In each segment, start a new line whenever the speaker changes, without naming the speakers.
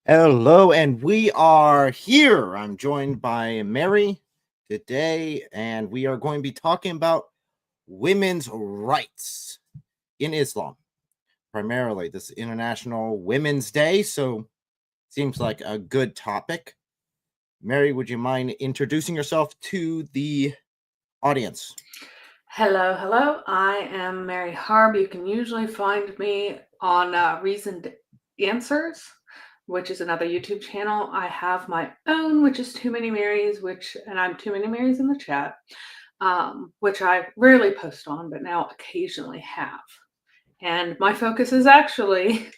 Hello, and we are here. I'm joined by Mary today, and we are going to be talking about women's rights in Islam. Primarily, this is International Women's Day, so seems like a good topic. Mary, would you mind introducing yourself to the audience?
Hello. I am Mary Harb. You can usually find me on Reasoned Answers, which is another YouTube channel. I have my own, which is Too Many Marys, and I'm Too Many Marys in the chat, which I rarely post on, but now occasionally have. And my focus is actually,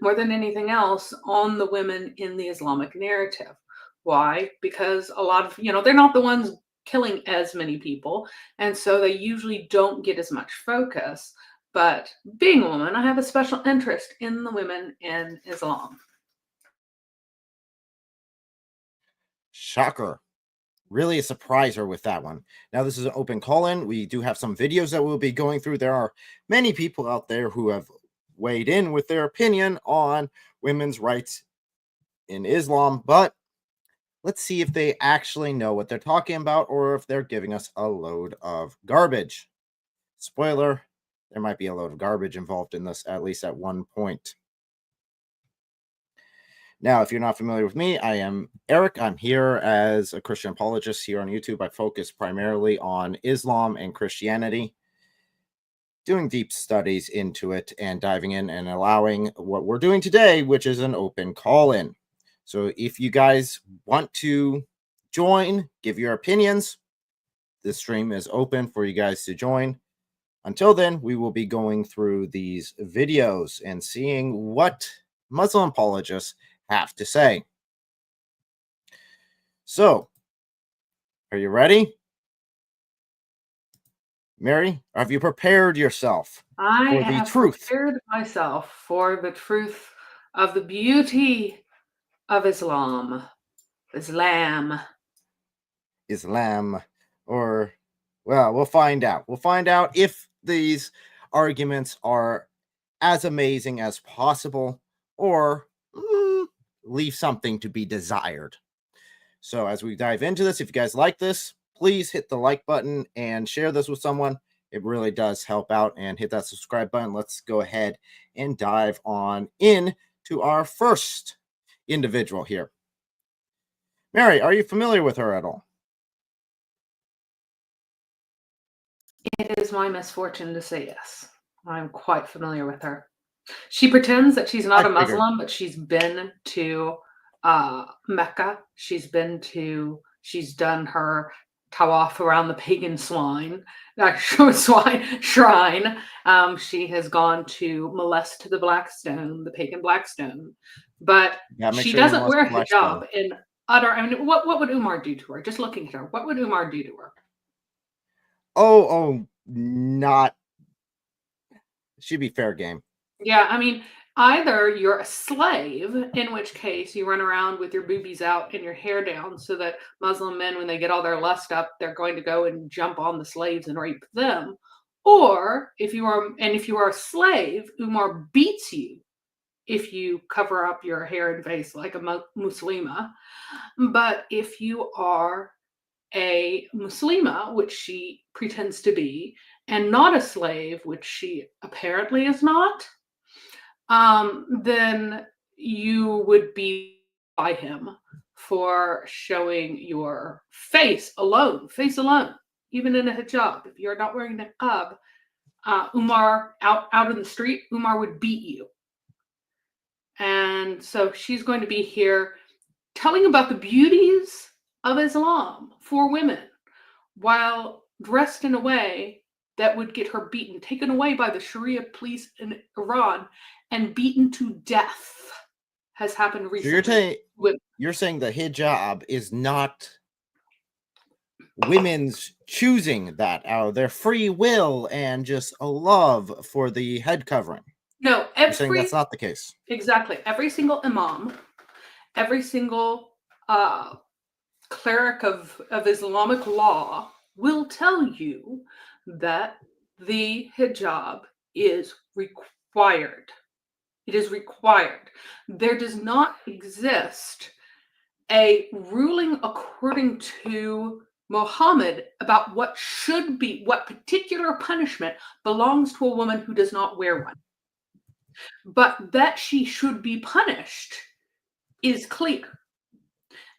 more than anything else, on the women in the Islamic narrative. Why? Because a lot of, they're not the ones killing as many people, and so they usually don't get as much focus. But being a woman, I have a special interest in the women in Islam.
Shocker. Really a surpriser with that one. Now, this is an open call-in. We do have some videos that we'll be going through. There are many people out there who have weighed in with their opinion on women's rights in Islam, but let's see if they actually know what they're talking about or if they're giving us a load of garbage. Spoiler, there might be a load of garbage involved in this, at least at one point. Now, if you're not familiar with me, I am Eric. I'm here as a Christian apologist here on YouTube. I focus primarily on Islam and Christianity, doing deep studies into it and diving in and allowing what we're doing today, which is an open call-in. So if you guys want to join, give your opinions, this stream is open for you guys to join. Until then, we will be going through these videos and seeing what Muslim apologists have to say. So, are you ready? Mary, have you prepared yourself for the truth?
Prepared myself for the truth of the beauty of Islam.
Or, well, we'll find out. We'll find out if these arguments are as amazing as possible or leave something to be desired. So as we dive into this, if you guys like this, please hit the like button and share this with someone. It really does help out, and hit that subscribe button. Let's go ahead and dive on in to our first individual here. Mary, are you familiar with her at all?
It is my misfortune to say yes. I'm quite familiar with her. She pretends that she's not a Muslim, but she's been to Mecca. She's done her tawaf around the pagan shrine. She has gone to molest the pagan black stone. But she doesn't wear a hijab in utter. I mean, what would Umar do to her? Just looking at her, what would Umar do to her?
Not. She'd be fair game.
Yeah, I mean, either you're a slave, in which case you run around with your boobies out and your hair down so that Muslim men, when they get all their lust up, they're going to go and jump on the slaves and rape them. Or if you are a slave, Umar beats you if you cover up your hair and face like a Muslima. But if you are a Muslima, which she pretends to be, and not a slave, which she apparently is not, then you would be by him for showing your face alone, even in a hijab. If you're not wearing niqab, Umar out in the street, Umar would beat you. And so she's going to be here telling about the beauties of Islam for women while dressed in a way that would get her taken away by the Sharia police in Iran and beaten to death. Has happened recently.
So you're saying the hijab is not women's choosing that out of their free will and just a love for the head covering?
No,
you're saying that's not the case.
Exactly. Every single imam, every single cleric of Islamic law will tell you that the hijab is required. It is required. There does not exist a ruling according to Muhammad about what particular punishment belongs to a woman who does not wear one. But that she should be punished is clear.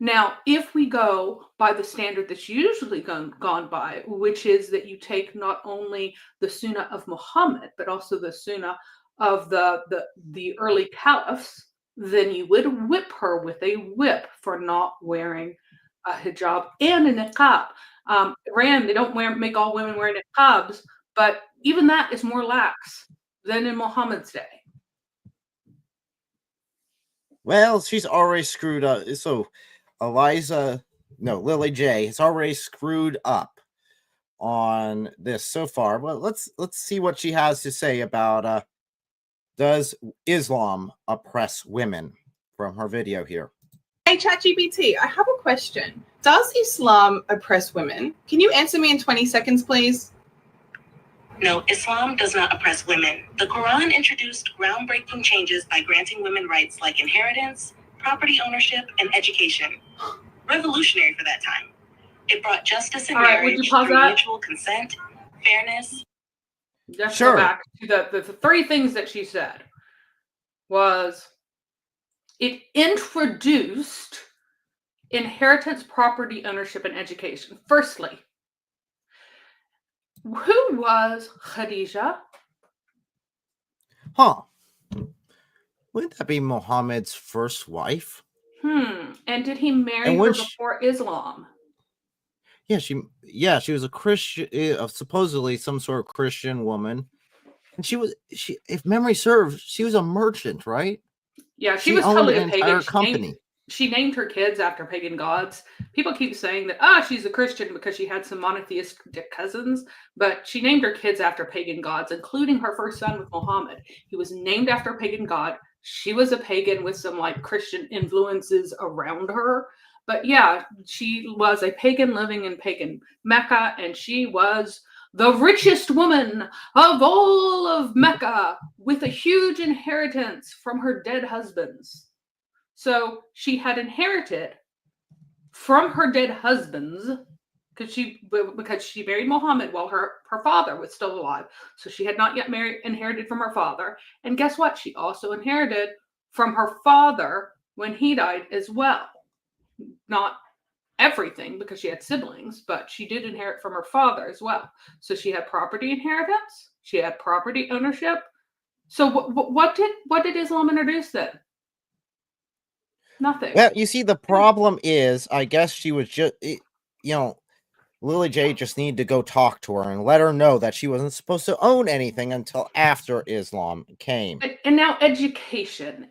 Now, if we go by the standard that's usually gone by, which is that you take not only the Sunnah of Muhammad, but also the Sunnah of the early caliphs, then you would whip her with a whip for not wearing a hijab and a niqab. Iran, they don't make all women wear niqabs, but even that is more lax than in Muhammad's day.
Well, she's already screwed up. So Lily J has already screwed up on this so far. Well, let's see what she has to say about does Islam oppress women from her video here.
Hey ChatGPT, I have a question. Does Islam oppress women? Can you answer me in 20 seconds, please?
No, Islam does not oppress women. The Quran introduced groundbreaking changes by granting women rights like inheritance, property ownership, and education. Revolutionary for that time. It brought justice in marriage through mutual consent, fairness.
Let's go back to the three things that she said. Was it introduced inheritance, property ownership, and education. Firstly, who was Khadija?
Wouldn't that be Muhammad's first wife?
And did he marry her before Islam?
Yeah, she was a Christian, supposedly some sort of Christian woman. And if memory serves, she was a merchant, right?
Yeah, she was totally a pagan.
Company.
She named her kids after pagan gods. People keep saying that, she's a Christian because she had some monotheistic cousins, but she named her kids after pagan gods, including her first son with Muhammad. He was named after a pagan god. She was a pagan with some like Christian influences around her. But yeah, she was a pagan living in pagan Mecca, and she was the richest woman of all of Mecca with a huge inheritance from her dead husbands. So she had inherited from her dead husbands because she married Muhammad while her father was still alive. So she had not yet inherited from her father. And guess what? She also inherited from her father when he died as well. Not everything because she had siblings, but she did inherit from her father as well. So she had property inheritance. She had property ownership. So what did Islam introduce then? Nothing.
Well, you see, the problem is, I guess she was just, Lily J just needed to go talk to her and let her know that she wasn't supposed to own anything until after Islam came.
And now education.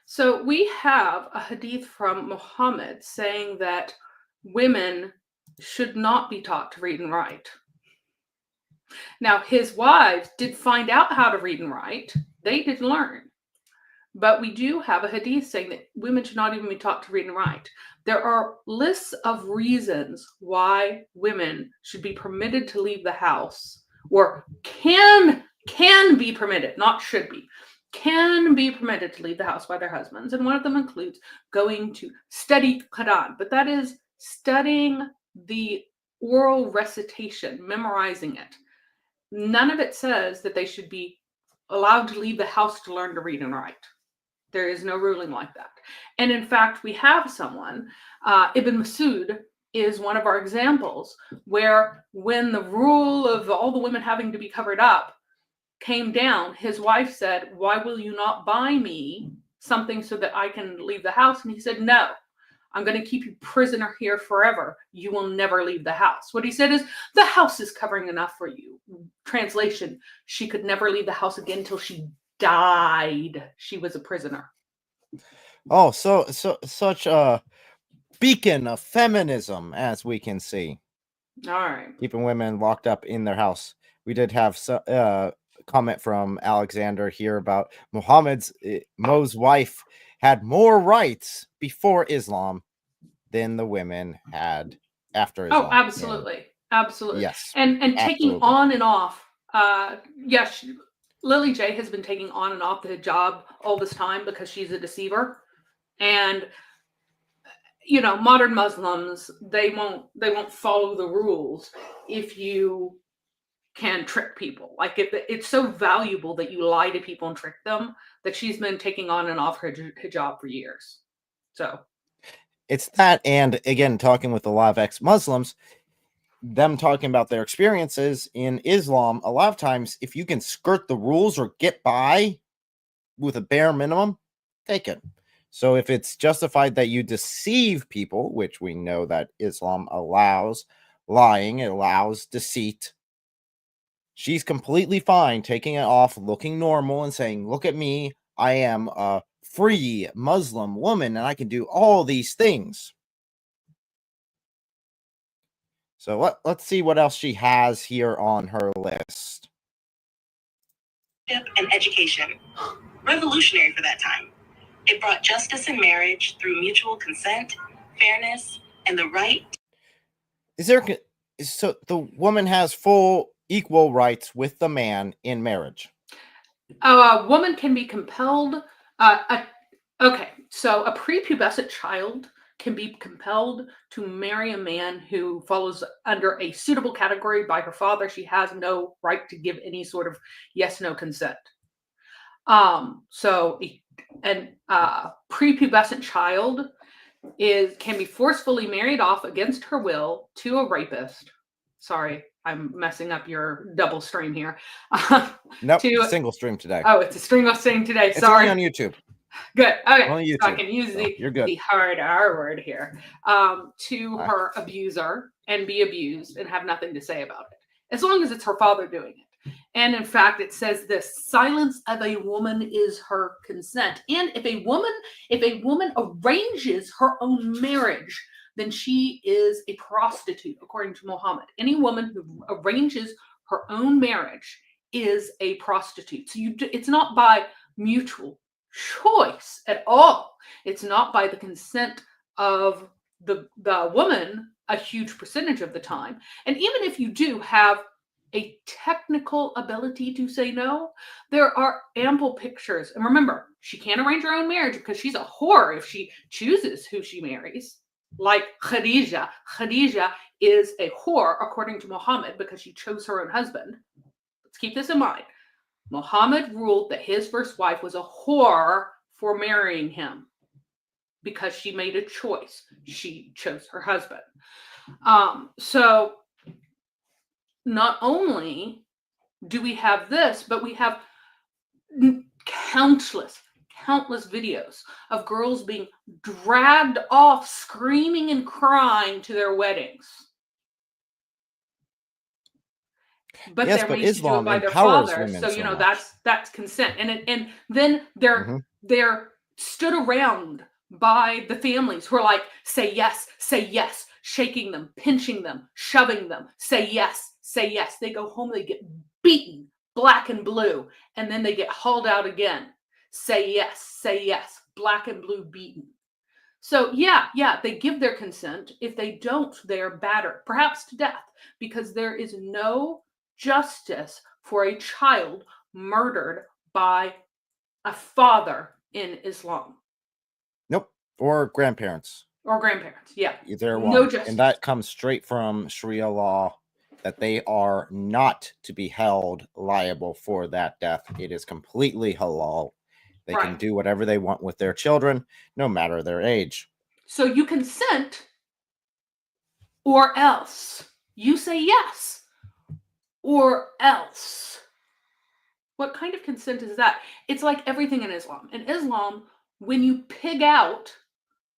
So we have a hadith from Muhammad saying that women should not be taught to read and write. Now, his wives did find out how to read and write. They did learn. But we do have a hadith saying that women should not even be taught to read and write. There are lists of reasons why women should be permitted to leave the house, or can be permitted, not should be, can be permitted to leave the house by their husbands. And one of them includes going to study Quran, but that is studying the oral recitation, memorizing it. None of it says that they should be allowed to leave the house to learn to read and write. There is no ruling like that. And in fact, we have someone, Ibn Masud is one of our examples, where when the rule of all the women having to be covered up came down, his wife said, "Why will you not buy me something so that I can leave the house?" And he said, "No, I'm going to keep you prisoner here forever. You will never leave the house." What he said is, "The house is covering enough for you." Translation, she could never leave the house again until she died. She was a prisoner.
Oh, so such a beacon of feminism, as we can see.
All right.
Keeping women locked up in their house. We did have comment from Alexander here about Mo's wife had more rights before Islam than the women had after Islam.
Oh, absolutely. Absolutely.
Yes.
And taking on and off. Yes, Lily J has been taking on and off the hijab all this time because she's a deceiver. And modern Muslims, they won't follow the rules if you can trick people. Like it's so valuable that you lie to people and trick them that she's been taking on and off her hijab for years. So
it's that, and again, talking with a lot of ex-Muslims, them talking about their experiences in Islam, a lot of times, if you can skirt the rules or get by with a bare minimum, take it. So if it's justified that you deceive people, which we know that Islam allows lying, it allows deceit, she's completely fine taking it off, looking normal and saying, look at me, I am a free Muslim woman and I can do all these things. So let's see what else she has here on her list.
And education. Revolutionary for that time. It brought justice in marriage through mutual consent, fairness, and the right.
So the woman has full equal rights with the man in marriage?
A woman can be compelled. Okay, so a prepubescent child can be compelled to marry a man who falls under a suitable category by her father. She has no right to give any sort of yes/no consent. Prepubescent child can be forcefully married off against her will to a rapist. Sorry, I'm messing up your double stream here.
Nope, single stream today.
Oh, it's a stream today.
It's
Sorry.
only on YouTube.
Good. Okay.
On YouTube.
So I can use
You're good.
the hard R word here to her abuser and be abused and have nothing to say about it, as long as it's her father doing it. And in fact, it says this: silence of a woman is her consent. And if a woman arranges her own marriage, then she is a prostitute, according to Muhammad. Any woman who arranges her own marriage is a prostitute. So it's not by mutual choice at all. It's not by the consent of the woman a huge percentage of the time. And even if you do have a technical ability to say no, there are ample pictures. And remember, she can't arrange her own marriage because she's a whore if she chooses who she marries. Like Khadija. Khadija is a whore according to Muhammad because she chose her own husband. Let's keep this in mind. Muhammad ruled that his first wife was a whore for marrying him because she made a choice. She chose her husband. So not only do we have this, but we have countless videos of girls being dragged off screaming and crying to their weddings. But
yes,
they're
but
made
Islam
to do it by their
empowers
father.
women
So
so much.
that's consent. And then they're stood around by the families who are like, say yes, shaking them, pinching them, shoving them, say yes. They go home, they get beaten black and blue, and then they get hauled out again. Say yes, black and blue beaten. So yeah, they give their consent. If they don't, they are battered, perhaps to death, because there is no justice for a child murdered by a father in Islam.
Nope. Or grandparents.
Yeah.
Either
No
one.
justice.
And that comes straight from Sharia law, that they are not to be held liable for that death. It is completely halal. They can do whatever they want with their children, no matter their age.
So you consent, or else. You say yes, or else. What kind of consent is that? It's like everything in Islam. In Islam, when you pig out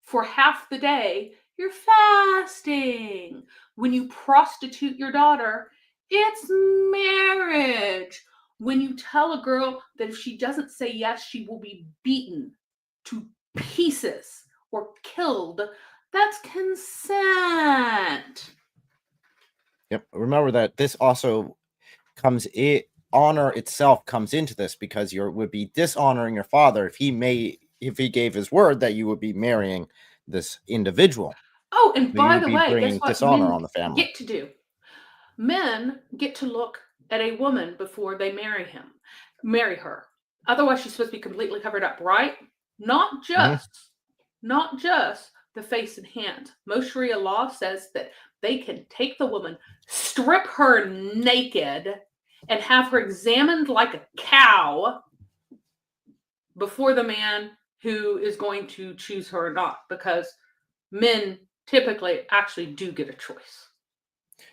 for half the day, you're fasting. When you prostitute your daughter, it's marriage. When you tell a girl that if she doesn't say yes, she will be beaten to pieces or killed, that's consent.
Yep. Remember that this also honor itself comes into this, because you would be dishonoring your father if he gave his word that you would be marrying this individual.
Oh, and
So
by the way, guess what
dishonor
men
on the family.
get to do? Men get to look at a woman before they marry him. marry her. Otherwise, she's supposed to be completely covered up, right? Not just the face and hands. Most Sharia law says that they can take the woman, strip her naked, and have her examined like a cow before the man who is going to choose her or not, because men typically actually do get a choice.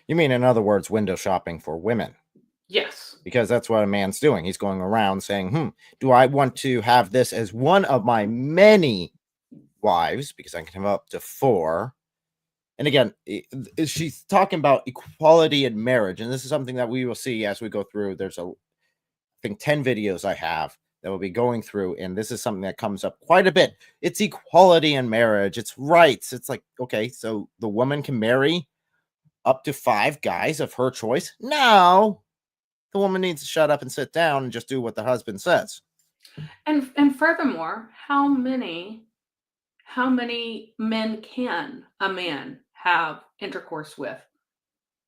You mean, in other words, window shopping for women?
Yes.
Because that's what a man's doing. He's going around saying, do I want to have this as one of my many wives? Because I can have up to 4. And again, she's talking about equality in marriage. And this is something that we will see as we go through. There's I think 10 videos I have that will be going through. And this is something that comes up quite a bit. It's equality in marriage. It's rights. It's like, okay, so the woman can marry up to 5 guys of her choice? No. The woman needs to shut up and sit down and just do what the husband says.
And furthermore, how many men can a man have intercourse with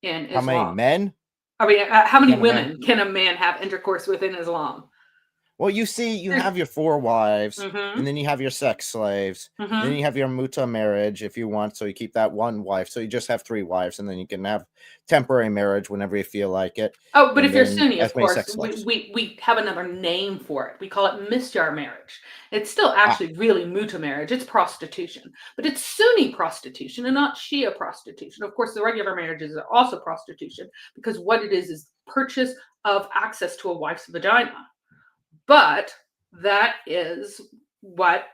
in Islam?
How many men?
I mean, how many women can a man have intercourse with in Islam?
Well, you see, you have your 4 wives,
Mhm.
and then you have your sex slaves, then you have your muta marriage if you want, so you keep that 1 wife, so you just have 3 wives, and then you can have temporary marriage whenever you feel like it.
Oh, but
and
if you're
then
Sunni,
as
of
many
course,
sex slaves.
we have another name for it. We call it misjar marriage. It's still actually really muta marriage. It's prostitution, but it's Sunni prostitution and not Shia prostitution. Of course, the regular marriages are also prostitution, because what it is purchase of access to a wife's vagina. But that is what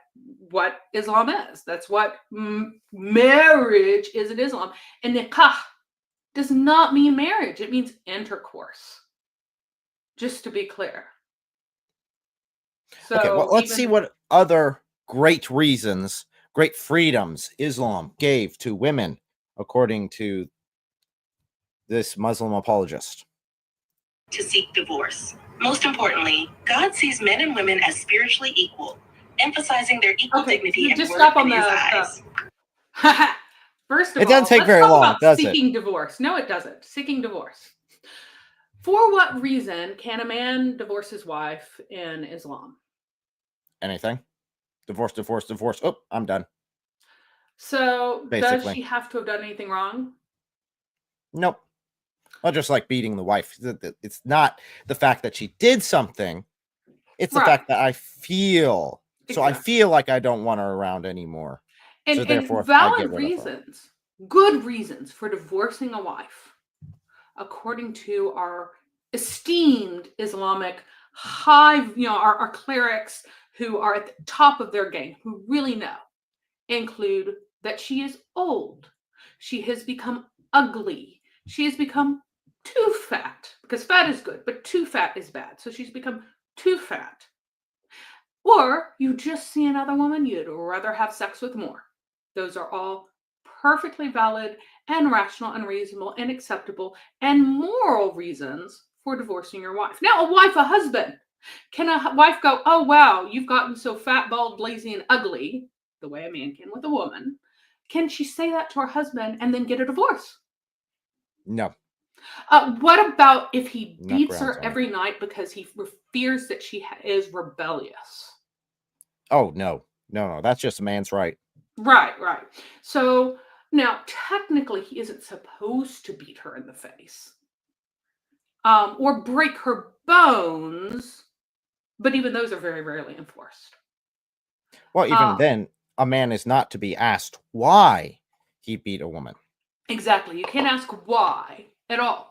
Islam is. That's what marriage is in Islam. And nikah does not mean marriage. It means intercourse. Just to be clear. So
okay, well, let's see what other great reasons, great freedoms Islam gave to women, according to this Muslim apologist.
To seek divorce. Most importantly, God sees men and women as spiritually equal, emphasizing their equal dignity and
just
worth
stop on
in his
the
eyes.
First of
It doesn't
all,
take
let's
very
talk
long,
about
does it?
seeking divorce. No, it doesn't. Seeking divorce. For what reason can a man divorce his wife in Islam?
Anything? Divorce. Oh, I'm done.
So
Basically.
Does she have to have done anything wrong?
Nope. Well, just like beating the wife. It's not the fact that she did something. It's the fact that I feel. So I feel like I don't want her around anymore.
And,
so therefore,
valid
I get rid of her.
reasons, good reasons for divorcing a wife, according to our esteemed Islamic high, our clerics who are at the top of their game, who really know, include that she is old, she has become ugly, she has become too fat, because fat is good, but too fat is bad. So she's become too fat. Or you just see another woman you'd rather have sex with more. Those are all perfectly valid and rational and reasonable and acceptable and moral reasons for divorcing your wife. Now, a husband. Can a wife go, oh, wow, you've gotten so fat, bald, lazy, and ugly, the way a man can with a woman? Can she say that to her husband and then get a divorce?
No.
What about if he
Not
beats
grounds
her
on it.
every night because he fears that she is rebellious?
Oh, no. That's just a man's right.
Right. So now, technically, he isn't supposed to beat her in the face or break her bones, but even those are very rarely enforced.
Well, even then, a man is not to be asked why he beat a woman.
Exactly. You can't ask why at all.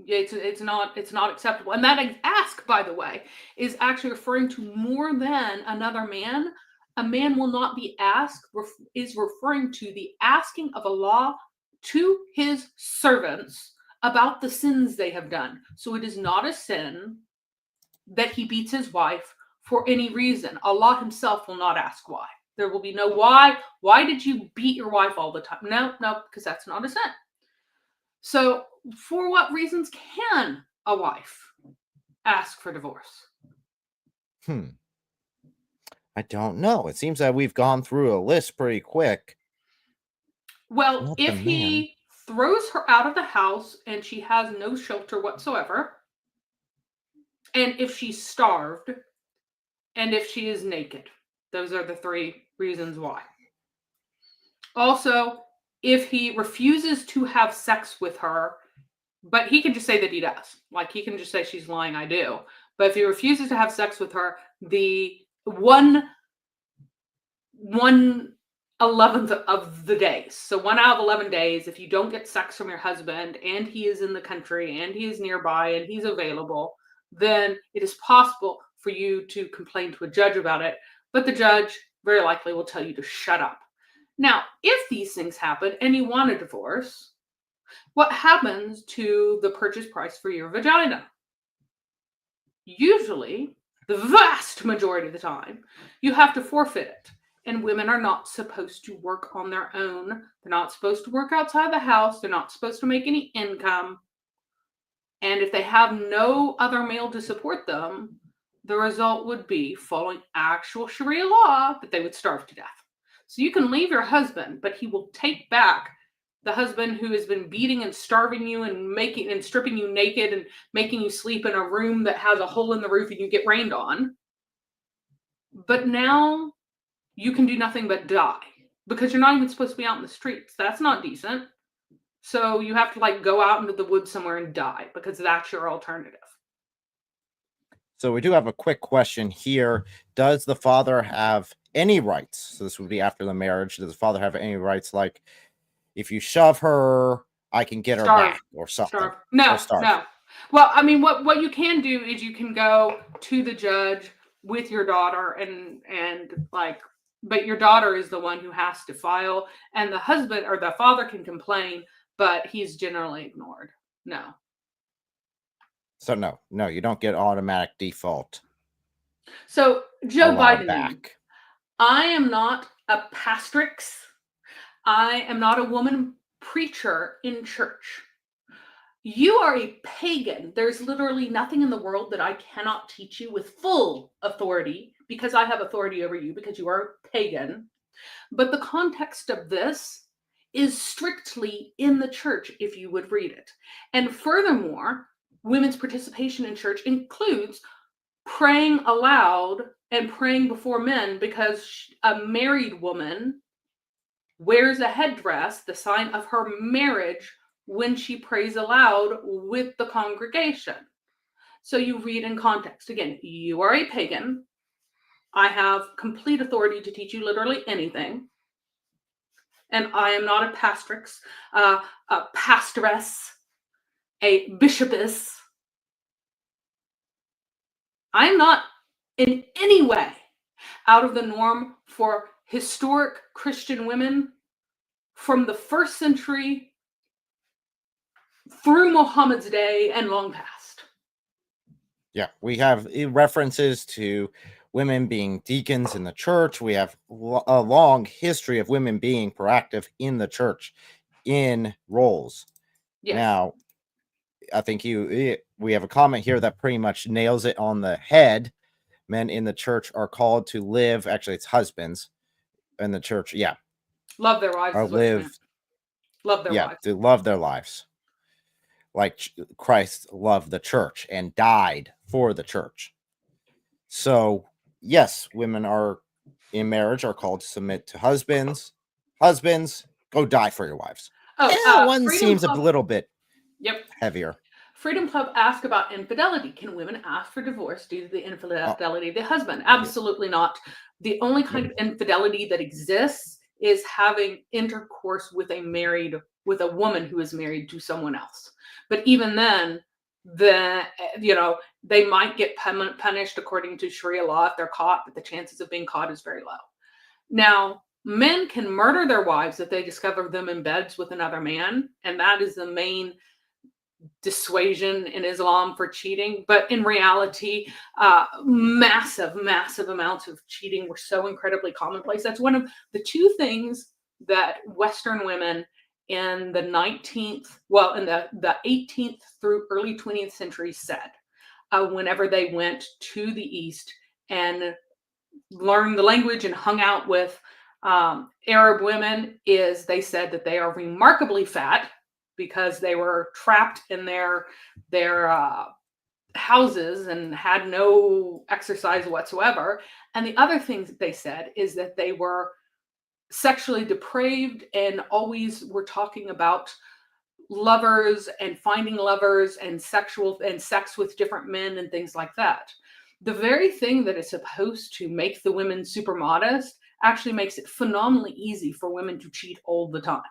It's not acceptable. And that ask, by the way, is actually referring to more than another man. A man will not be asked, is referring to the asking of Allah to his servants about the sins they have done. So it is not a sin that he beats his wife for any reason. Allah himself will not ask why. There will be no why. Why did you beat your wife all the time? No, because that's not a sin. So for what reasons can a wife ask for divorce?
I don't know. It seems that we've gone through a list pretty quick.
Well, if he throws her out of the house and she has no shelter whatsoever, and if she's starved, and if she is naked. Those are the 3 reasons why. Also, if he refuses to have sex with her, but he can just say that he does. Like, he can just say she's lying, I do. But if he refuses to have sex with her, the 1/11th of the days. So 1 out of 11 days, if you don't get sex from your husband and he is in the country and he is nearby and he's available, then it is possible for you to complain to a judge about it. But the judge very likely will tell you to shut up. Now, if these things happen and you want a divorce, what happens to the purchase price for your vagina? Usually, the vast majority of the time, you have to forfeit it. And women are not supposed to work on their own. They're not supposed to work outside the house. They're not supposed to make any income. And if they have no other male to support them, the result would be, following actual Sharia law, that they would starve to death. So you can leave your husband, but he will take back the husband who has been beating and starving you and making and stripping you naked and making you sleep in a room that has a hole in the roof and you get rained on. But now you can do nothing but die because you're not even supposed to be out in the streets. That's not decent. So you have to like go out into the woods somewhere and die because that's your alternative.
So we do have a quick question here. Does the father have any rights? So this would be after the marriage. Does the father have any rights? Like, if you shove her, I can get her back or something.
Starve. No,
Or starve.
no. Well, I mean, what you can do is you can go to the judge with your daughter and like, but your daughter is the one who has to file, and the husband or the father can complain, but he's generally ignored. No.
So no, you don't get automatic default.
So Joe
allowed
Biden,
back.
I am not a pastrix. I am not a woman preacher in church. You are a pagan. There's literally nothing in the world that I cannot teach you with full authority because I have authority over you because you are a pagan. But the context of this is strictly in the church if you would read it. And furthermore, women's participation in church includes praying aloud and praying before men because a married woman wears a headdress, the sign of her marriage, when she prays aloud with the congregation. So you read in context. Again, you are a pagan. I have complete authority to teach you literally anything. And I am not a pastrix, a pastoress, a bishopess. I am not in any way out of the norm for historic Christian women from the 1st century through Muhammad's day and long past.
Yeah, we have references to women being deacons in the church. We have a long history of women being proactive in the church in roles.
Yes.
Now, I think we have a comment here that pretty much nails it on the head. Men in the church are called to live. Actually, it's husbands in the church. Yeah,
love their wives.
Are
Is what you meant.
live.
Love their
Yeah,
wives.
to love their lives, like Christ loved the church and died for the church. So yes, women are in marriage are called to submit to husbands. Husbands, go die for your wives. One
Freedom
seems
Club,
a little bit
Yep.
heavier.
Freedom Club asked about infidelity. Can women ask for divorce due to the infidelity of the husband? Absolutely not. The only kind of infidelity that exists is having intercourse with a woman who is married to someone else. But even then, they might get punished according to Sharia law if they're caught, but the chances of being caught is very low. Now, men can murder their wives if they discover them in beds with another man, and that is the main dissuasion in Islam for cheating. But in reality, massive amounts of cheating were so incredibly commonplace. That's one of the 2 things that Western women in the 18th through early 20th century said whenever they went to the East and learned the language and hung out with Arab women, is they said that they are remarkably fat because they were trapped in their houses and had no exercise whatsoever. And the other things that they said is that they were sexually depraved and always were talking about lovers and finding lovers and sexual and sex with different men and things like that. The very thing that is supposed to make the women super modest actually makes it phenomenally easy for women to cheat all the time,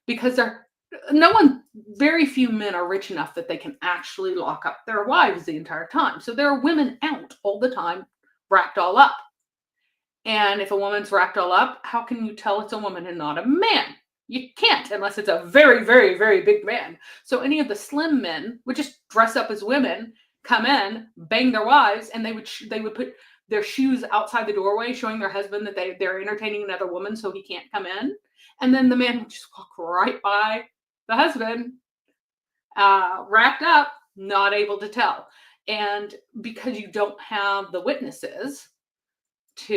because very few men are rich enough that they can actually lock up their wives the entire time. So there are women out all the time, racked all up. And if a woman's racked all up, how can you tell it's a woman and not a man? You can't, unless it's a very, very, very big man. So any of the slim men would just dress up as women, come in, bang their wives, and they would put their shoes outside the doorway, showing their husband that they're entertaining another woman, so he can't come in. And then the man would just walk right by the husband, wrapped up, not able to tell. And because you don't have the witnesses to,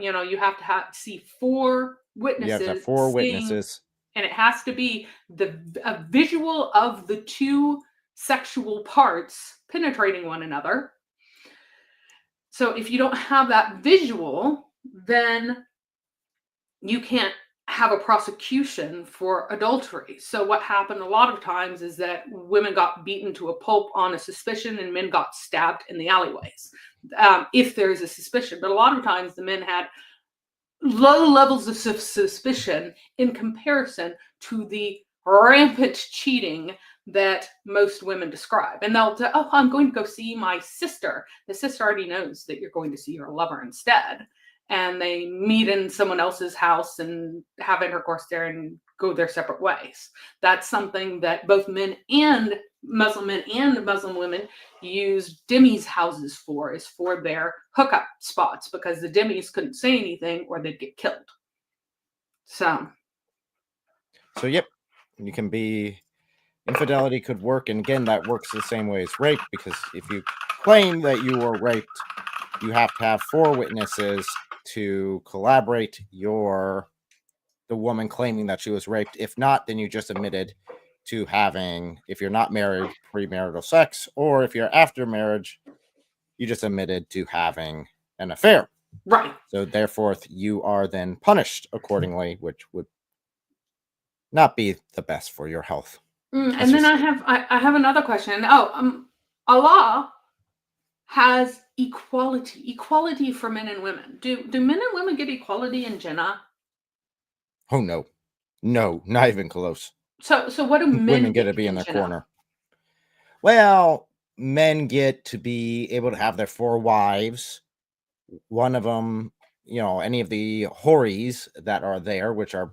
you have to see four witnesses.
You have to have four witnesses.
And it has to be a visual of the two sexual parts penetrating one another. So if you don't have that visual, then you can't have a prosecution for adultery. So what happened a lot of times is that women got beaten to a pulp on a suspicion and men got stabbed in the alleyways, if there is a suspicion. But a lot of times the men had low levels of suspicion in comparison to the rampant cheating that most women describe. And they'll say, oh, I'm going to go see my sister. The sister already knows that you're going to see your lover instead. And they meet in someone else's house and have intercourse there and go their separate ways. That's something that both men and Muslim women use dhimmis houses for, is for their hookup spots, because the dhimmis couldn't say anything or they'd get killed. So
yep, you can be, infidelity could work. And again, that works the same way as rape, because if you claim that you were raped, you have to have four witnesses to collaborate the woman claiming that she was raped. If not, then you just admitted to having, if you're not married, premarital sex, or if you're after marriage, you just admitted to having an affair.
Right.
So therefore, you are then punished accordingly, which would not be the best for your health.
And then I have another question. Allah has equality for men and women. Do men and women get equality in Jannah?
Oh no, not even close.
So what do
women get to be in their corner? Well, men get to be able to have their four wives. One of them, any of the houris that are there, which are,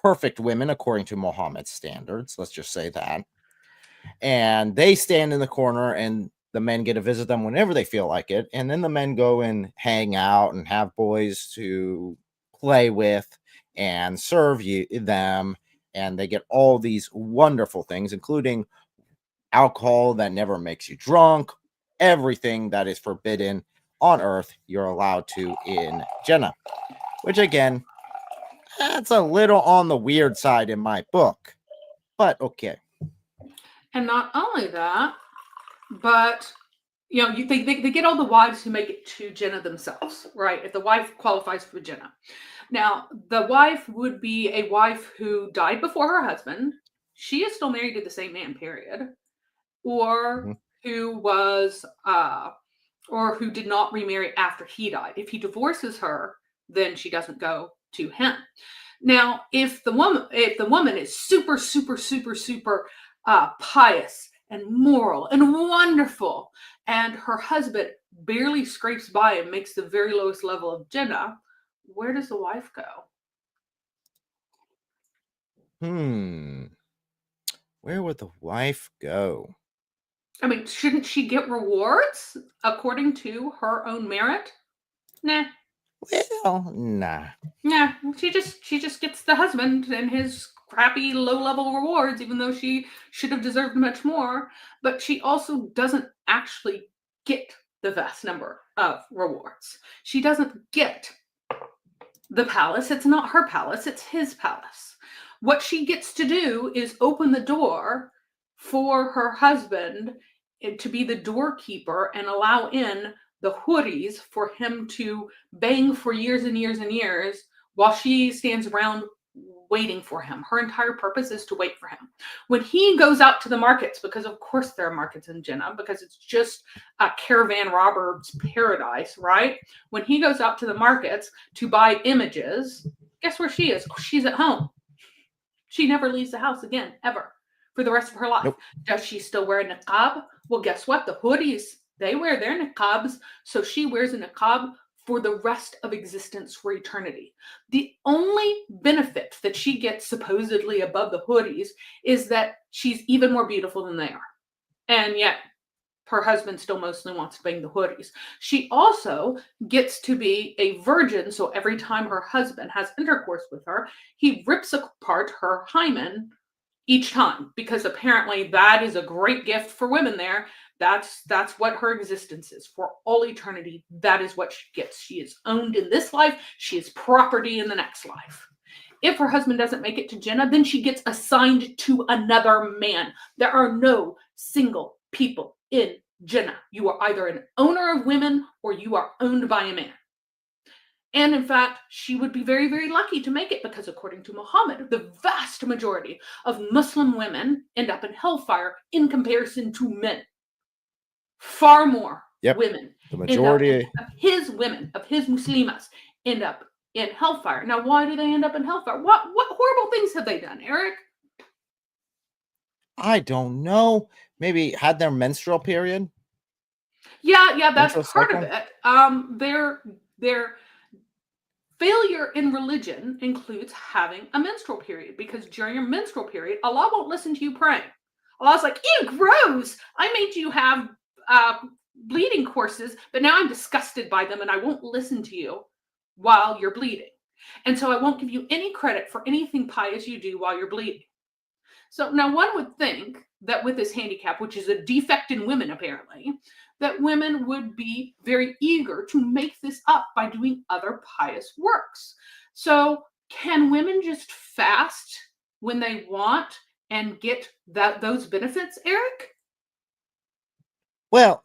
perfect women according to Muhammad's standards. Let's just say that. And they stand in the corner, and the men get to visit them whenever they feel like it. And then the men go and hang out and have boys to play with and serve them. And they get all these wonderful things, including alcohol that never makes you drunk. Everything that is forbidden on earth, you're allowed to in Jannah. Which, again, that's a little on the weird side in my book. But okay.
And not only that, but they get all the wives who make it to Jannah themselves, right? If the wife qualifies for Jannah. Now, the wife would be a wife who died before her husband. She is still married to the same man, period. Or who was, or who did not remarry after he died. If he divorces her, then she doesn't go to him. Now, if the woman is super, super, super, super pious and moral and wonderful, and her husband barely scrapes by and makes the very lowest level of Jannah, where does the wife go?
Where would the wife go?
I mean, shouldn't she get rewards according to her own merit? Nah.
Well, nah.
Yeah, she just gets the husband and his crappy low-level rewards, even though she should have deserved much more. But she also doesn't actually get the vast number of rewards. She doesn't get the palace. It's not her palace, it's his palace. What she gets to do is open the door for her husband to be the doorkeeper and allow in the huris for him to bang for years and years and years while she stands around waiting for him. Her entire purpose is to wait for him. When he goes out to the markets, because of course there are markets in Jannah, because it's just a caravan robber's paradise, right? When he goes out to the markets to buy images, guess where she is? She's at home. She never leaves the house again, ever, for the rest of her life.
Nope.
Does she still wear a niqab? Well, guess what? The huris, they wear their niqabs, so she wears a niqab for the rest of existence, for eternity. The only benefit that she gets supposedly above the huris is that she's even more beautiful than they are. And yet her husband still mostly wants to bang the huris. She also gets to be a virgin, so every time her husband has intercourse with her, he rips apart her hymen each time, because apparently that is a great gift for women there. That's what her existence is for all eternity. That is what she gets. She is owned in this life. She is property in the next life. If her husband doesn't make it to Jannah, then she gets assigned to another man. There are no single people in Jannah. You are either an owner of women or you are owned by a man. And in fact, she would be very, very lucky to make it, because according to Muhammad, the vast majority of Muslim women end up in hellfire in comparison to men. Far more women.
The majority
of his Muslimas end up in hellfire. Now, why do they end up in hellfire? What horrible things have they done, Eric?
I don't know. Maybe had their menstrual period.
Yeah, that's
Menstrual
part
cycle?
of it. Their failure in religion includes having a menstrual period, because during your menstrual period, Allah won't listen to you praying. Allah's like, ew, gross. I made you have bleeding courses, but now I'm disgusted by them and I won't listen to you while you're bleeding. And so I won't give you any credit for anything pious you do while you're bleeding. So now one would think that with this handicap, which is a defect in women apparently, that women would be very eager to make this up by doing other pious works. So can women just fast when they want and get those benefits, Eric?
Well,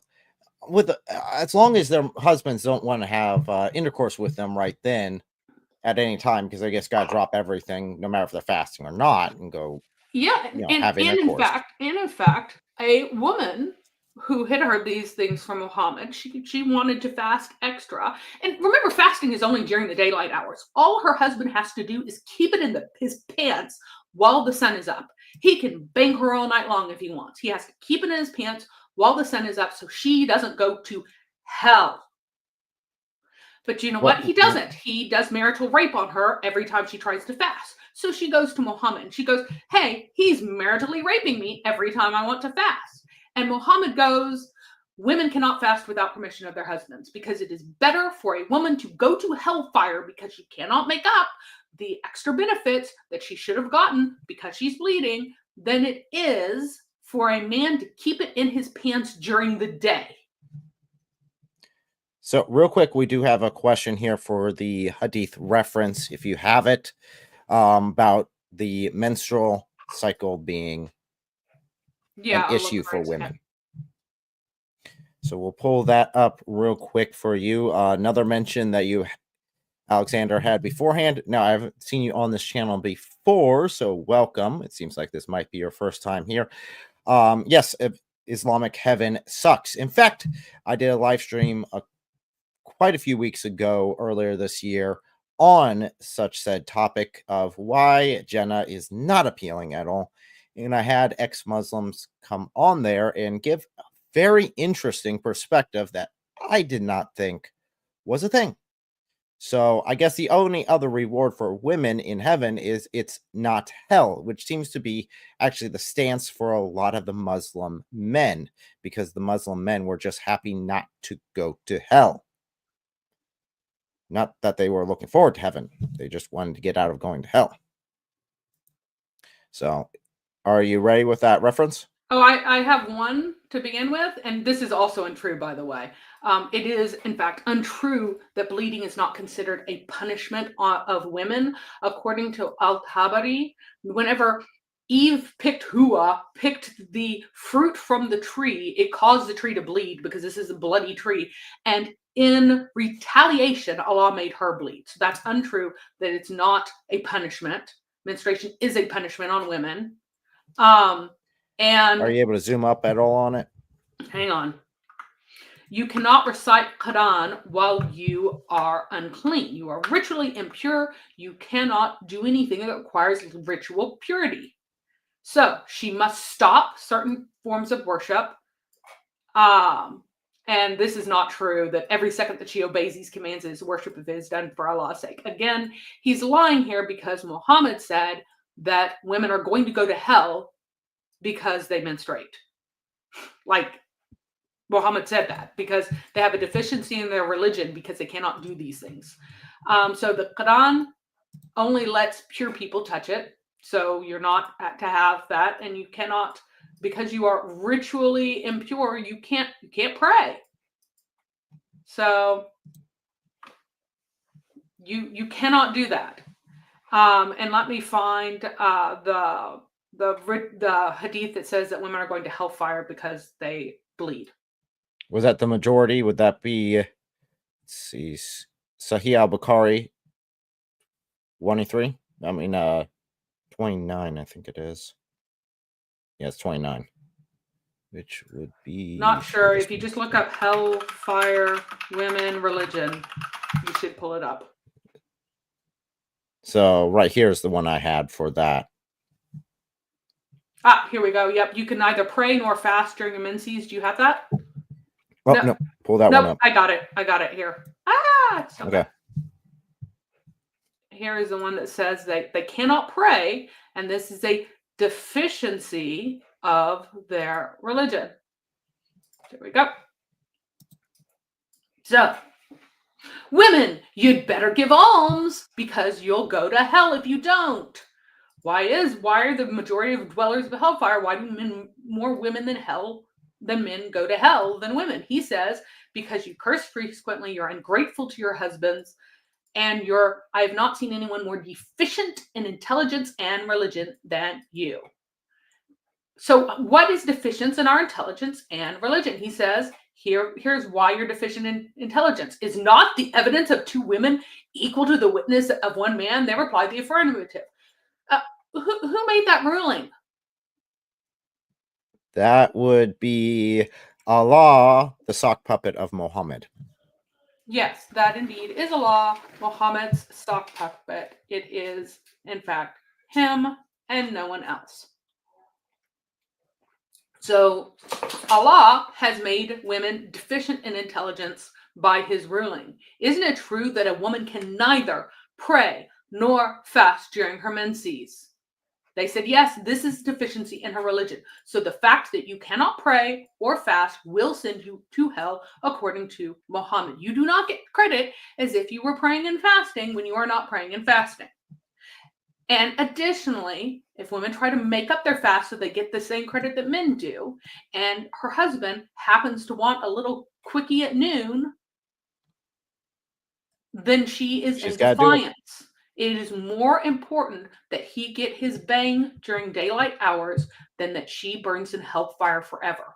as long as their husbands don't want to have intercourse with them right then at any time, because I guess got to drop everything, no matter if they're fasting or not, and go.
Yeah,
have intercourse.
In fact, a woman who had heard these things from Muhammad, she wanted to fast extra. And remember, fasting is only during the daylight hours. All her husband has to do is keep it in his pants while the sun is up. He can bang her all night long if he wants. He has to keep it in his pants while the sun is up so she doesn't go to hell. But you know what? He doesn't. He does marital rape on her every time she tries to fast. So she goes to Muhammad and she goes, hey, he's maritally raping me every time I want to fast. And Muhammad goes, women cannot fast without permission of their husbands, because it is better for a woman to go to hellfire because she cannot make up the extra benefits that she should have gotten because she's bleeding than it is for a man to keep it in his pants during the day.
So real quick, we do have a question here for the Hadith reference, if you have it, about the menstrual cycle being an issue for women. So we'll pull that up real quick for you. Another mention that you, Alexander, had beforehand. Now, I haven't seen you on this channel before, so welcome. It seems like this might be your first time here. Yes, Islamic heaven sucks. In fact, I did a live stream quite a few weeks ago, earlier this year, on such said topic of why Jannah is not appealing at all. And I had ex-Muslims come on there and give a very interesting perspective that I did not think was a thing. So I guess the only other reward for women in heaven is it's not hell, which seems to be actually the stance for a lot of the Muslim men, because the Muslim men were just happy not to go to hell. Not that they were looking forward to heaven. They just wanted to get out of going to hell. So are you ready with that reference?
Oh, I have one to begin with, and this is also untrue, by the way. It is, in fact, untrue that bleeding is not considered a punishment of women. According to Al-Tabari, whenever Eve picked the fruit from the tree. It caused the tree to bleed because this is a bloody tree. And in retaliation, Allah made her bleed. So that's untrue, that it's not a punishment. Menstruation is a punishment on women. And
Are you able to zoom up at all on it?
hang on. You cannot recite Quran while you are unclean. You are ritually impure. You cannot do anything that requires ritual purity. So she must stop certain forms of worship. And this is not true, that every second that she obeys these commands is worship if it is done for Allah's sake. Again, he's lying here because Muhammad said that women are going to go to hell because they menstruate. Like, Muhammad said that because they have a deficiency in their religion because they cannot do these things. So the Quran only lets pure people touch it. So you're not to have that, and you cannot, because you are ritually impure, you can't pray. So you cannot do that. And let me find the hadith that says that women are going to hellfire because they bleed.
Was that the majority? Would that be, let's see, Sahih al-Bukhari 23? I mean, 29, I think it is. Yeah, it's 29. Which would be...
Not sure. If you just look up hellfire, women, religion, you should pull it up.
So right here is the one I had for that.
Here we go. Yep. You can neither pray nor fast during your menses. Do you have that?
Oh, no. Pull that one up.
I got it here. Okay. Here is the one that says they cannot pray, and this is a deficiency of their religion. There we go. So, women, you'd better give alms because you'll go to hell if you don't. Why are the majority of dwellers of hellfire, why do more women than men go to hell than women? He says, because you curse frequently, you're ungrateful to your husbands, and I have not seen anyone more deficient in intelligence and religion than you. So what is deficient in our intelligence and religion? He says, here's why you're deficient in intelligence. Is not the evidence of two women equal to the witness of one man? They reply the affirmative. Who made that ruling?
That would be Allah, the sock puppet of Muhammad.
Yes, that indeed is Allah, Muhammad's sock puppet. It is, in fact, him and no one else. So Allah has made women deficient in intelligence by his ruling. Isn't it true that a woman can neither pray nor fast during her menses? They said, yes, this is deficiency in her religion. So the fact that you cannot pray or fast will send you to hell, according to Muhammad. You do not get credit as if you were praying and fasting when you are not praying and fasting. And additionally, if women try to make up their fast so they get the same credit that men do, and her husband happens to want a little quickie at noon, then she is in defiance. It is more important that he get his bang during daylight hours than that she burns in hellfire forever.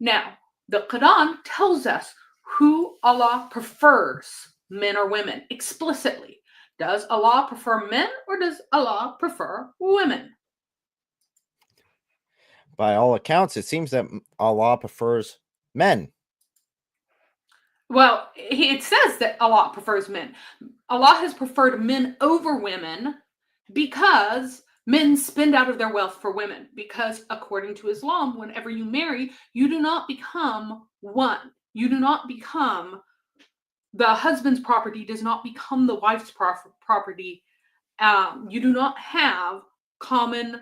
Now, the Quran tells us who Allah prefers, men or women, explicitly. Does Allah prefer men or does Allah prefer women?
By all accounts, it seems that Allah prefers men.
Well, it says that Allah prefers men. Allah has preferred men over women because men spend out of their wealth for women. Because according to Islam, whenever you marry, you do not become one. You do not become, the husband's property does not become the wife's property. You do not have common,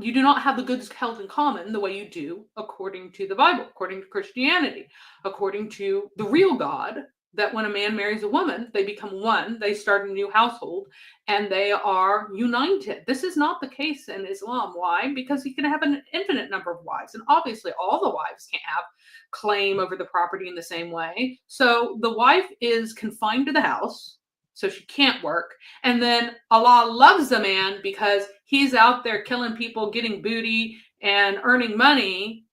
you do not have the goods held in common the way you do according to the Bible, according to Christianity, according to the real God, that when a man marries a woman, they become one, they start a new household, and they are united. This is not the case in Islam. Why? Because he can have an infinite number of wives, and obviously all the wives can't have claim over the property in the same way. So the wife is confined to the house, so she can't work. And then Allah loves the man because he's out there killing people, getting booty, and earning money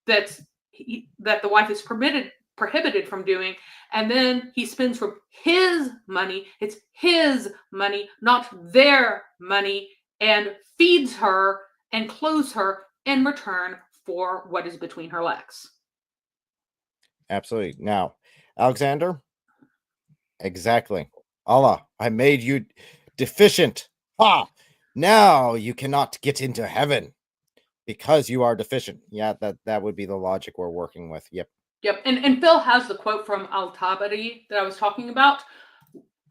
that the wife is prohibited from doing. And then he spends from his money. It's his money, not their money, and feeds her and clothes her in return for what is between her legs.
Absolutely. Now, Alexander, exactly. Allah, I made you deficient. Ha! Now you cannot get into heaven because you are deficient. Yeah, that would be the logic we're working with. Yep.
Yep. And Phil has the quote from Al-Tabari that I was talking about.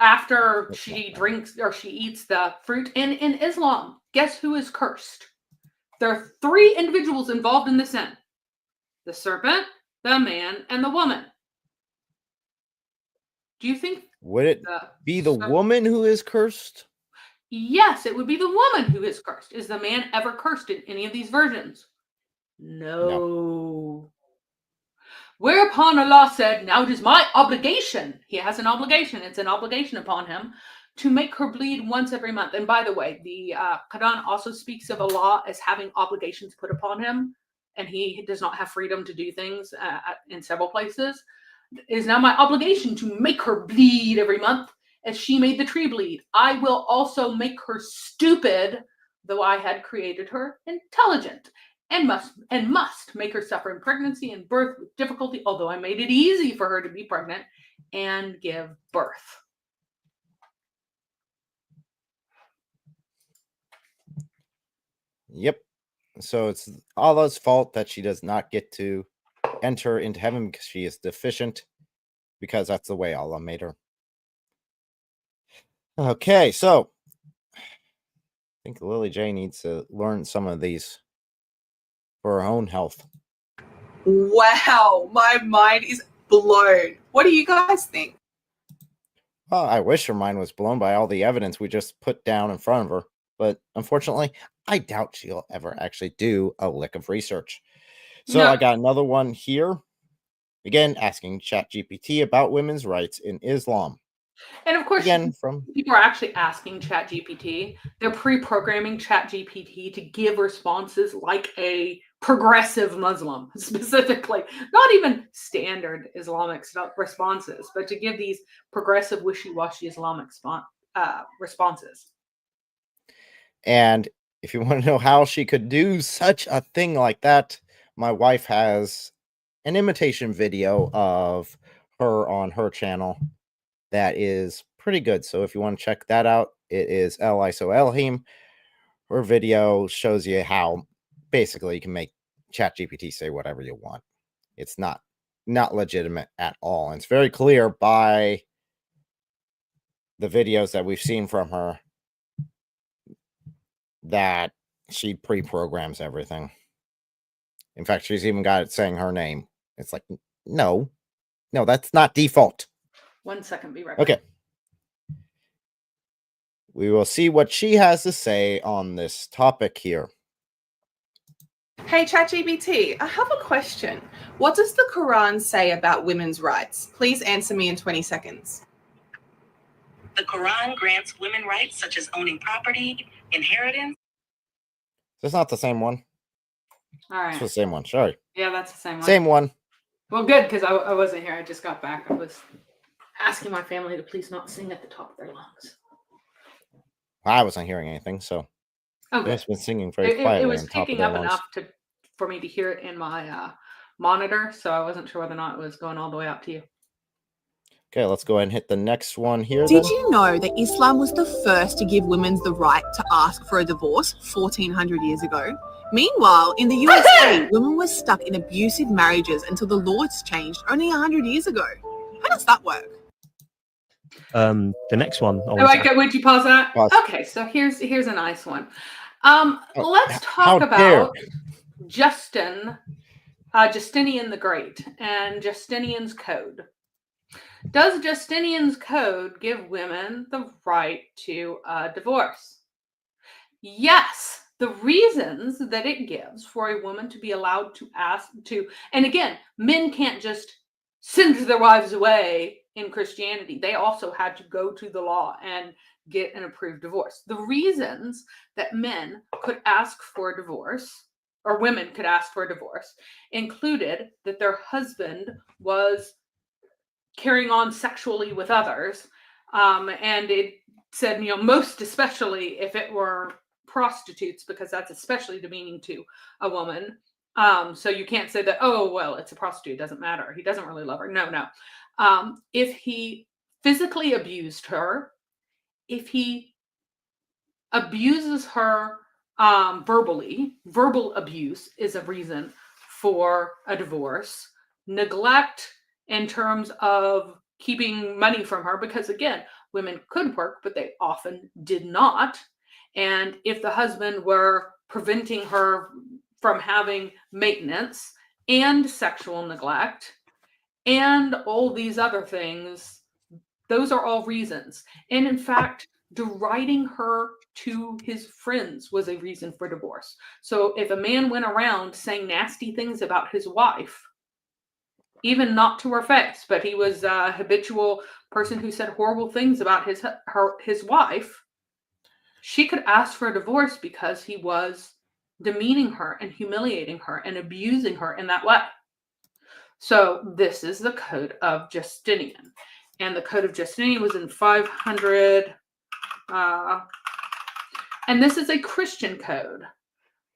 After she drinks or she eats the fruit in Islam, guess who is cursed? There are 3 individuals involved in the sin: the serpent, the man, and the woman. Do you think
would it be the woman who is cursed?
Yes, it would be the woman who is cursed. Is the man ever cursed in any of these versions? No. Whereupon Allah said, now it is my obligation. He has an obligation. It's an obligation upon him to make her bleed once every month. And by the way, the Quran also speaks of Allah as having obligations put upon him, and he does not have freedom to do things in several places. It is now my obligation to make her bleed every month as she made the tree bleed. I will also make her stupid, though I had created her intelligent, and must make her suffer in pregnancy and birth with difficulty, although I made it easy for her to be pregnant and give birth.
Yep. So it's Allah's fault that she does not get to enter into heaven because she is deficient, because that's the way Allah made her. Okay, so I think Lily J needs to learn some of these for her own health.
Wow, my mind is blown. What do you guys think?
Well, I wish her mind was blown by all the evidence we just put down in front of her, but unfortunately, I doubt she'll ever actually do a lick of research. So
No.
I got another one here. Again, asking ChatGPT about women's rights in Islam.
And of course,
Again,
people are actually asking ChatGPT. They're pre-programming ChatGPT to give responses like a progressive Muslim, specifically. Not even standard Islamic responses, but to give these progressive, wishy-washy Islamic responses.
And if you want to know how she could do such a thing like that, my wife has an imitation video of her on her channel that is pretty good. So if you want to check that out, it is El Iso Elohim. Her video shows you how basically you can make ChatGPT say whatever you want. It's not legitimate at all. And it's very clear by the videos that we've seen from her that she pre-programs everything. In fact, she's even got it saying her name. It's like, no, that's not default.
1 second, be right back.
Okay. We will see what she has to say on this topic here.
Hey, ChatGPT, I have a question. What does the Quran say about women's rights? Please answer me in 20 seconds.
The Quran grants women rights such as owning property, inheritance.
That's not the same one.
All right.
It's the same one. Sorry.
Yeah, that's the same one.
Same one.
Well, good, because I wasn't here. I just got back. I was asking my family to please not sing at the top of their lungs.
I wasn't hearing anything, so
Oh, good.
I've been singing very quietly.
It was
on top of
picking
their
up
lungs.
enough for me to hear it in my monitor, so I wasn't sure whether or not it was going all the way up to you.
Okay, let's go ahead and hit the next one here.
Did you know that Islam was the first to give women the right to ask for a divorce 1400 years ago? Meanwhile, in the USA, women were stuck in abusive marriages until the laws changed only 100 years ago. How does that work?
The next one.
Would you pause that?
Pause.
Okay, so here's a nice one.
Oh,
Let's
how
talk
dare.
about Justinian the Great and Justinian's Code. Does Justinian's Code give women the right to divorce? Yes. The reasons that it gives for a woman to be allowed to ask to, and again, men can't just send their wives away in Christianity, they also had to go to the law and get an approved divorce. The reasons that men could ask for a divorce, or women could ask for a divorce, included that their husband was carrying on sexually with others. And it said, most especially if it were prostitutes, because that's especially demeaning to a woman. So you can't say that, oh, well, it's a prostitute, it doesn't matter, he doesn't really love her. No. If he physically abused her, if he abuses her verbally, verbal abuse is a reason for a divorce. Neglect in terms of keeping money from her, because again, women could work, but they often did not. And if the husband were preventing her from having maintenance and sexual neglect and all these other things, those are all reasons. And in fact, deriding her to his friends was a reason for divorce. So if a man went around saying nasty things about his wife, even not to her face, but he was a habitual person who said horrible things about his wife, she could ask for a divorce because he was demeaning her and humiliating her and abusing her in that way. So this is the Code of Justinian. And the Code of Justinian was in 500. And this is a Christian code,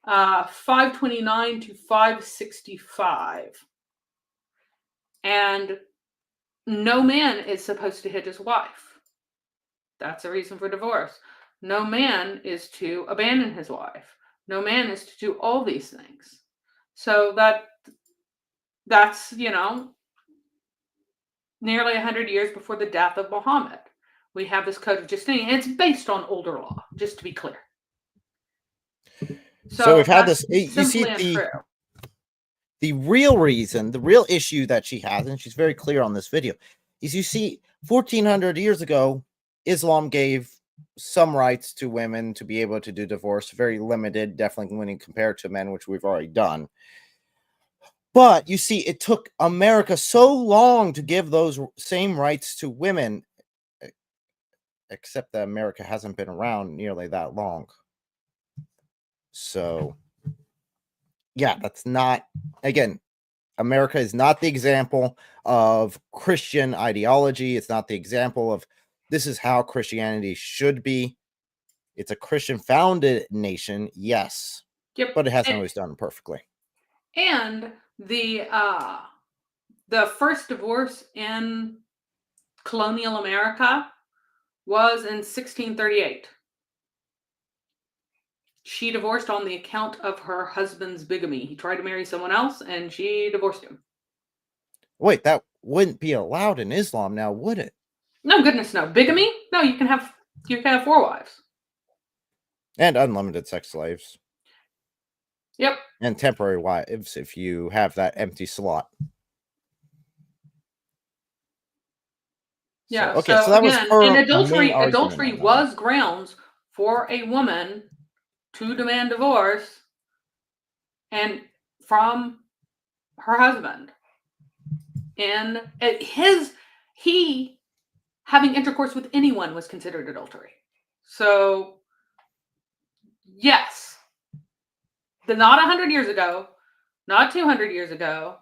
529 to 565. And no man is supposed to hit his wife. That's a reason for divorce. No man is to abandon his wife. No man is to do all these things. So that's, nearly 100 years before the death of Muhammad. We have this Code of Justinian. It's based on older law, just to be clear.
So we've had this.
You see,
the real reason, the real issue that she has, and she's very clear on this video, is 1400 years ago, Islam gave some rights to women to be able to do divorce, very limited, definitely when you compare it to men, which we've already done. But it took America so long to give those same rights to women, except that America hasn't been around nearly that long. So, yeah, that's not, again, America is not the example of Christian ideology. It's not the example of this is how Christianity should be. It's a Christian-founded nation, yes, but it hasn't always done perfectly.
And the first divorce in colonial America was in 1638. She divorced on the account of her husband's bigamy. He tried to marry someone else, and she divorced him.
Wait, that wouldn't be allowed in Islam now, would it?
No, goodness, no. Bigamy? No, you can have 4 wives. And
unlimited sex slaves.
Yep.
And temporary wives if you have that empty slot.
Yeah.
So that was her
and adultery
argument
was grounds for a woman to demand divorce and from her husband. And he having intercourse with anyone was considered adultery. So yes, not 100 years ago, not 200 years ago,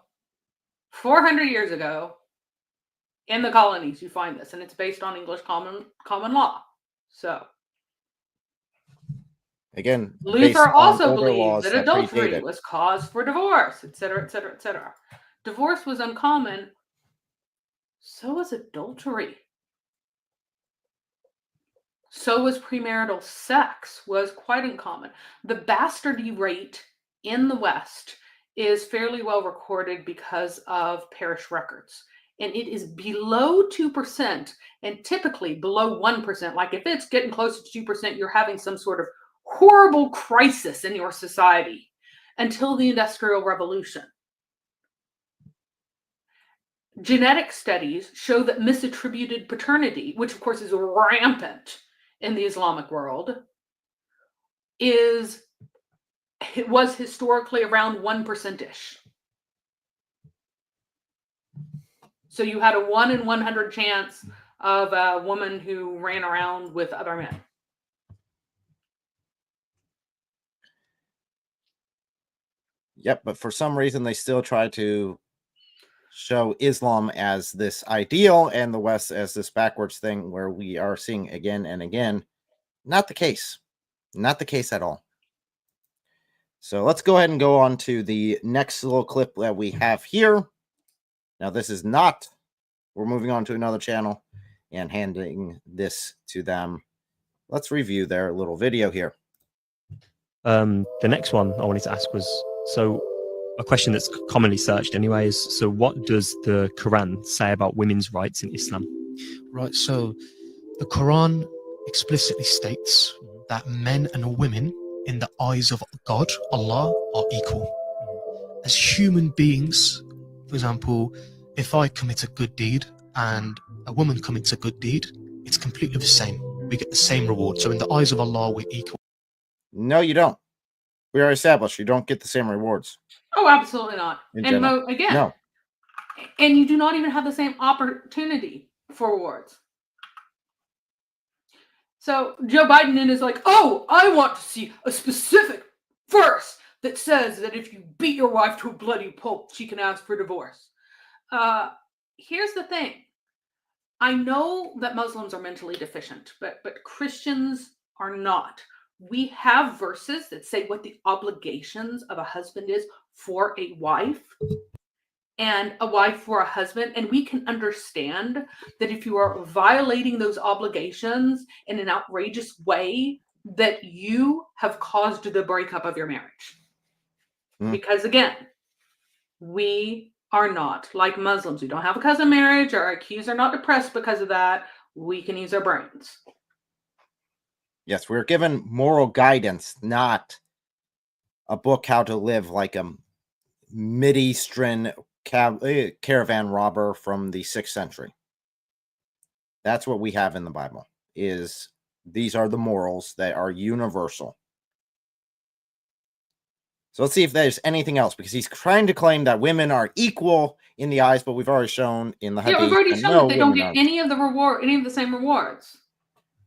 400 years ago, in the colonies you find this, and it's based on English common law. So
again,
Luther also believed that adultery was cause for divorce, etc., etc., etc. Divorce was uncommon. So was adultery. So was premarital sex, was quite uncommon. The bastardy rate in the West is fairly well recorded because of parish records. And it is below 2% and typically below 1%. Like if it's getting close to 2%, you're having some sort of horrible crisis in your society until the Industrial Revolution. Genetic studies show that misattributed paternity, which of course is rampant in the Islamic world, was historically around 1%-ish. So you had a 1 in 100 chance of a woman who ran around with other men.
Yep, but for some reason they still try to show Islam as this ideal and the West as this backwards thing, where we are seeing again and again. Not the case. Not the case at all. So let's go ahead and go on to the next little clip that we have here. Now, this is not, we're moving on to another channel and handing this to them. Let's review their little video here.
The next one I wanted to ask was, so a question that's commonly searched anyway is, so what does the Quran say about women's rights in Islam?
Right, so the Quran explicitly states that men and women in the eyes of God, Allah, are equal. As human beings, for example, if I commit a good deed and a woman commits a good deed, it's completely the same. We get the same reward. So in the eyes of Allah, we're equal.
No, you don't. We are established. You don't get the same rewards.
Oh, absolutely not.
In
And
general.
again,
No.
and you do not even have the same opportunity for rewards. So Joe Biden is like, oh, I want to see a specific verse that says that if you beat your wife to a bloody pulp, she can ask for divorce. Here's the thing. I know that Muslims are mentally deficient, but Christians are not. We have verses that say what the obligations of a husband is for a wife and a wife for a husband. And we can understand that if you are violating those obligations in an outrageous way, that you have caused the breakup of your marriage. Because again, we are not like Muslims. We don't have a cousin marriage. Our IQs are not depressed because of that. We can use our brains.
Yes, we're given moral guidance, not a book how to live like a Mid-Eastern caravan robber from the 6th century. That's what we have in the Bible. These are the morals that are universal. So let's see if there's anything else, because he's trying to claim that women are equal in the eyes, but we've already shown in the Hadith.
Yeah, we've already shown that they don't get
aren't.
any of the same rewards.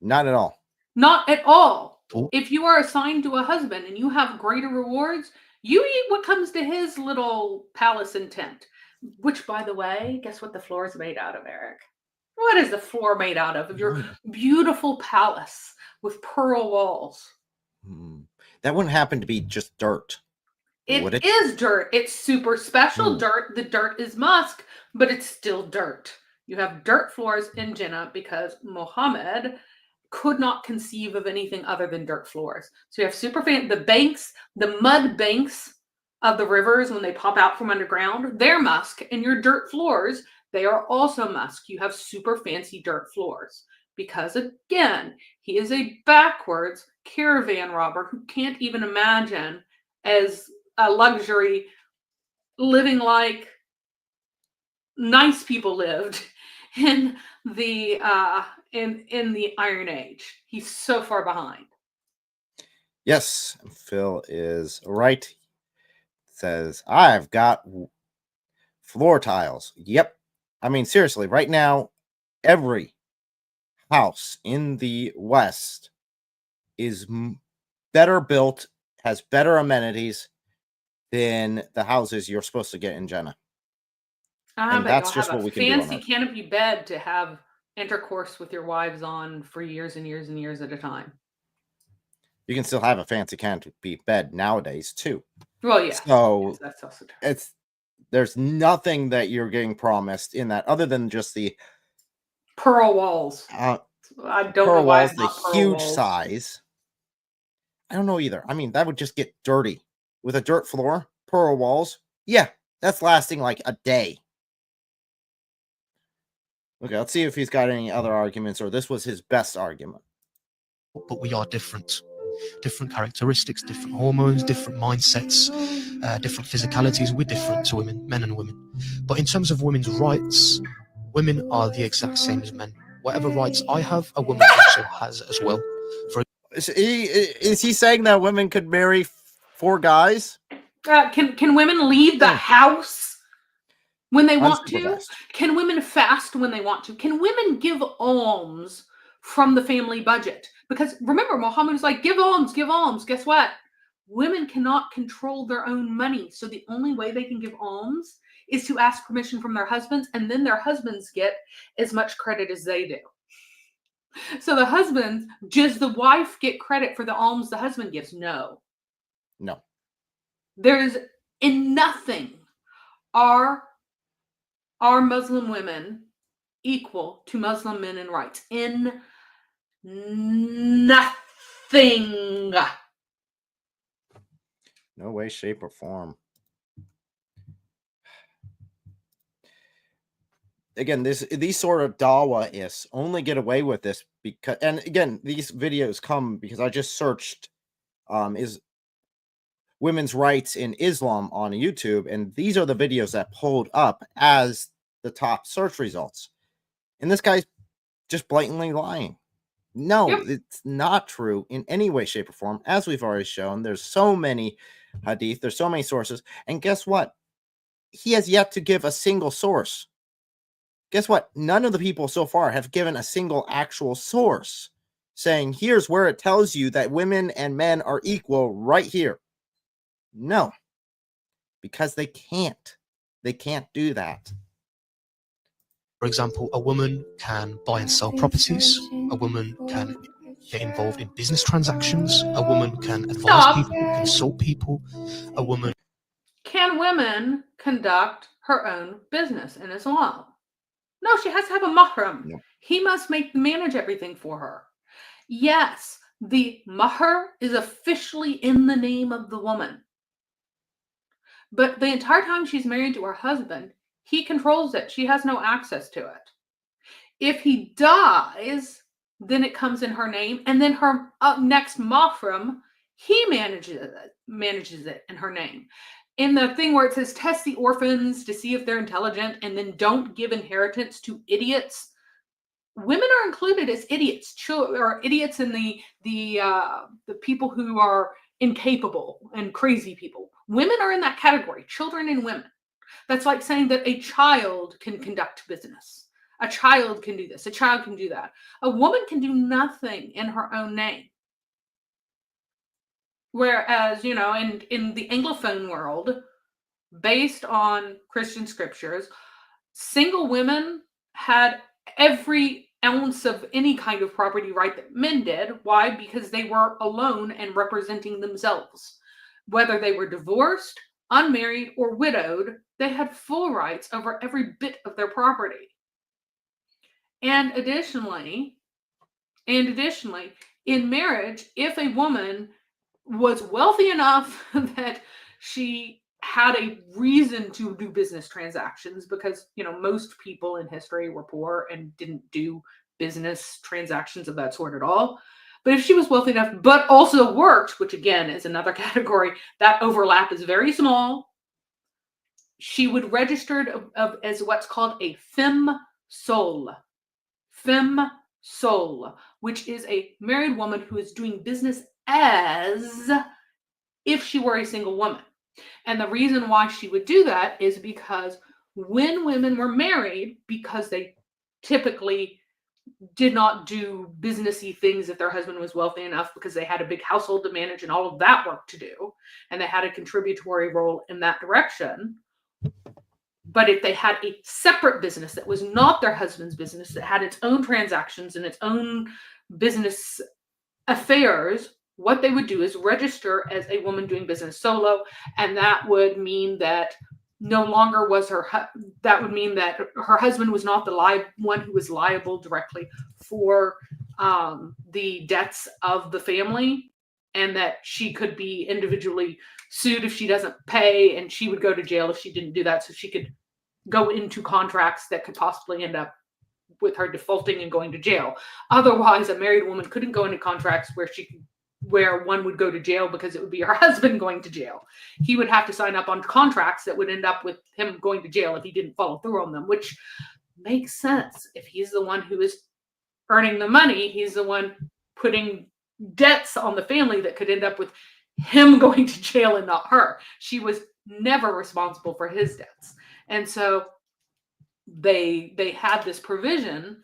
Not at all.
Not at all.
Oh.
If you are assigned to a husband and you have greater rewards, you eat what comes to his little palace in tent. Which, by the way, guess what the floor is made out of, Eric? What is the floor made out of? Of your beautiful palace with pearl walls.
That wouldn't happen to be just dirt.
It is dirt. It's super special dirt. The dirt is musk, but it's still dirt. You have dirt floors in Jannah because Muhammad could not conceive of anything other than dirt floors. So you have super fancy, the banks, the mud banks of the rivers when they pop out from underground, they're musk, and your dirt floors, they are also musk. You have super fancy dirt floors because, again, he is a backwards caravan robber who can't even imagine as a luxury living like nice people lived in the in the Iron Age. He's so far behind.
Yes, Phil is right. Says, I've got floor tiles. Yep. I mean, seriously, right now, every house in the West is better built, has better amenities than the houses you're supposed to get in Jannah. And that's just what we can do on
fancy
Earth.
canopy bed to have intercourse with your wives on for years and years and years at a time.
You can still have a fancy canopy bed nowadays too.
Well, yeah.
So
yes, that's also true.
there's nothing that you're getting promised in that other than just the
Pearl walls.
I
don't know why it's
the
not pearl
huge
walls.
size. I don't know either. I mean, that would just get dirty with a dirt floor, pearl walls. Yeah, that's lasting like a day. Okay, let's see if he's got any other arguments, or this was his best argument.
But we are different. Different characteristics, different hormones, different mindsets, different physicalities. We're different to women, men and women. But in terms of women's rights, women are the exact same as men. Whatever rights I have, a woman also has as well.
Is he saying that women could marry 4 guys?
Can women leave the house? when they want to?
Unsupervised.
Can women fast when they want to? Can women give alms from the family budget? Because remember, Muhammad was like, give alms, give alms. Guess what? Women cannot control their own money. So the only way they can give alms is to ask permission from their husbands, and then their husbands get as much credit as they do. So the husbands, does the wife get credit for the alms the husband gives? No.
No.
There's in nothing are Muslim women equal to Muslim men in rights. In nothing.
No way, shape, or form. Again, these sort of dawah-ists only get away with this because, and again, these videos come because I just searched is women's rights in Islam on YouTube, and these are the videos that pulled up as the top search results. And this guy's just blatantly lying. No, it's not true in any way, shape, or form. As we've already shown, there's so many hadith, there's so many sources, and guess what? He has yet to give a single source. Guess what? None of the people so far have given a single actual source saying, here's where it tells you that women and men are equal right here. No, because they can't. They can't do that.
For example, a woman can buy and sell properties. A woman can get involved in business transactions. A woman can advise people, consult people. A woman...
Can women conduct her own business in Islam? No, she has to have a mahram.
No.
He must manage everything for her. Yes, the mahr is officially in the name of the woman. But the entire time she's married to her husband, he controls it. She has no access to it. If he dies, then it comes in her name. And then her next mahram, he manages it in her name. In the thing where it says test the orphans to see if they're intelligent and then don't give inheritance to idiots, women are included as idiots, or idiots in the people who are incapable and crazy people. Women are in that category, children and women. That's like saying that a child can conduct business. A child can do this. A child can do that. A woman can do nothing in her own name. Whereas, in the Anglophone world, based on Christian scriptures, single women had every ounce of any kind of property right that men did. Why? Because they were alone and representing themselves. Whether they were divorced, unmarried, or widowed, they had full rights over every bit of their property. And additionally, in marriage, if a woman was wealthy enough that she had a reason to do business transactions, because most people in history were poor and didn't do business transactions of that sort at all. But if she was wealthy enough but also worked, which again is another category, that overlap is very small, she would register as what's called a femme sole, which is a married woman who is doing business as if she were a single woman. And the reason why she would do that is because when women were married, because they typically did not do businessy things if their husband was wealthy enough, because they had a big household to manage and all of that work to do, and they had a contributory role in that direction. But if they had a separate business that was not their husband's business, that had its own transactions and its own business affairs, what they would do is register as a woman doing business solo, and that would mean that no longer was that would mean that her husband was not the one who was liable directly for the debts of the family, and that she could be individually sued if she doesn't pay, and she would go to jail if she didn't do that, so she could go into contracts that could possibly end up with her defaulting and going to jail. Otherwise, a married woman couldn't go into contracts where one would go to jail because it would be her husband going to jail. He would have to sign up on contracts that would end up with him going to jail if he didn't follow through on them, which makes sense. If he's the one who is earning the money, he's the one putting debts on the family that could end up with him going to jail and not her. She was never responsible for his debts. And so they had this provision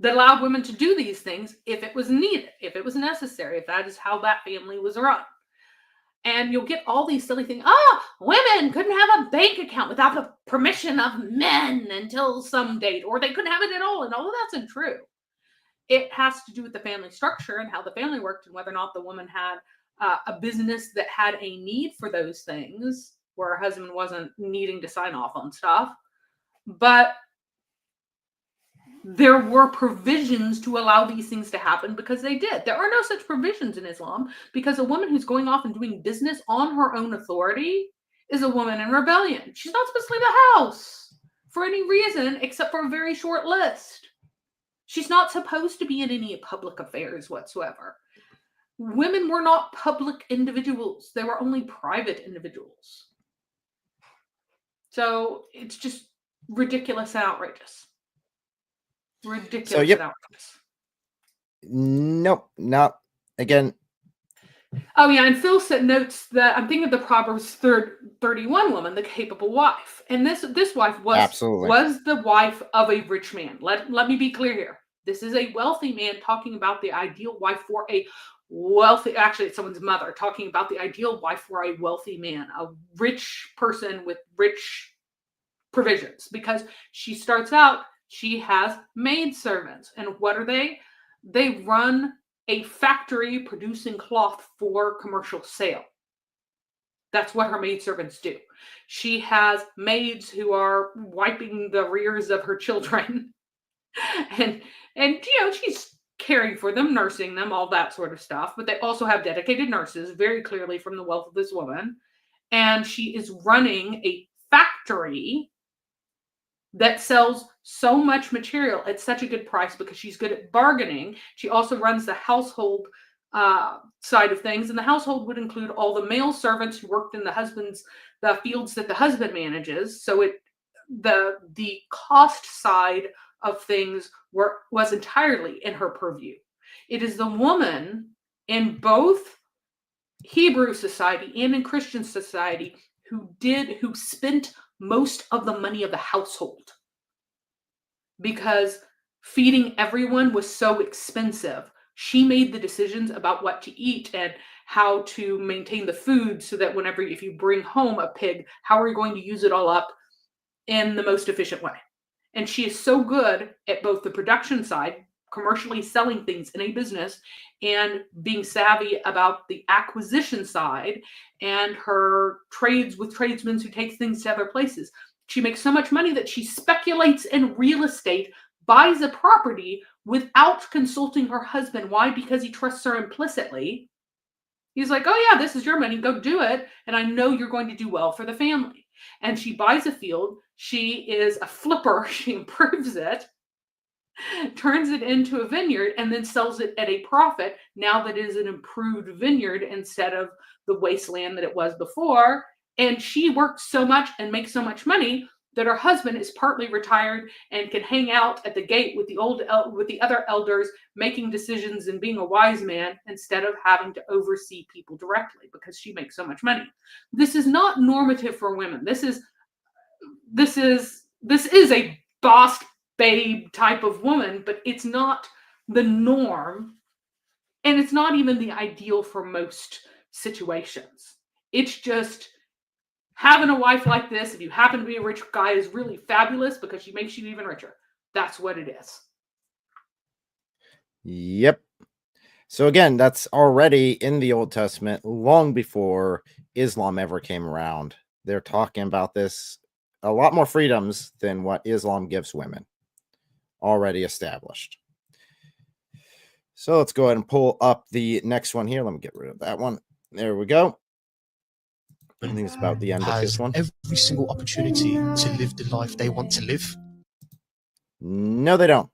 that allowed women to do these things if it was needed, if it was necessary, if that is how that family was run. And you'll get all these silly things. Women couldn't have a bank account without the permission of men until some date, or they couldn't have it at all. And all of that's untrue. It has to do with the family structure and how the family worked, and whether or not the woman had a business that had a need for those things, where her husband wasn't needing to sign off on stuff. But there were provisions to allow these things to happen because they did. There are no such provisions in Islam, because a woman who's going off and doing business on her own authority is a woman in rebellion. She's not supposed to leave the house for any reason except for a very short list. She's not supposed to be in any public affairs whatsoever. Women were not public individuals. They were only private individuals. So it's just ridiculous and outrageous. Ridiculous and outrageous.
Nope, not again.
Oh yeah, and Phil notes that I'm thinking of the Proverbs 31 woman, the capable wife, and this wife was the wife of a rich man. Let me be clear here. This is a wealthy man talking about the ideal wife for a wealthy. Actually, it's someone's mother talking about the ideal wife for a wealthy man, a rich person with rich provisions. Because she starts out, she has maidservants, and what are they? They run a factory producing cloth for commercial sale. That's what her maidservants do. She has maids who are wiping the rears of her children. and she's caring for them, nursing them, all that sort of stuff. But they also have dedicated nurses, very clearly from the wealth of this woman. And she is running a factory that sells so much material at such a good price because she's good at bargaining. She also runs the household side of things, and the household would include all the male servants who worked in the fields that the husband manages. So the cost side of things was entirely in her purview. It is the woman in both Hebrew society and in Christian society who spent most of the money of the household, because feeding everyone was so expensive. She made the decisions about what to eat and how to maintain the food, so that if you bring home a pig, how are you going to use it all up in the most efficient way? And she is so good at both the production side, commercially selling things in a business, and being savvy about the acquisition side and her trades with tradesmen who take things to other places. She makes so much money that she speculates in real estate, buys a property without consulting her husband. Why? Because he trusts her implicitly. He's like, oh yeah, this is your money, go do it. And I know you're going to do well for the family. And she buys a field. She is a flipper. She improves it, turns it into a vineyard, and then sells it at a profit now that it is an improved vineyard instead of the wasteland that it was before. And she works so much and makes so much money that her husband is partly retired and can hang out at the gate with the other elders, making decisions and being a wise man instead of having to oversee people directly, because she makes so much money. This is not normative for women. This is a boss babe type of woman, but it's not the norm, and it's not even the ideal for most situations. It's just having a wife like this, if you happen to be a rich guy, is really fabulous because she makes you even richer. That's what it is.
Yep. So again, that's already in the Old Testament long before Islam ever came around. They're talking about this, a lot more freedoms than what Islam gives women, already established. So let's go ahead and pull up the next one here. Let me get rid of that one. There we go. I think it's about the end of this one.
Every single opportunity to live the life they want to live.
No, they don't.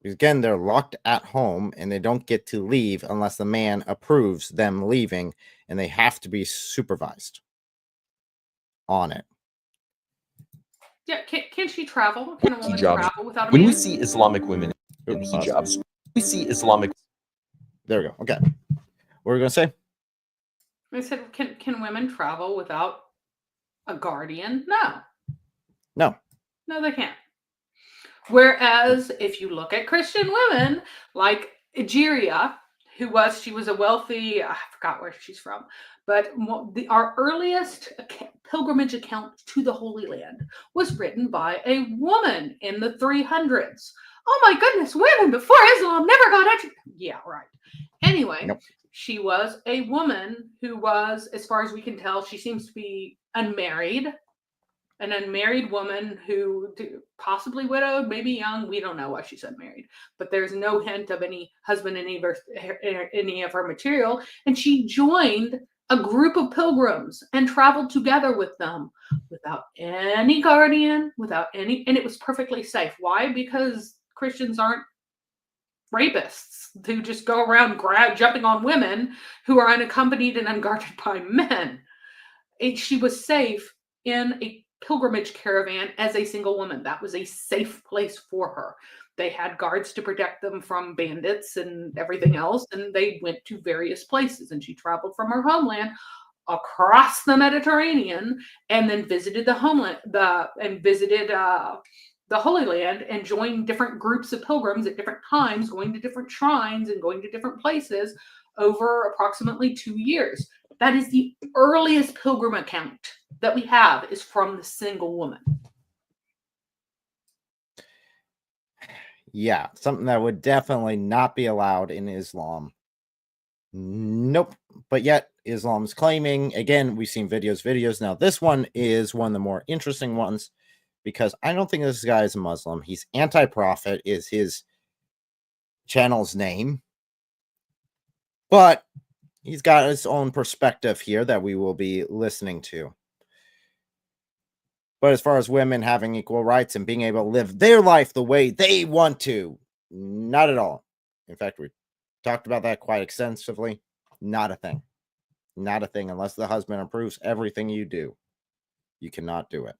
Because again, they're locked at home and they don't get to leave unless the man approves them leaving, and they have to be supervised on it.
Yeah, can she travel? Can a woman
Hijab.
travel without a man?
When we see Islamic women in hijabs, we see Islamic.
There we go. Okay. What were we going to say?
I said, can women travel without a guardian? No.
No.
No, they can't. Whereas if you look at Christian women like Egeria, she was a wealthy, I forgot where she's from, but our earliest pilgrimage account to the Holy Land was written by a woman in the 300s. Oh my goodness, women before Islam never got educated. Yeah, right. Anyway,
Nope.
She was a woman who was, as far as we can tell, she seems to be unmarried. An unmarried woman who possibly widowed, maybe young. We don't know why she's unmarried, but there's no hint of any husband in any of her material. And she joined a group of pilgrims and traveled together with them without any guardian, and it was perfectly safe. Why? Because Christians aren't rapists who just go around jumping on women who are unaccompanied and unguarded by men. She was safe in a pilgrimage caravan as a single woman. That was a safe place for her. They had guards to protect them from bandits and everything else, and they went to various places. And she traveled from her homeland across the Mediterranean, and then visited the Holy Land, and joined different groups of pilgrims at different times, going to different shrines and going to different places over approximately 2 years. That is the earliest pilgrim account that we have, is from the single woman.
Yeah, something that would definitely not be allowed in Islam. Nope. But yet Islam's claiming, again, we've seen videos. Now this one is one of the more interesting ones, because I don't think this guy is a Muslim. He's anti-prophet is his channel's name. But he's got his own perspective here that we will be listening to. But as far as women having equal rights and being able to live their life the way they want to, not at all. In fact, we talked about that quite extensively. Not a thing. Not a thing. Unless the husband approves everything you do, you cannot do it.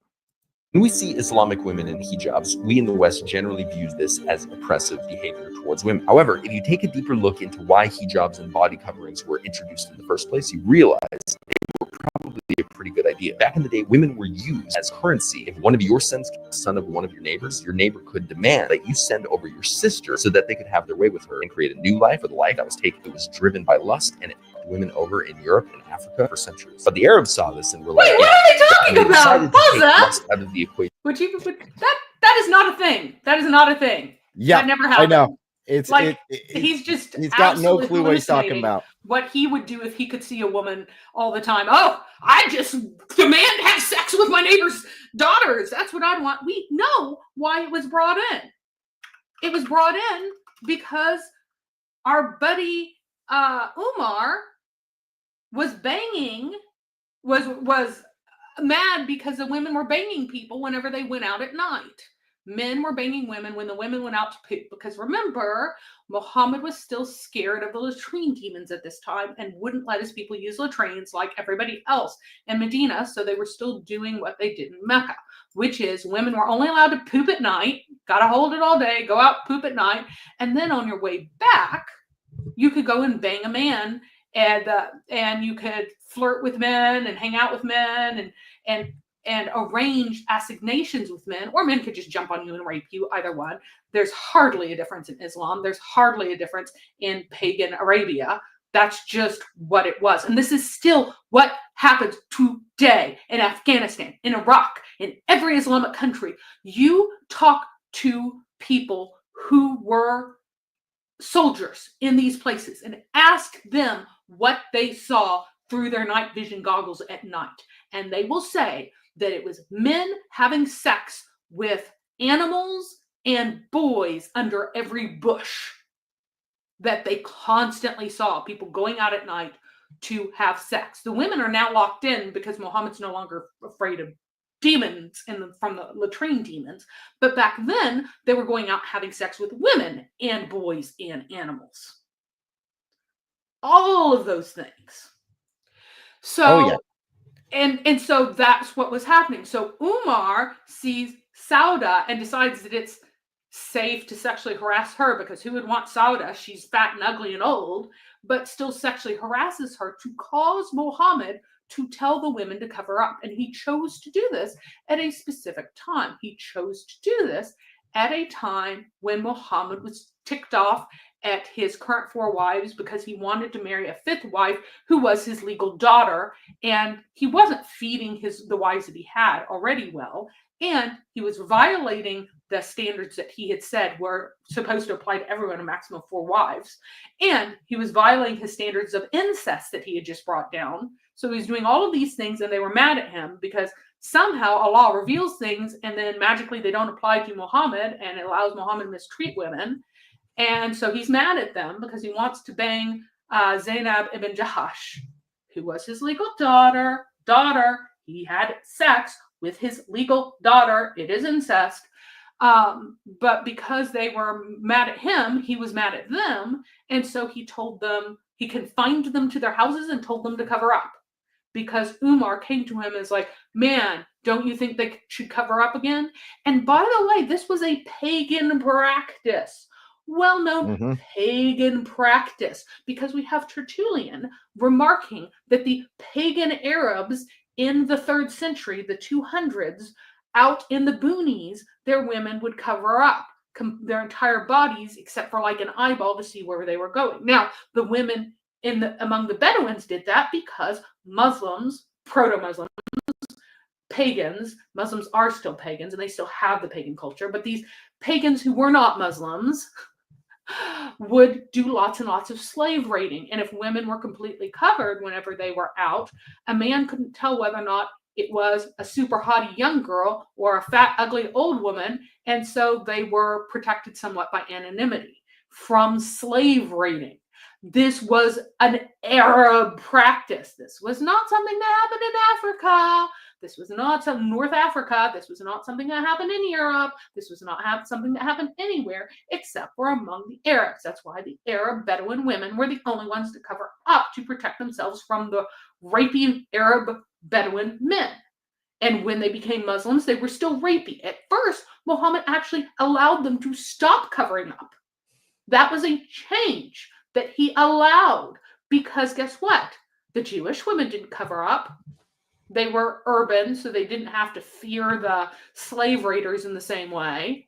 When we see Islamic women in hijabs, we in the West generally view this as oppressive behavior towards women. However, if you take a deeper look into why hijabs and body coverings were introduced in the first place, you realize they were probably a pretty good idea. Back in the day, women were used as currency. If one of your sons killed the son of one of your neighbors could demand that you send over your sister so that they could have their way with her and create a new life, with a life that was taken. It was driven by lust, and it fucked women over in Europe and Africa for centuries. But the Arabs saw this and were like,
wait, what are they talking about?
Pause that. Out of the equation.
That is not a thing. That is not a thing.
Yeah,
that never happened.
I know. It's
like
he's
got
no clue what he's talking about.
What he would do if he could see a woman all the time. Oh, I just demand to have sex with my neighbor's daughters. That's what I want. We know why it was brought in. It was brought in because our buddy Umar was mad because the women were banging people whenever they went out at night. Men were banging women when the women went out to poop, because remember, Muhammad was still scared of the latrine demons at this time and wouldn't let his people use latrines like everybody else in Medina. So they were still doing what they did in Mecca, which is women were only allowed to poop at night, got to hold it all day, go out, poop at night. And then on your way back, you could go and bang a man, and you could flirt with men and hang out with men and arrange assignations with men, or men could just jump on you and rape you, either one. There's hardly a difference in Islam. There's hardly a difference in pagan Arabia. That's just what it was. And this is still what happens today in Afghanistan, in Iraq, in every Islamic country. You talk to people who were soldiers in these places and ask them what they saw through their night vision goggles at night. And they will say that it was men having sex with animals and boys under every bush, that they constantly saw people going out at night to have sex. The women are now locked in because Muhammad's no longer afraid of demons from the latrine demons. But back then, they were going out having sex with women and boys and animals. All of those things. So,
oh, yeah.
And so that's what was happening. So Umar sees Sauda and decides that it's safe to sexually harass her, because who would want Sauda? She's fat and ugly and old, but still sexually harasses her to cause Muhammad to tell the women to cover up. And he chose to do this at a specific time. He chose to do this at a time when Muhammad was ticked off at his current 4 wives because he wanted to marry a 5th wife who was his legal daughter, and he wasn't feeding the wives that he had already well, and he was violating the standards that he had said were supposed to apply to everyone, a maximum of 4 wives, and he was violating his standards of incest that he had just brought down. So he was doing all of these things, and they were mad at him because somehow Allah reveals things and then magically they don't apply to Muhammad, and it allows Muhammad to mistreat women. And so he's mad at them because he wants to bang Zainab ibn Jahash, who was his legal daughter. He had sex with his legal daughter. It is incest. But because they were mad at him, he was mad at them. And so he confined them to their houses and told them to cover up. Because Umar came to him and was like, man, don't you think they should cover up again? And by the way, this was a pagan practice. Well-known pagan practice, because we have Tertullian remarking that the pagan Arabs in the 3rd century, the 200s, out in the boonies, their women would cover up their entire bodies except for like an eyeball to see where they were going. Now, the women among the Bedouins did that because Muslims, proto-Muslims, pagans, Muslims are still pagans and they still have the pagan culture, but these pagans who were not Muslims would do lots and lots of slave raiding. And if women were completely covered whenever they were out, a man couldn't tell whether or not it was a super haughty young girl or a fat, ugly old woman. And so they were protected somewhat by anonymity from slave raiding. This was an Arab practice. This was not something that happened in Africa. This was not some North Africa. This was not something that happened in Europe. This was not something that happened anywhere except for among the Arabs. That's why the Arab Bedouin women were the only ones to cover up to protect themselves from the rapey Arab Bedouin men. And when they became Muslims, they were still rapey. At first, Muhammad actually allowed them to stop covering up. That was a change that he allowed because guess what? The Jewish women didn't cover up. They were urban, so they didn't have to fear the slave raiders in the same way.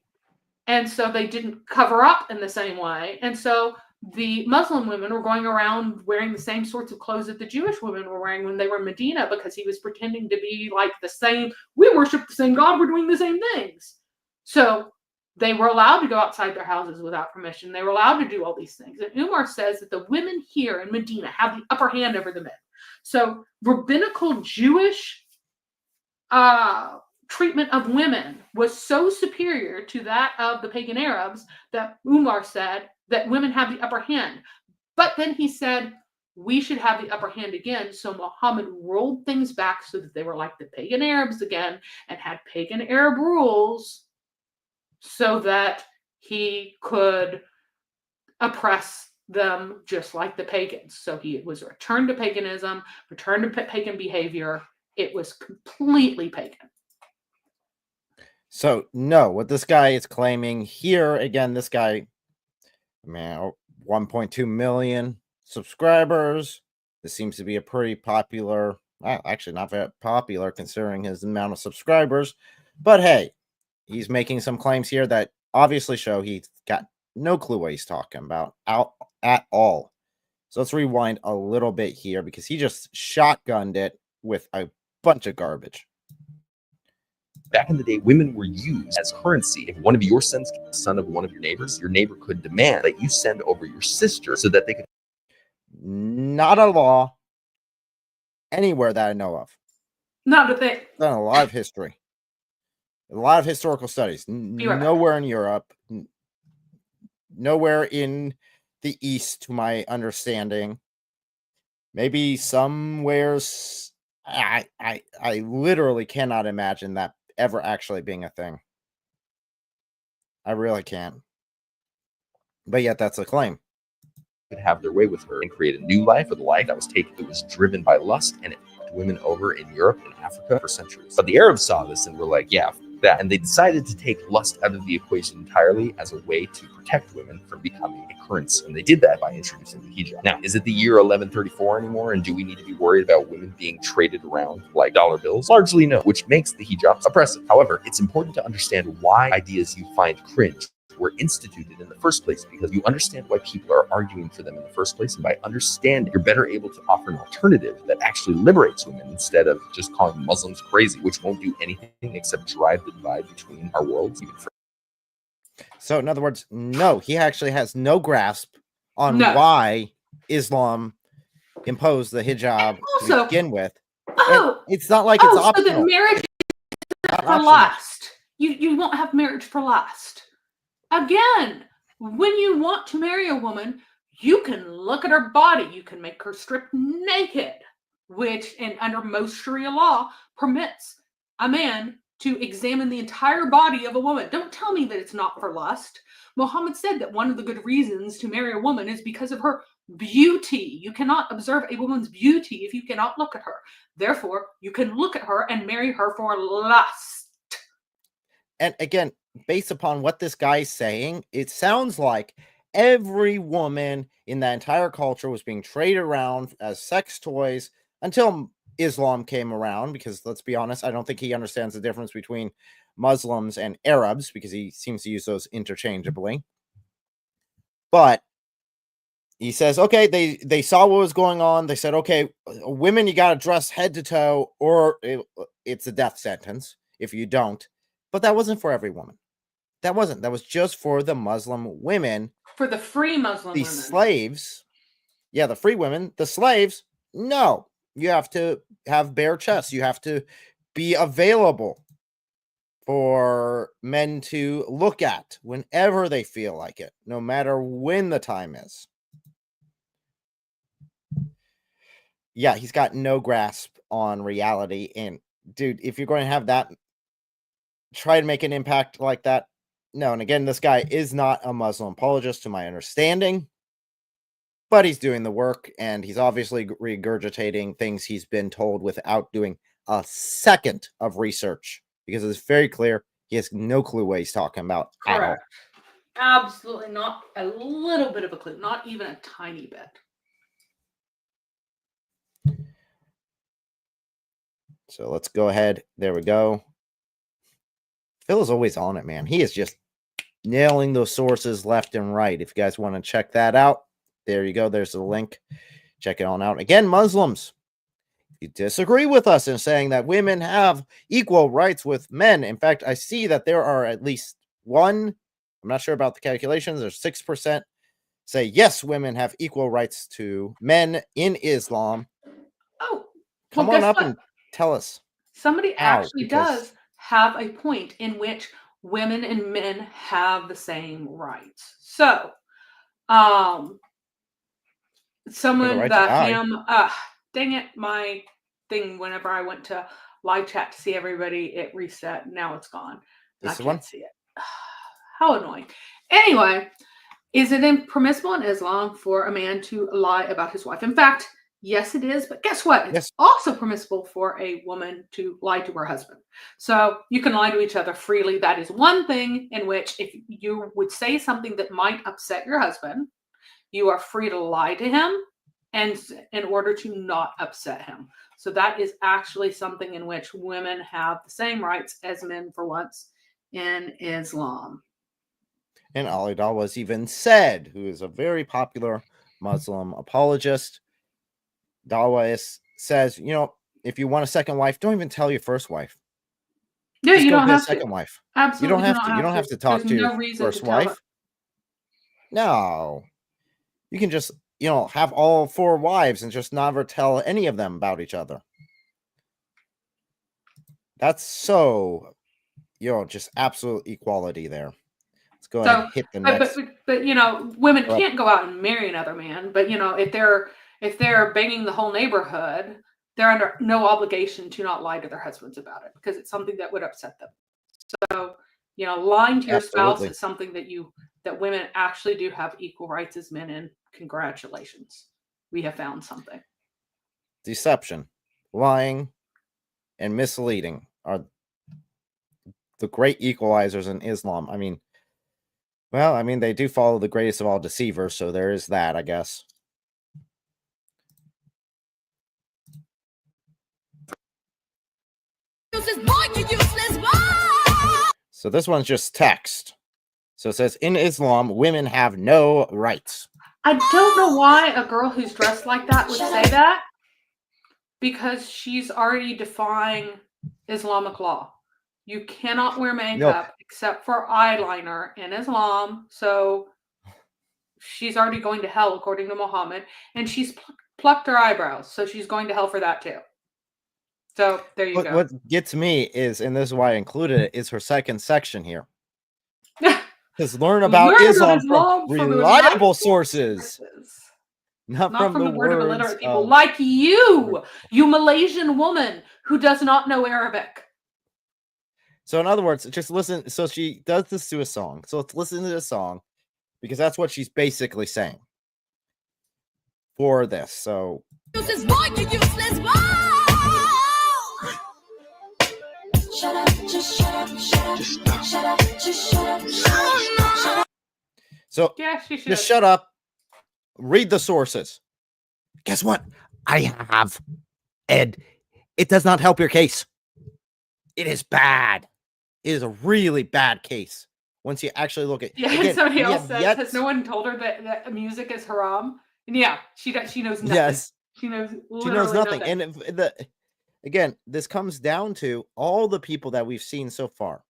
And so they didn't cover up in the same way. And so the Muslim women were going around wearing the same sorts of clothes that the Jewish women were wearing when they were in Medina because he was pretending to be like the same, we worship the same God, we're doing the same things. So they were allowed to go outside their houses without permission. They were allowed to do all these things. And Umar says that the women here in Medina have the upper hand over the men. So rabbinical Jewish treatment of women was so superior to that of the pagan Arabs that Umar said that women have the upper hand. But then he said, we should have the upper hand again. So Muhammad rolled things back so that they were like the pagan Arabs again and had pagan Arab rules so that he could oppress them just like the pagans. So he was a return to paganism, return to pagan behavior. It was completely pagan.
So no, what this guy is claiming here, again, this guy, man, 1.2 million subscribers. This seems to be a pretty popular, well, actually not very popular considering his amount of subscribers, but hey, he's making some claims here that obviously show he's got no clue what he's talking about at all. So let's rewind a little bit here because he just shotgunned it with a bunch of garbage.
Back in the day, women were used as currency. If one of your sons killed the son of one of your neighbor could demand that you send over your sister so that they could.
Not a law anywhere that I know of.
Not a thing.
Done a lot of history. A lot of historical studies. Nowhere in Europe. Nowhere in the East, to my understanding. Maybe somewhere. I literally cannot imagine that ever actually being a thing. I really can't. But yet that's a claim.
Could have their way with her and create a new life, or the life that was taken. It was driven by lust, and it fucked women over in Europe and Africa for centuries. But the Arabs saw this and were like, yeah, that, and they decided to take lust out of the equation entirely as a way to protect women from becoming a currency. And they did that by introducing the hijab. Now, is it the year 1134 anymore? And do we need to be worried about women being traded around like dollar bills? Largely no, which makes the hijab oppressive. However, it's important to understand why ideas you find cringe were instituted in the first place, because you understand why people are arguing for them in the first place, and by understanding, you're better able to offer an alternative that actually liberates women instead of just calling Muslims crazy, which won't do anything except drive the divide between our worlds even further.
So, in other words, no, he actually has no grasp on
No.
why Islam imposed the hijab
also-
to begin with.
Oh,
And it's not like it's
so
optional.
that marriage is
Not
for
optional.
lust. You won't have marriage for lust. Again, when you want to marry a woman, you can look at her body. You can make her strip naked, which, and under most Sharia law, permits a man to examine the entire body of a woman. Don't tell me that it's not for lust. Muhammad said that one of the good reasons to marry a woman is because of her beauty. You cannot observe a woman's beauty if you cannot look at her. Therefore, you can look at her and marry her for lust.
And again, based upon what this guy's saying, it sounds like every woman in that entire culture was being traded around as sex toys until Islam came around, because let's be honest, I don't think he understands the difference between Muslims and Arabs, because he seems to use those interchangeably. But he says, okay, they saw what was going on. They said, okay, women, you got to dress head to toe, or it's a death sentence if you don't. But that wasn't for every woman. That was just for the Muslim women.
For the free Muslim
The
women.
slaves, yeah, the free women. The slaves, no. You have to have bare chests. You have to be available for men to look at whenever they feel like it, no matter when the time is. Yeah, he's got no grasp on reality. And dude, if you're going to have that, try to make an impact like that. No, and again, this guy is not a Muslim apologist to my understanding, but he's doing the work, and he's obviously regurgitating things he's been told without doing a second of research, because it's very clear he has no clue what he's talking about at all.
Correct. Absolutely not a little bit of a clue, not even a tiny bit.
So let's go ahead. There we go. Phil is always on it, man. He is just nailing those sources left and right. If you guys want to check that out, there you go. There's the link. Check it on out. Again, Muslims, if you disagree with us in saying that women have equal rights with men. In fact, I see that there are at least one, I'm not sure about the calculations, there's 6% say, yes, women have equal rights to men in Islam.
Oh,
Come
well,
on
guess
up
what?
and tell us.
Somebody
how,
actually
because-
does have a point in which women and men have the same rights. So, someone,
right to
the
die.
dang it, my thing, whenever I went to live chat to see everybody, it reset. Now it's gone.
This
I
is
can't
one?
see it. How annoying. Anyway, is it permissible in Islam for a man to lie about his wife? In fact, yes, it is. But guess what? It's
Yes.
also permissible for a woman to lie to her husband. So you can lie to each other freely. That is one thing in which, if you would say something that might upset your husband, you are free to lie to him, and in order to not upset him. So that is actually something in which women have the same rights as men for once in Islam.
And Ali Dawah's even said, who is a very popular Muslim apologist, Dawah says, if you want a second wife, don't even tell your first wife.
Yeah,
Just
you
go
don't
get
have
a second
to.
wife.
Absolutely,
You don't have to talk
There's
to
no
your
reason
first
to tell her.
wife. No. You can just, have all 4 wives and just never tell any of them about each other. That's so, just absolute equality there. Let's go ahead and hit the next.
But women
Well-
can't go out and marry another man. But if they're banging the whole neighborhood, they're under no obligation to not lie to their husbands about it, because it's something that would upset them. So lying to your spouse
Absolutely.
is something that women actually do have equal rights as men in. Congratulations, we have found something.
Deception, lying, and misleading are the great equalizers in Islam. I mean, well, I mean, they do follow the greatest of all deceivers, so there is that, I guess. So this one's just text. So it says, in Islam, women have no rights.
I don't know why a girl who's dressed like that would say that, because she's already defying Islamic law. You cannot wear makeup except for eyeliner in Islam. So she's already going to hell, according to Muhammad. And she's plucked her eyebrows. So she's going to hell for that too. So there you go.
What gets me is, and this is why I included it, is her second section here. Because learn about Islam from reliable sources. Not from the word of illiterate
people like you Malaysian woman who does not know Arabic.
So in other words, just listen. So she does this to a song. So let's listen to the song, because that's what she's basically saying for this. So
shut up, just shut up, shut up, shut up, just shut up, shut up.
So
yeah, she should.
Just shut up. Read the sources. Guess what? I have. Ed, it does not help your case. It is bad. It is a really bad case. Once you actually look at
again, somebody else says, has no one told her that music is haram? And yeah, she knows nothing.
Yes.
She knows
nothing. And again, this comes down to all the people that we've seen so far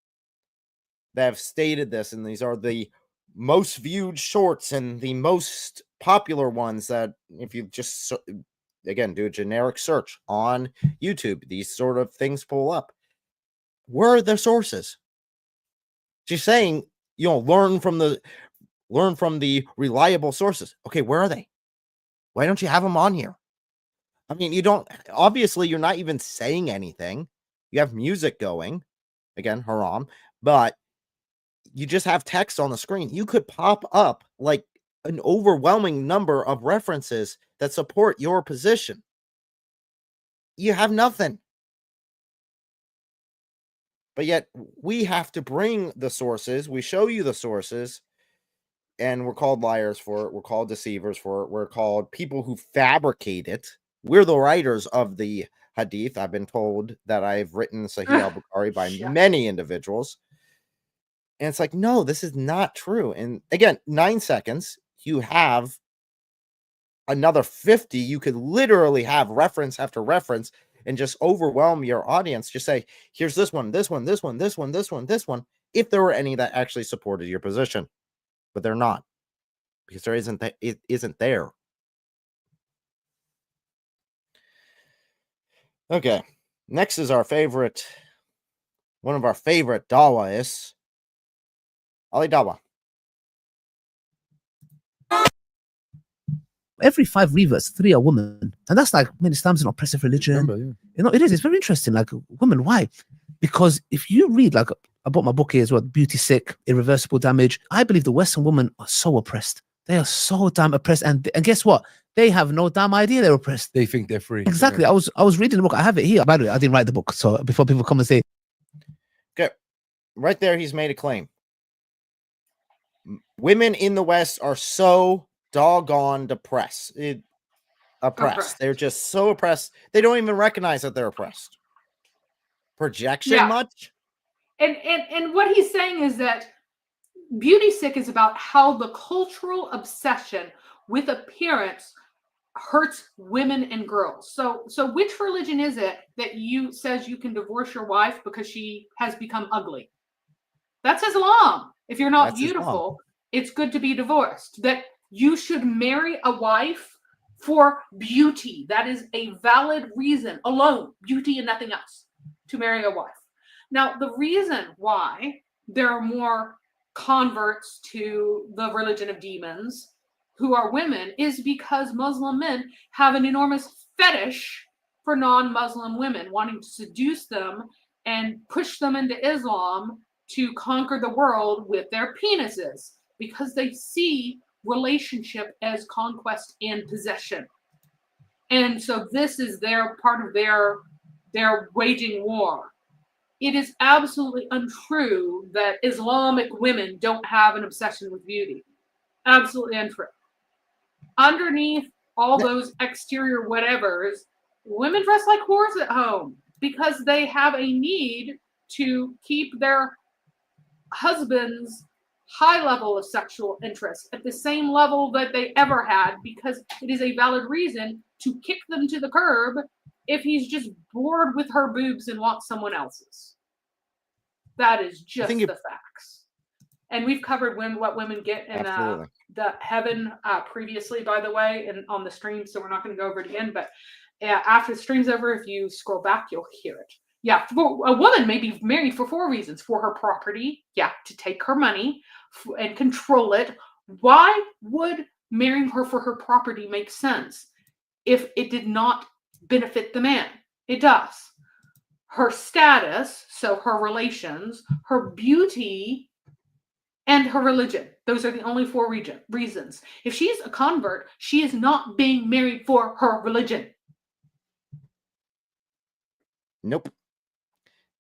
that have stated this, and these are the most viewed shorts and the most popular ones that, if you just, again, do a generic search on YouTube, these sort of things pull up. Where are their sources? She's saying, learn from the reliable sources. Okay, where are they? Why don't you have them on here? I mean, obviously you're not even saying anything. You have music going, again, haram, but you just have text on the screen. You could pop up like an overwhelming number of references that support your position. You have nothing. But yet we have to bring the sources. We show you the sources, and we're called liars for it. We're called deceivers for it. We're called people who fabricate it. We're the writers of the Hadith. I've been told that I've written Sahih al-Bukhari by many individuals. And it's like, no, this is not true. And again, 9 seconds, you have another 50. You could literally have reference after reference and just overwhelm your audience. Just say, here's this one, this one, this one, this one, this one, this one. If there were any that actually supported your position, but they're not, because there isn't. It isn't there. Okay, next is our favorite. One of our favorite dawahs. Ali Dawa.
Every 5 reverts, 3 are women. And that's like, Islam's an oppressive religion. It is. It's very interesting. Like, women, why? Because if you read, like, I bought my book here as well, Beauty Sick, Irreversible Damage. I believe the Western women are so oppressed. They are so damn oppressed. And guess what? They have no damn idea they're oppressed.
They think they're free.
Exactly. Yeah. I was reading the book. I have it here. By the way, I didn't write the book. So before people come and say.
Okay. Right there, he's made a claim. Women in the West are so doggone oppressed. They're just so oppressed. They don't even recognize that they're oppressed. Projection much?
And what he's saying is that Beauty Sick is about how the cultural obsession with appearance hurts women and girls. So which religion is it that says you can divorce your wife because she has become ugly? That's Islam. If you're not beautiful, it's good to be divorced. That you should marry a wife for beauty. That is a valid reason alone, beauty and nothing else, to marry a wife. Now, the reason why there are more converts to the religion of demons who are women is because Muslim men have an enormous fetish for non-Muslim women, wanting to seduce them and push them into Islam to conquer the world with their penises, because they see relationship as conquest and possession. And so this is their part of their waging war. it is absolutely untrue that Islamic women don't have an obsession with beauty. Absolutely untrue. Underneath all those exterior whatevers, women dress like whores at home because they have a need to keep their husband's high level of sexual interest at the same level that they ever had, because it is a valid reason to kick them to the curb if he's just bored with her boobs and wants someone else's. That is just the facts. And we've covered what women get in the heaven previously, by the way, and on the stream, so we're not going to go over it again. But after the stream's over, if you scroll back, you'll hear it. Yeah, a woman may be married for 4 reasons. For her property, yeah, to take her money and control it. Why would marrying her for her property make sense if it did not benefit the man? It does. Her status, so her relations, her beauty, and her religion. Those are the only 4 reasons. If she's a convert, she is not being married for her religion.
Nope.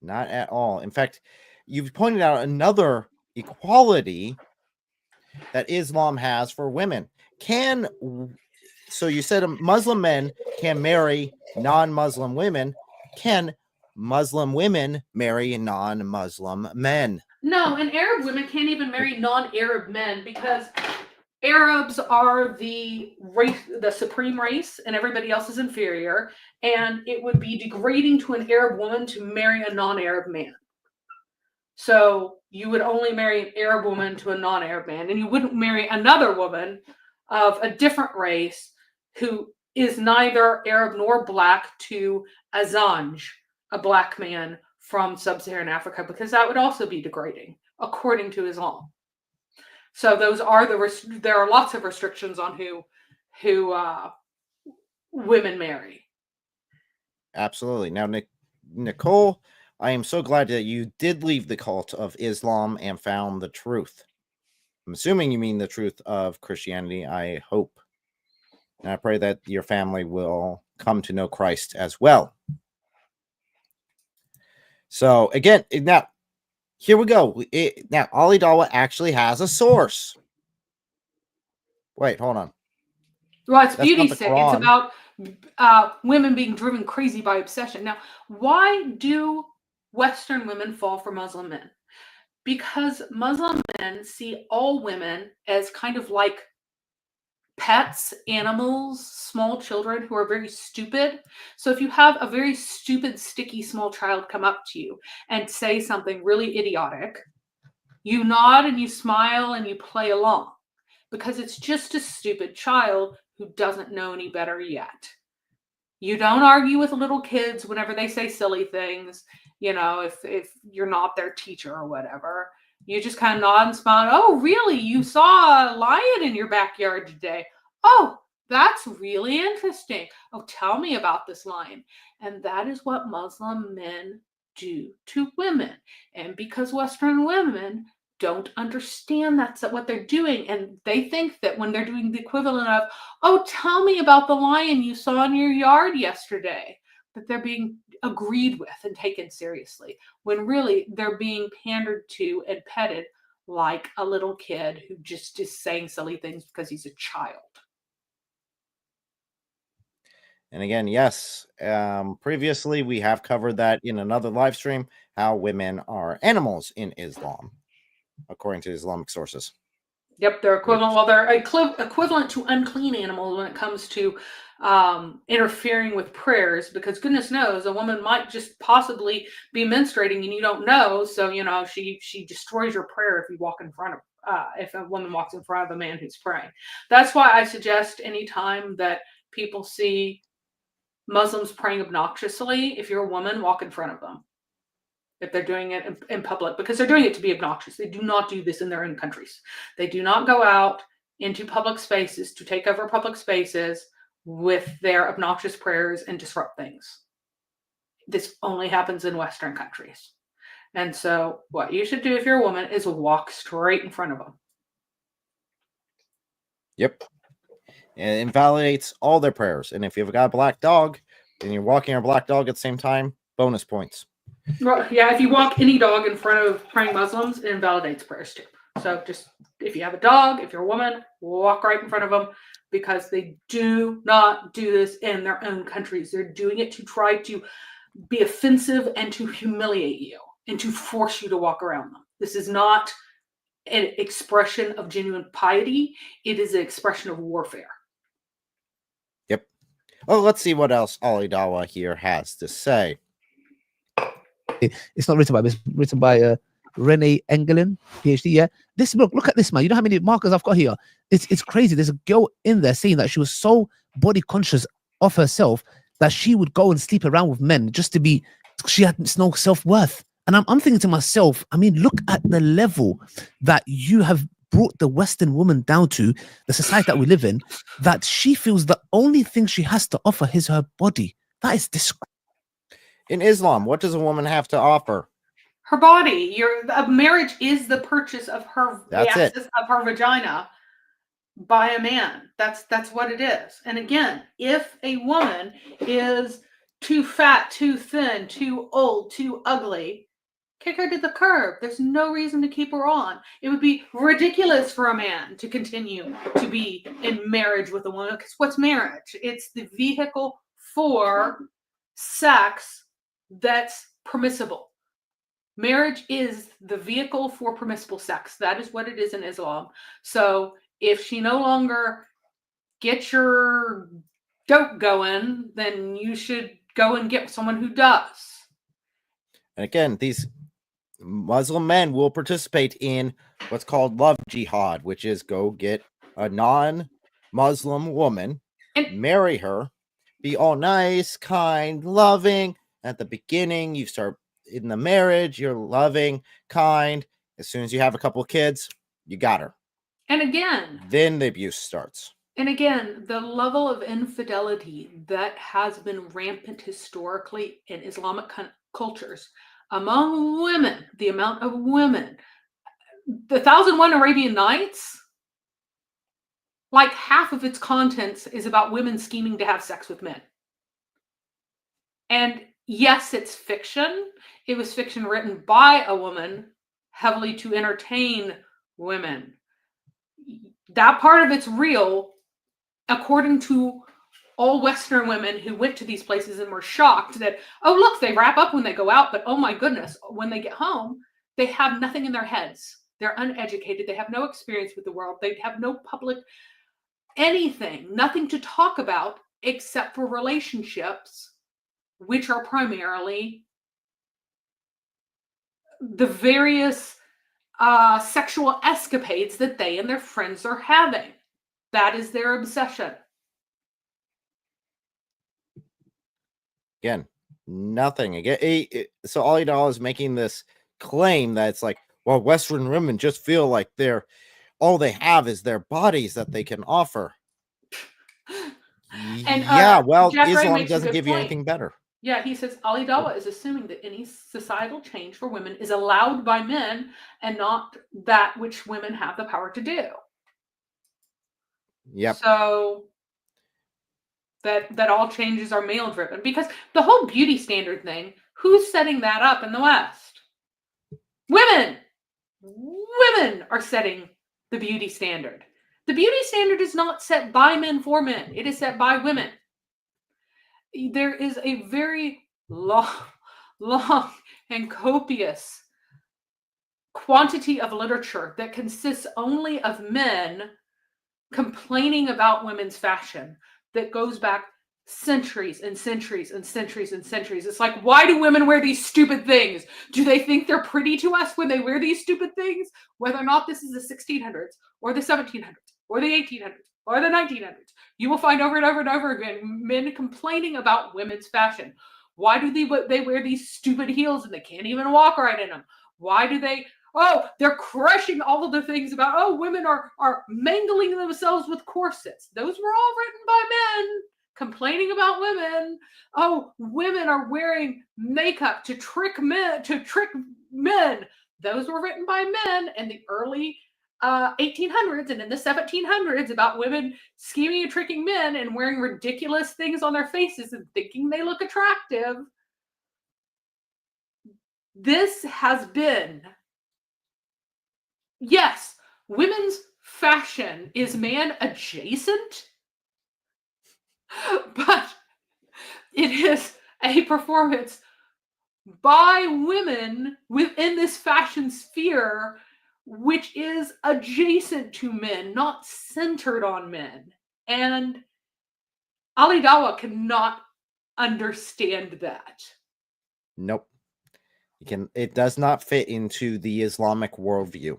Not at all. In fact, you've pointed out another equality that Islam has for women. So you said Muslim men can marry non-Muslim women. Can Muslim women marry non-Muslim men?
No, and Arab women can't even marry non-Arab men because Arabs are the race, the supreme race, and everybody else is inferior. And it would be degrading to an Arab woman to marry a non-Arab man. So you would only marry an Arab woman to a non-Arab man, and you wouldn't marry another woman of a different race who is neither Arab nor black to Assange, a black man from sub-Saharan Africa, because that would also be degrading, according to Islam. So those are there are lots of restrictions on who women marry.
Absolutely. Now, Nicole, I am so glad that you did leave the cult of Islam and found the truth. I'm assuming you mean the truth of Christianity, I hope. And I pray that your family will come to know Christ as well. So, again, now, here we go. Now, Ali Dawah actually has a source. Wait, hold on.
Well, it's beauty sick. It's about women being driven crazy by obsession. Now, why do Western women fall for Muslim men? Because Muslim men see all women as kind of like pets, animals, small children who are very stupid. So if you have a very stupid, sticky, small child come up to you and say something really idiotic, you nod and you smile and you play along because it's just a stupid child who doesn't know any better yet. You don't argue with little kids whenever they say silly things, you know, if you're not their teacher or whatever. You just kind of nod and smile. Oh, really? You saw a lion in your backyard today? Oh, that's really interesting. Oh, tell me about this lion. And that is what Muslim men do to women. And because Western women don't understand that's what they're doing, and they think that when they're doing the equivalent of, oh, tell me about the lion you saw in your yard yesterday, that they're being agreed with and taken seriously, when really they're being pandered to and petted like a little kid who just is saying silly things because he's a child.
And again, yes, previously we have covered that in another live stream, how women are animals in Islam, according to Islamic sources.
Yep, they're equivalent. Well, they're equivalent to unclean animals when it comes to interfering with prayers, because goodness knows a woman might just possibly be menstruating and you don't know. So, you know, she destroys your prayer if you walk in front of if a woman walks in front of a man who's praying. That's why I suggest anytime that people see Muslims praying obnoxiously, if you're a woman, walk in front of them. If they're doing it in public, because they're doing it to be obnoxious. They do not do this in their own countries. They do not go out into public spaces to take over public spaces with their obnoxious prayers and disrupt things. This only happens in Western countries. And so what you should do if you're a woman is walk straight in front of them.
Yep. And it invalidates all their prayers. And if you've got a black dog and you're walking your black dog at the same time, bonus points.
Well, yeah, if you walk any dog in front of praying Muslims, it invalidates prayers too. So just if you have a dog, if you're a woman, walk right in front of them, because they do not do this in their own countries. They're doing it to try to be offensive and to humiliate you and to force you to walk around them. This is not an expression of genuine piety. It is an expression of warfare.
Yep. Oh, let's see what else Ali Dawa here has to say.
It's not written by me. It's written by Renee Engelin, PhD. Yeah. This book, look at this, man. You know how many markers I've got here? It's crazy. There's a girl in there saying that she was so body conscious of herself that she would go and sleep around with men just to be, she had no self-worth. And I'm thinking to myself, I mean, look at the level that you have brought the Western woman down to, the society that we live in, that she feels the only thing she has to offer is her body. That is disgusting.
In Islam, what does a woman have to offer?
Her body. A marriage is the purchase of her,
That's
the access
it.
of her vagina by a man. That's what it is. And again, if a woman is too fat, too thin, too old, too ugly, kick her to the curb. There's no reason to keep her on. It would be ridiculous for a man to continue to be in marriage with a woman, because what's marriage? It's the vehicle for sex that's permissible. Marriage is the vehicle for permissible sex. That is what it is in Islam. So if she no longer gets your dope going, then you should go and get someone who does.
And again, these Muslim men will participate in what's called love jihad, which is go get a non-Muslim woman, marry her, be all nice, kind, loving. At the beginning, you start in the marriage, you're loving, kind. As soon as you have a couple of kids, you got her.
And again,
then the abuse starts.
And again, the level of infidelity that has been rampant historically in Islamic cultures among women, the amount of women, the 1001 Arabian Nights, like half of its contents is about women scheming to have sex with men. And yes, it's fiction. It was fiction written by a woman heavily to entertain women. That part of it's real, according to all Western women who went to these places and were shocked that, oh, look, they wrap up when they go out, but oh my goodness, when they get home, they have nothing in their heads. They're uneducated. They have no experience with the world. They have no public anything, nothing to talk about except for relationships, which are primarily the various sexual escapades that they and their friends are having. That is their obsession.
Again, nothing. Again, so all is making this claim that it's like, well, Western women just feel like all they have is their bodies that they can offer.
And,
yeah, well,
Jack Ray
Islam
makes a
doesn't
good
give you
point.
anything better.
Yeah, he says Ali Dawa is assuming that any societal change for women is allowed by men and not that which women have the power to do.
Yep.
So that all changes are male driven, because the whole beauty standard thing, who's setting that up in the West? Women. Women are setting the beauty standard. The beauty standard is not set by men for men. It is set by women. There is a very long and copious quantity of literature that consists only of men complaining about women's fashion that goes back centuries and centuries and centuries and centuries. It's like, why do women wear these stupid things? Do they think they're pretty to us when they wear these stupid things? Whether or not this is the 1600s or the 1700s or the 1800s or the 1900s, you will find over and over and over again men complaining about women's fashion. Why do they wear these stupid heels and they can't even walk right in them? Why do they? Oh, they're crushing all of the things about, oh, women are mangling themselves with corsets. Those were all written by men complaining about women. Oh, women are wearing makeup to trick men. Those were written by men in the early 1800s and in the 1700s about women scheming and tricking men and wearing ridiculous things on their faces and thinking they look attractive. this has been, yes, women's fashion is man adjacent, but it is a performance by women within this fashion sphere, which is adjacent to men, not centered on men. And Ali Dawah cannot understand that.
Nope. It does not fit into the Islamic worldview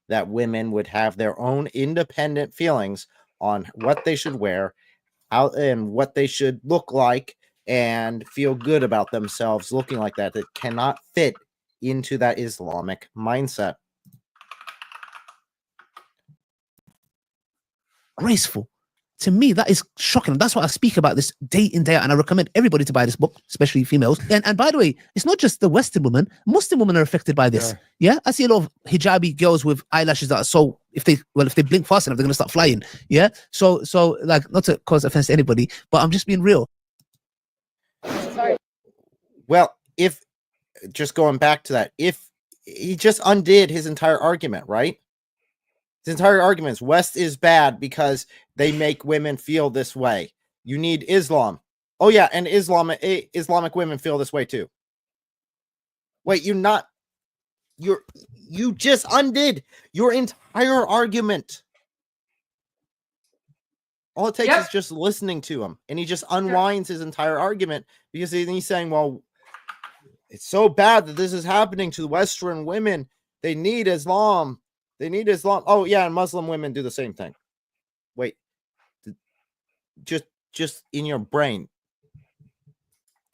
that women would have their own independent feelings on what they should wear, how and what they should look like, and feel good about themselves looking like that. It cannot fit into that Islamic mindset.
Graceful. To me, that is shocking. That's why I speak about this day in, day out. And I recommend everybody to buy this book, especially females. And by the way, it's not just the Western women. Muslim women are affected by this. Yeah. I see a lot of hijabi girls with eyelashes that are so, if they blink fast enough, they're going to start flying. Yeah. So like, not to cause offense to anybody, but I'm just being real.
Sorry. Well, if just going back to that, if he just undid his entire argument, right? His entire argument is West is bad because they make women feel this way. You need Islam. Oh yeah, and Islamic women feel this way too. Wait, you just undid your entire argument. All it takes is just listening to him, and he just unwinds his entire argument because he's saying, well, it's so bad that this is happening to the Western women. They need Islam. They need Islam. Oh, yeah, and Muslim women do the same thing. Wait. Just in your brain.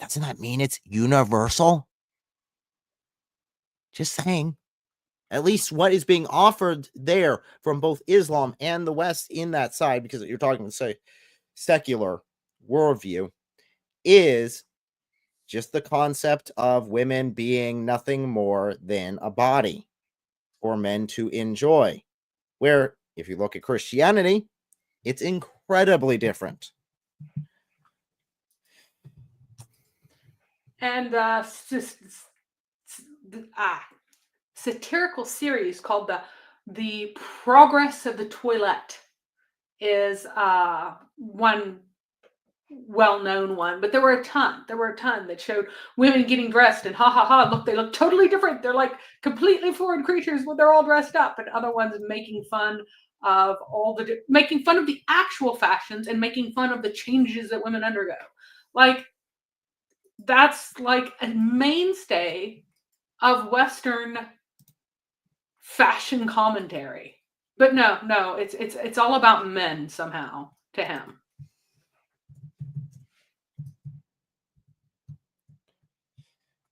Doesn't that mean it's universal? Just saying. At least what is being offered there from both Islam and the West in that side, because you're talking, say, secular worldview, is just the concept of women being nothing more than a body for men to enjoy. Where, if you look at Christianity, it's incredibly different.
And satirical series called the Progress of the Toilet is one well-known one, but there were a ton that showed women getting dressed and look, they look totally different. They're like completely foreign creatures when they're all dressed up, and other ones making fun of making fun of the actual fashions and making fun of the changes that women undergo. Like, that's like a mainstay of Western fashion commentary. But no, it's all about men somehow to him.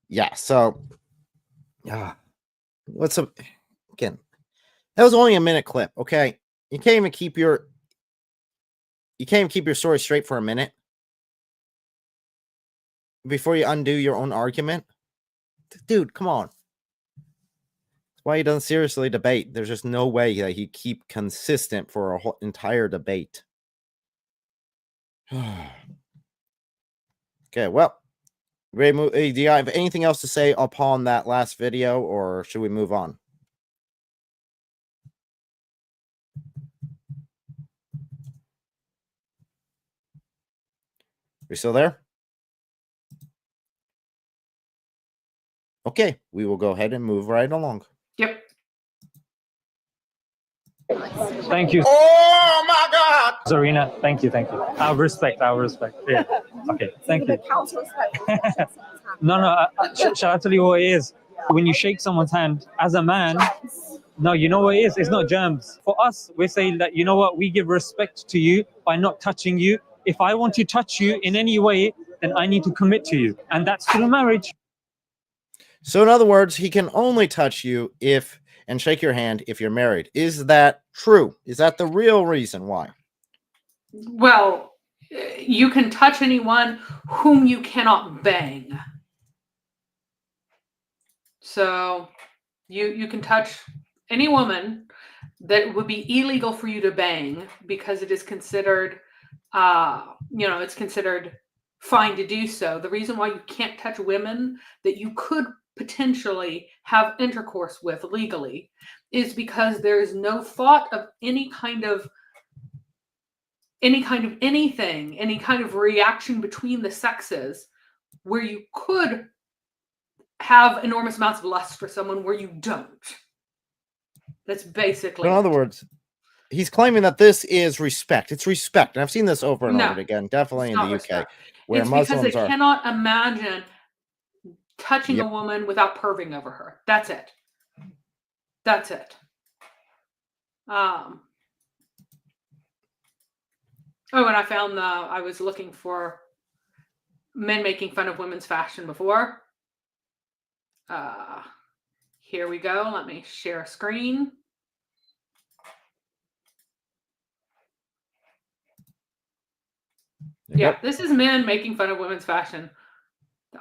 Yeah, so what's up again? That was only a minute clip, okay? You can't even keep your story straight for a minute before you undo your own argument. Dude, come on. That's why he doesn't seriously debate. There's just no way that he keep consistent for a whole entire debate. Okay, well, do you have anything else to say upon that last video, or should we move on? We still there? Okay, we will go ahead and move right along.
Yep.
Thank you.
Oh my God,
Zarina, thank you. Our respect. Yeah. Okay, thank you. No, shall I tell you what it is? When you shake someone's hand, as a man, no, you know what it is? It's not germs. For us, we're saying that, you know what, we give respect to you by not touching you. If I want to touch you in any way, then I need to commit to you. And that's through marriage.
So in other words, he can only touch you and shake your hand if you're married. Is that true? Is that the real reason why?
Well, you can touch anyone whom you cannot bang. So you can touch any woman that would be illegal for you to bang because it is considered, it's considered fine to do so. The reason why you can't touch women that you could potentially have intercourse with legally is because there is no thought of any kind of anything, any kind of reaction between the sexes where you could have enormous amounts of lust for someone where you don't. That's basically
In other words, he's claiming that this is respect. It's respect. And I've seen this over and
No,
over again, definitely
it's
in the
not
UK,
respect.
where
It's because they
Muslims are.
cannot imagine touching
Yep.
a woman without perving over her. That's it. That's it. Oh, and I found I was looking for men making fun of women's fashion before. Here we go. Let me share a screen. Yeah, this is men making fun of women's fashion.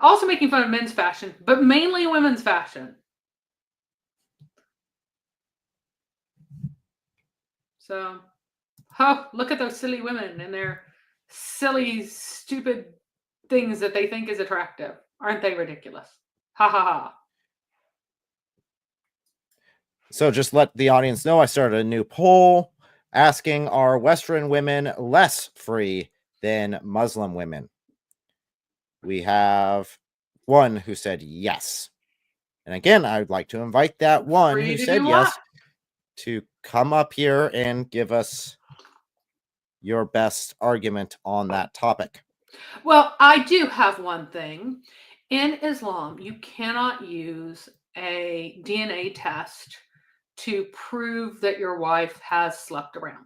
Also making fun of men's fashion, but mainly women's fashion. So, oh, look at those silly women and their silly, stupid things that they think is attractive. Aren't they ridiculous? Ha ha ha.
So just let the audience know I started a new poll asking, are Western women less free than Muslim women? We have one who said yes. And again, I would like to invite that one
Free
who
to
said
do
yes
what?
to come up here and give us your best argument on that topic.
Well, I do have one thing. In Islam, you cannot use a DNA test to prove that your wife has slept around.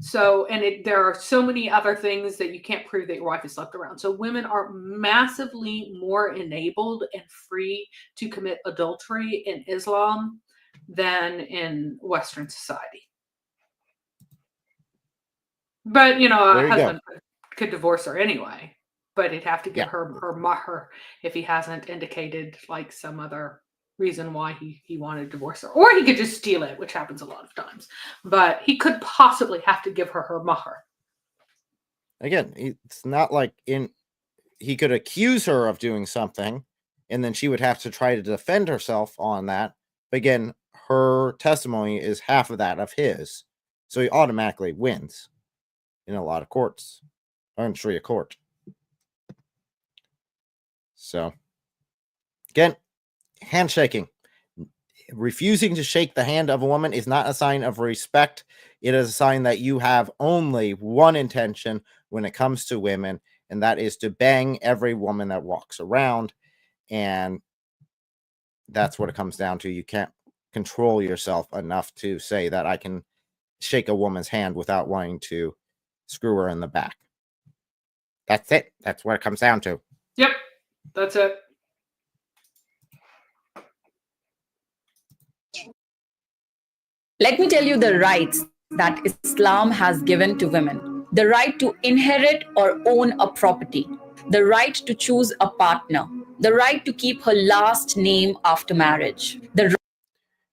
So, and there are so many other things that you can't prove that your wife has slept around. So women are massively more enabled and free to commit adultery in Islam than in Western society. But, you know,
There
a
you go.
husband could divorce her anyway, but he'd have to give
Yeah.
her mahr if he hasn't indicated like some other reason why he wanted to divorce her. Or he could just steal it, which happens a lot of times. But he could possibly have to give her mahr.
Again, it's not like he could accuse her of doing something, and then she would have to try to defend herself on that. But again, her testimony is half of that of his. So he automatically wins in a lot of courts, or in Sharia court. So, again, handshaking. Refusing to shake the hand of a woman is not a sign of respect. It is a sign that you have only one intention when it comes to women, and that is to bang every woman that walks around. And that's what it comes down to. You can't control yourself enough to say that I can shake a woman's hand without wanting to screw her in the back. That's it. That's what it comes down to.
Yep, that's it.
Let me tell you the rights that Islam has given to women. The right to inherit or own a property. The right to choose a partner. The right to keep her last name after marriage.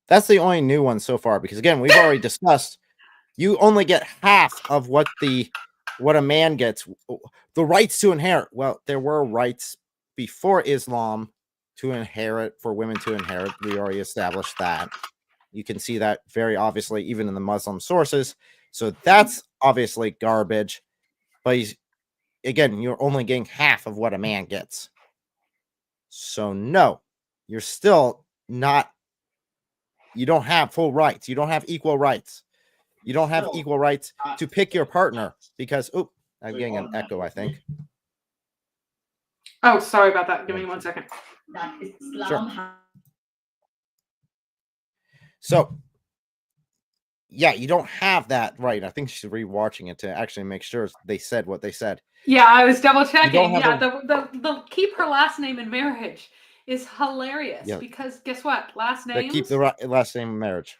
That's the only new one so far, because again, we've already discussed you only get half of what a man gets. The rights to inherit. Well, there were rights before Islam to inherit, for women to inherit. We already established that. You can see that very obviously even in the Muslim sources. So that's obviously garbage. But again, you're only getting half of what a man gets. So no, you're still not. You don't have full rights. You don't have equal rights. You don't have equal rights to pick your partner because, I'm getting an echo, I think.
Oh, sorry about that. Give me 1 second.
Sure. So, yeah, you don't have that right. I think she's rewatching it to actually make sure they said what they said.
Yeah, I was double checking.
have
Yeah, the keep her last name in marriage is hilarious because guess what? Last
They
names
keep the last name in marriage.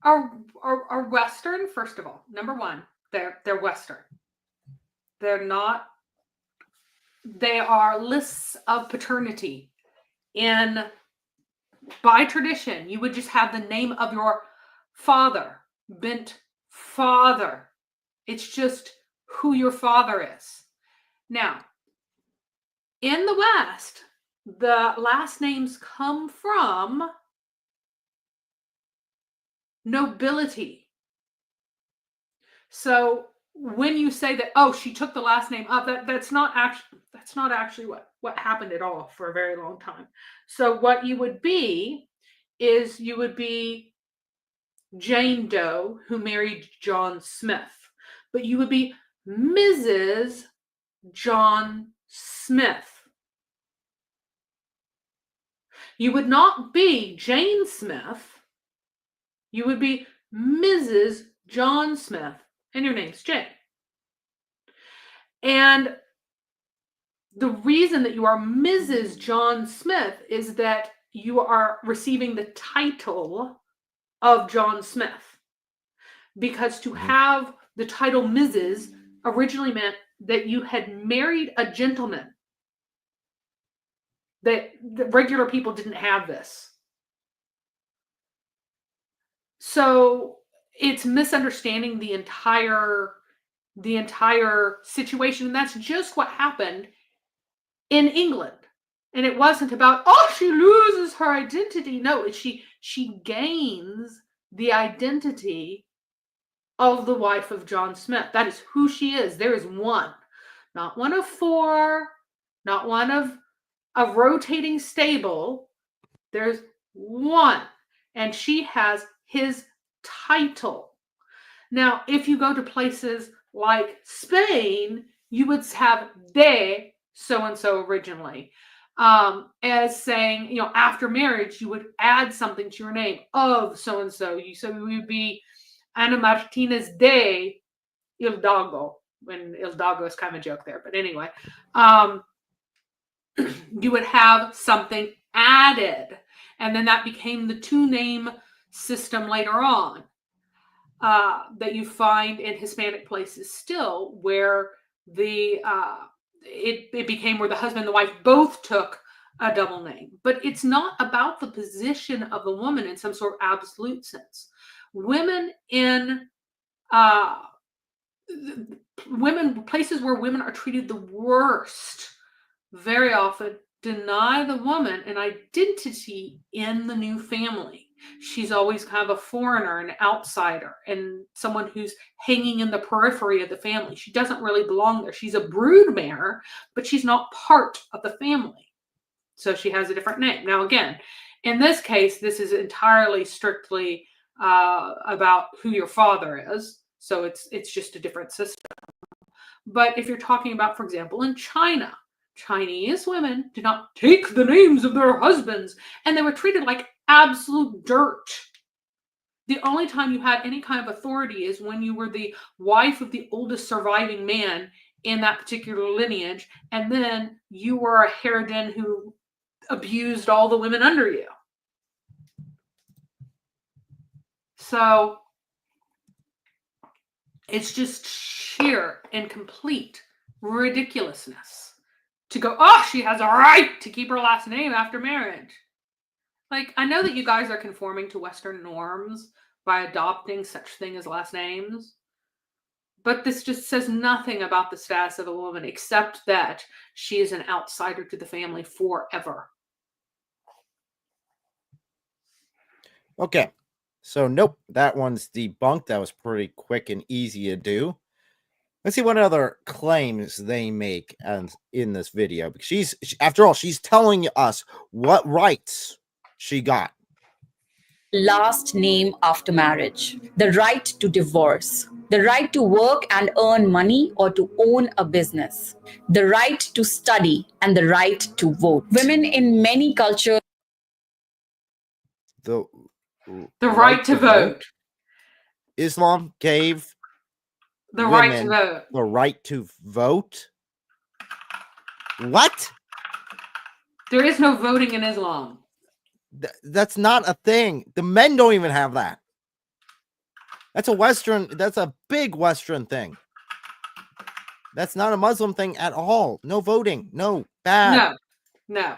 are Western. First of all, number one, they're Western. They're not. They are lists of paternity. By tradition, you would just have the name of your father, bint father. It's just who your father is. Now, in the West, the last names come from nobility. So when you say that, oh, she took the last name up, that's not actually what happened at all for a very long time. So what you would be is you would be Jane Doe, who married John Smith, but you would be Mrs. John Smith. You would not be Jane Smith. You would be Mrs. John Smith, and your name's Jane. And the reason that you are Mrs. John Smith is that you are receiving the title of John Smith. Because to have the title Mrs. originally meant that you had married a gentleman. That the regular people didn't have this. So it's misunderstanding the entire situation. And that's just what happened in England. And it wasn't about, oh, she loses her identity. No, she gains the identity of the wife of John Smith. That is who she is. There is one. Not one of four. Not one of a rotating stable. There's one. And she has his title. Now, if you go to places like Spain, you would have de so-and-so originally. As saying, after marriage, you would add something to your name of so-and-so. So you would be Ana Martinez de Hidalgo. When Hidalgo is kind of a joke there. But anyway, you would have something added. And then that became the two-name system later on that you find in Hispanic places still, where it became where the husband and the wife both took a double name. But it's not about the position of the woman in some sort of absolute sense. Women in places where women are treated the worst, very often deny the woman an identity in the new family. She's always kind of a foreigner, an outsider, and someone who's hanging in the periphery of the family. She doesn't really belong there. She's a broodmare, but she's not part of the family. So she has a different name. Now, again, in this case, this is entirely strictly about who your father is. So it's just a different system. But if you're talking about, for example, in China, Chinese women did not take the names of their husbands, and they were treated like absolute dirt. The only time you had any kind of authority is when you were the wife of the oldest surviving man in that particular lineage, and then you were a harridan who abused all the women under you. So it's just sheer and complete ridiculousness to go, oh, she has a right to keep her last name after marriage. Like, I know that you guys are conforming to Western norms by adopting such thing as last names, but this just says nothing about the status of a woman except that she is an outsider to the family forever.
Okay. So, nope, that one's debunked. That was pretty quick and easy to do. Let's see what other claims they make in this video. Because after all, she's telling us what rights she got.
Last name after marriage, the right to divorce, the right to work and earn money or to own a business, the right to study, and the right to vote. Women in many cultures.
The
right to vote.
Islam gave
the right to vote.
The right to vote? What?
There is no voting in Islam.
That's not a thing. The men don't even have that. That's a big Western thing. That's not a Muslim thing at all. No voting. No. Bad.
No.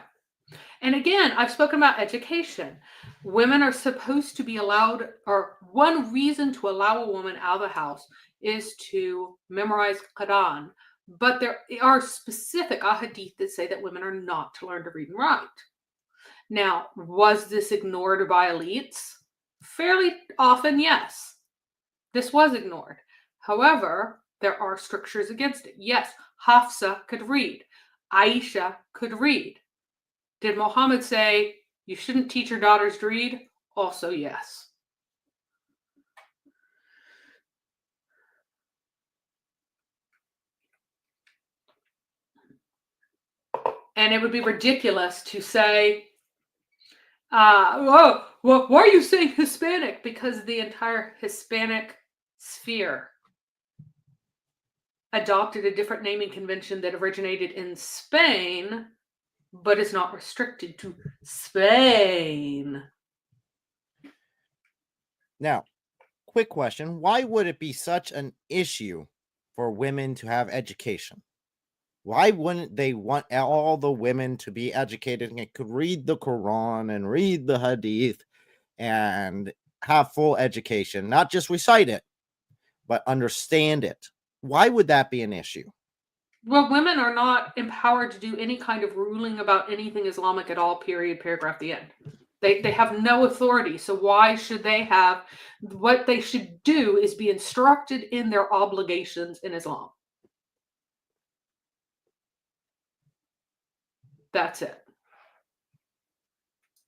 And again, I've spoken about education. Women are supposed to be allowed, or one reason to allow a woman out of the house is to memorize Quran. But there are specific ahadith that say that women are not to learn to read and write. Now, was this ignored by elites? Fairly often, yes. This was ignored. However, there are strictures against it. Yes, Hafsa could read. Aisha could read. Did Muhammad say you shouldn't teach your daughters to read? Also, yes. And it would be ridiculous to say, whoa, why are you saying Hispanic? Because the entire Hispanic sphere adopted a different naming convention that originated in Spain, but is not restricted to Spain.
Now, quick question. Why would it be such an issue for women to have education? Why wouldn't they want all the women to be educated and could read the Quran and read the Hadith and have full education, not just recite it, but understand it? Why would that be an issue?
Well, women are not empowered to do any kind of ruling about anything Islamic at all, period, paragraph, the end. They have no authority. So why should they have? What they should do is be instructed in their obligations in Islam. That's it.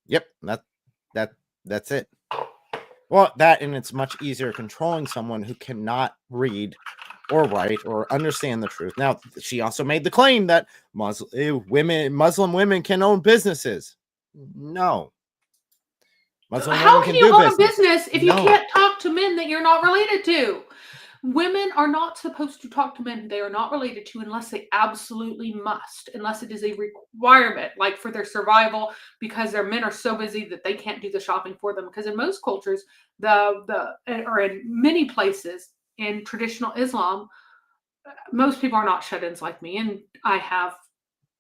Yep, that's it. Well, that, and it's much easier controlling someone who cannot read or write or understand the truth. Now, she also made the claim that Muslim women can own businesses. No. Muslim
How
women
can you own a
business.
business if you can't talk to men that you're not related to? Women are not supposed to talk to men they are not related to unless they absolutely must, unless it is a requirement, like for their survival, because their men are so busy that they can't do the shopping for them. Because in most cultures, or in many places in traditional Islam, most people are not shut-ins like me, and I have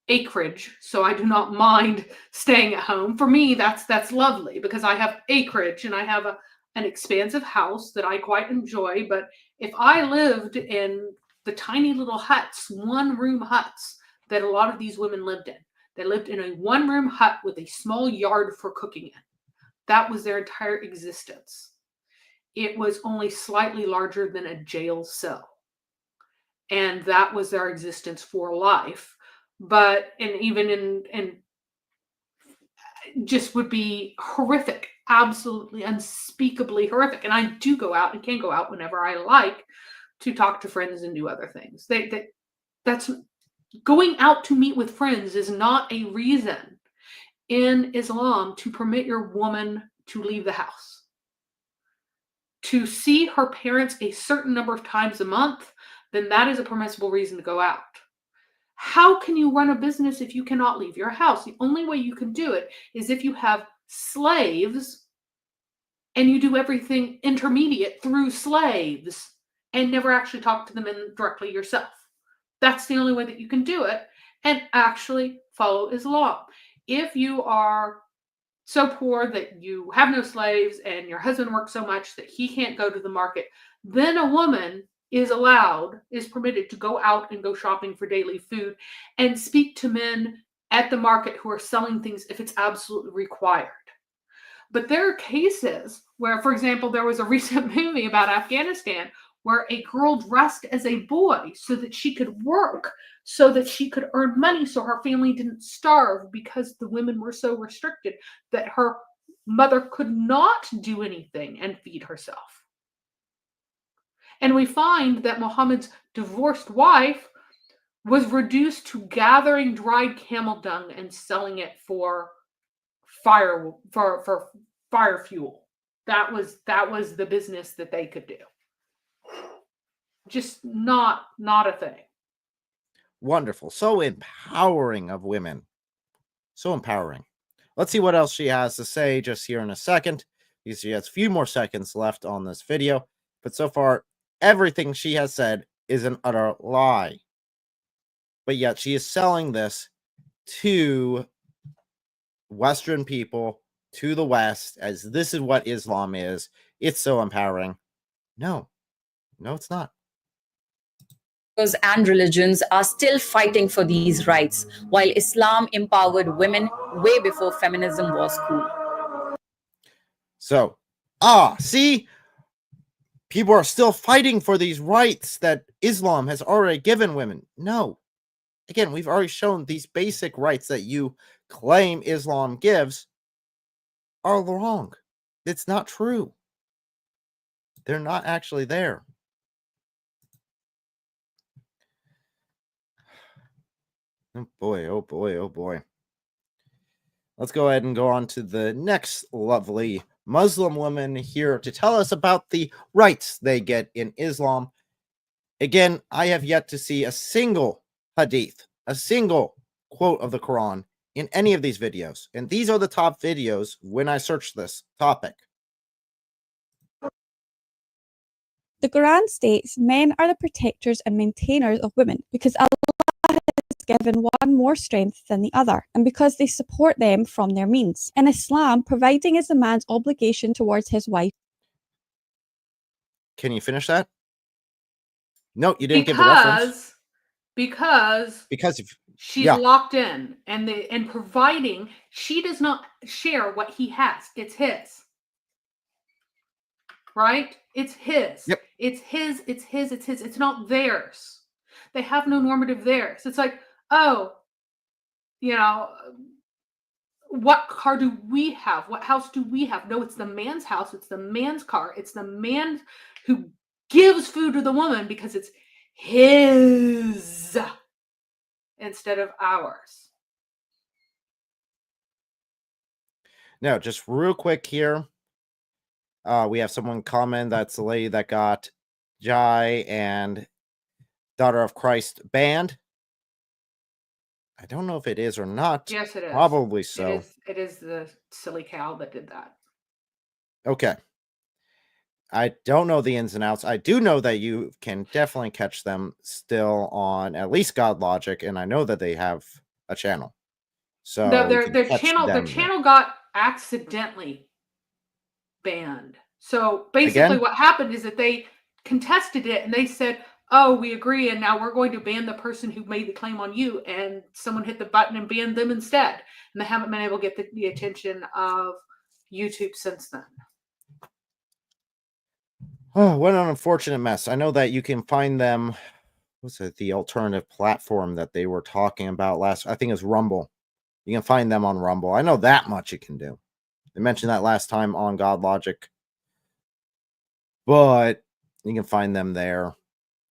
acreage, so I do not mind staying at home. For me, that's lovely because I have acreage and I have an expansive house that I quite enjoy. But if I lived in the tiny little huts, one-room huts that a lot of these women lived in, they lived in a one-room hut with a small yard for cooking in. That was their entire existence. It was only slightly larger than a jail cell. And that was their existence for life. But, and even in just would be horrific, absolutely unspeakably horrific. And I do go out and can go out whenever I like to talk to friends and do other things. That's going out to meet with friends is not a reason in Islam to permit your woman to leave the house. To see her parents a certain number of times a month, then that is a permissible reason to go out. How can you run a business if you cannot leave your house? The only way you can do it is if you have slaves and you do everything intermediate through slaves and never actually talk to them directly yourself. That's the only way that you can do it and actually follow Islam. If you are so poor that you have no slaves and your husband works so much that he can't go to the market, then a woman is permitted to go out and go shopping for daily food and speak to men at the market who are selling things if it's absolutely required. But there are cases where, for example, there was a recent movie about Afghanistan where a girl dressed as a boy so that she could work, so that she could earn money so her family didn't starve because the women were so restricted that her mother could not do anything and feed herself. And we find that Muhammad's divorced wife was reduced to gathering dried camel dung and selling it for fire fuel. That was the business that they could do. Just not a thing.
Wonderful. So empowering of women. So empowering. Let's see what else she has to say just here in a second, because she has a few more seconds left on this video. But so far, everything she has said is an utter lie. But yet she is selling this to Western people, to the West, as this is what Islam is. It's so empowering. No, it's not.
and religions are still fighting for these rights, while Islam empowered women way before feminism was cool.
So, see, people are still fighting for these rights that Islam has already given women. No. Again, we've already shown these basic rights that you claim Islam gives are wrong. It's not true. They're not actually there. Oh boy, oh boy, oh boy. Let's go ahead and go on to the next lovely Muslim woman here to tell us about the rights they get in Islam. Again, I have yet to see a single hadith, a single quote of the Quran in any of these videos. And these are the top videos when I search this topic.
The Quran states men are the protectors and maintainers of women because Allah has given one more strength than the other, and because they support them from their means. In Islam, providing is a man's obligation towards his wife.
Can you finish that? No, you didn't give the reference.
Because
If,
she's locked in, and providing, she does not share what he has. It's his. Right? It's his.
Yep.
It's his. It's not theirs. They have no normative theirs. It's like, oh, what car do we have? What house do we have? No, it's the man's house. It's the man's car. It's the man who gives food to the woman because it's his instead of ours.
Now, just real quick here. We have someone comment that's the lady that got Jai and Daughter of Christ banned. I don't know if it is or not.
Yes, it is.
Probably so.
It is the silly cow that did that.
Okay. I don't know the ins and outs. I do know that you can definitely catch them still on at least God Logic, and I know that they have a channel. So
no, their channel got accidentally banned. So basically what happened is that they contested it and they said, oh, we agree, and now we're going to ban the person who made the claim on you, and someone hit the button and banned them instead. And they haven't been able to get the attention of YouTube since then.
Oh, what an unfortunate mess. I know that you can find them, what's it, the alternative platform that they were talking about last, I think it was Rumble. You can find them on Rumble. I know that much you can do. They mentioned that last time on God Logic. But you can find them there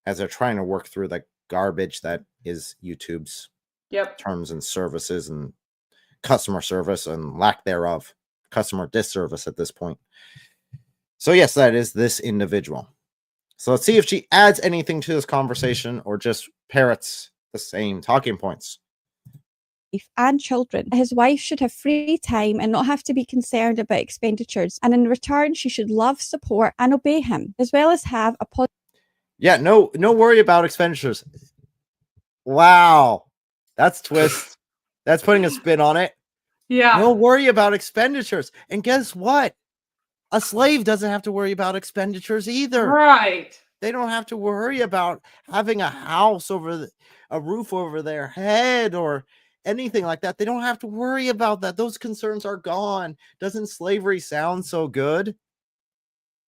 as they're trying to work through the garbage that is YouTube's terms and services and customer service and lack thereof. Customer disservice at this point. So yes, that is this individual. So let's see if she adds anything to this conversation or just parrots the same talking points.
And children. His wife should have free time and not have to be concerned about expenditures, and in return she should love, support and obey him, as well as have a positive.
Yeah, no worry about expenditures. Wow. That's twist. That's putting a spin on it.
Yeah.
No worry about expenditures. And guess what? A slave doesn't have to worry about expenditures either.
Right.
They don't have to worry about having a house over a roof over their head or anything like that. They don't have to worry about that. Those concerns are gone. Doesn't slavery sound so good?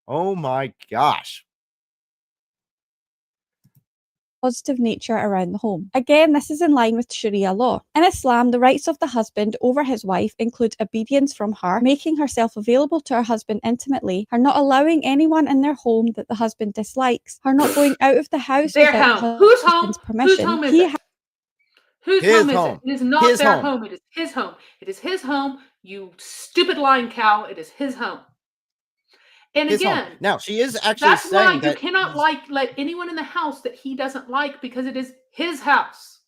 Oh my gosh.
Positive nature around the home. Again, this is in line with Sharia law. In Islam, the rights of the husband over his wife include obedience from her, making herself available to her husband intimately, her not allowing anyone in their home that the husband dislikes, her not going out of the house without her husband's permission.
Whose home is it? Whose home is it? It is not their home. It is his home. It is his home. You stupid lying cow. It is his home. And again,
now she is actually saying
that you cannot let anyone in the house that he doesn't like because it is his house.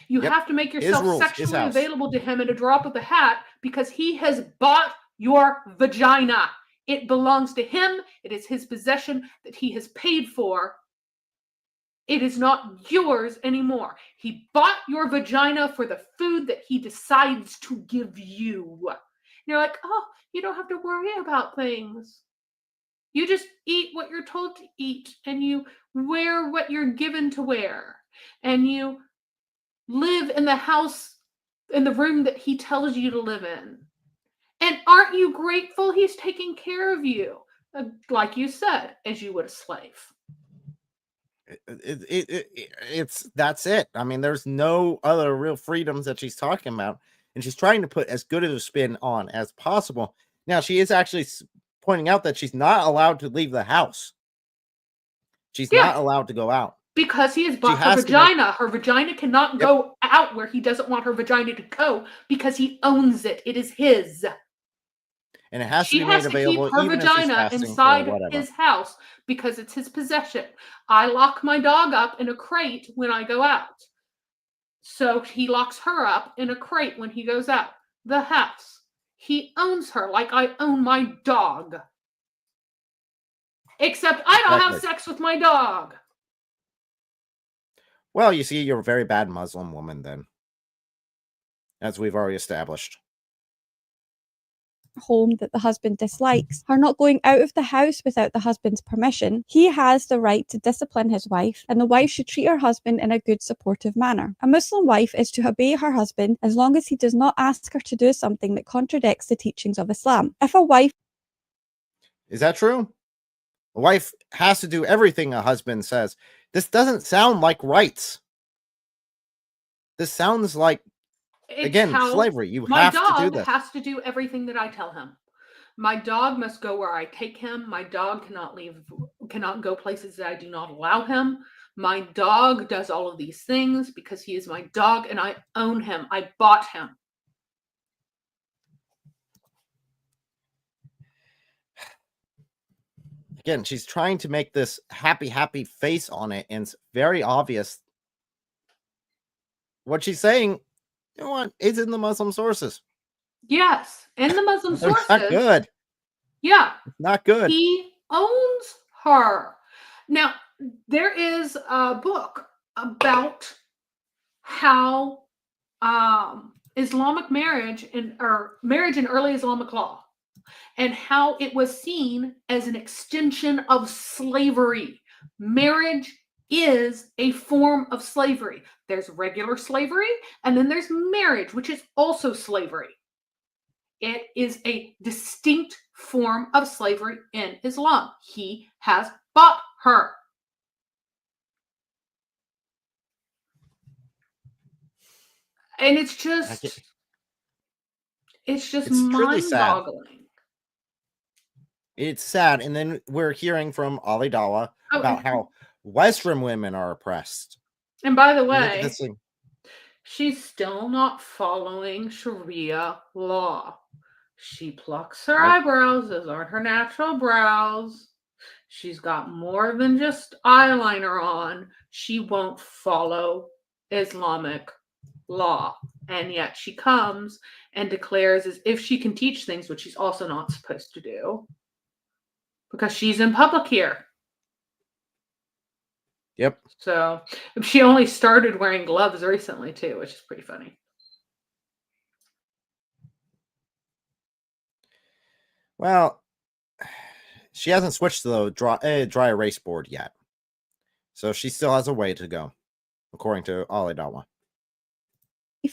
You have to make yourself sexually available to him at a drop of the hat because he has bought your vagina. It belongs to him. It is his possession that he has paid for. It is not yours anymore. He bought your vagina for the food that he decides to give you. And you're like, oh, you don't have to worry about things. You just eat what you're told to eat, and you wear what you're given to wear, and you live in the house, in the room that he tells you to live in. And aren't you grateful he's taking care of you? Like you said, as you would a slave.
That's it. I mean, there's no other real freedoms that she's talking about, and she's trying to put as good of a spin on as possible. Now, she is actually pointing out that she's not allowed to leave the house. She's not allowed to go out.
Because he has bought her vagina. Her vagina cannot go out where he doesn't want her vagina to go because he owns it. It is his.
And it has to be made available even if she's fasting
inside
or whatever.
his house because it's his possession. I lock my dog up in a crate when I go out. So he locks her up in a crate when he goes out. The house. He owns her like I own my dog. Except I don't have sex with my dog.
Well, you see, you're a very bad Muslim woman then. As we've already established.
Home that the husband dislikes, her not going out of the house without the husband's permission, he has the right to discipline his wife, and the wife should treat her husband in a good, supportive manner. A Muslim wife is to obey her husband as long as he does not ask her to do something that contradicts the teachings of Islam. If a wife...
Is that true? A wife has to do everything a husband says. This doesn't sound like rights. This sounds like, again, slavery. You have to do this.
My dog has to do everything that I tell him. My dog must go where I take him. My dog cannot go places that I do not allow him. My dog does all of these things because he is my dog and I own him. I bought him.
Again, she's trying to make this happy face on it, and it's very obvious. What she's saying, you know what, is in the Muslim sources.
Yes, in the Muslim sources.
Not good.
Yeah.
Not good.
He owns her. Now, there is a book about how Islamic marriage or marriage in early Islamic law, and how it was seen as an extension of slavery. Marriage is a form of slavery. There's regular slavery, and then there's marriage, which is also slavery. It is a distinct form of slavery in Islam. He has bought her. And it's just mind-boggling.
It's sad. And then we're hearing from Ali Dawah about how Western women are oppressed.
And by the way, she's still not following Sharia law. She plucks her eyebrows. Those aren't her natural brows. She's got more than just eyeliner on. She won't follow Islamic law. And yet she comes and declares as if she can teach things, which she's also not supposed to do. Because she's in public here.
Yep.
So she only started wearing gloves recently too, which is pretty funny.
Well, she hasn't switched to the dry erase board yet. So she still has a way to go, according to Ali Dawah.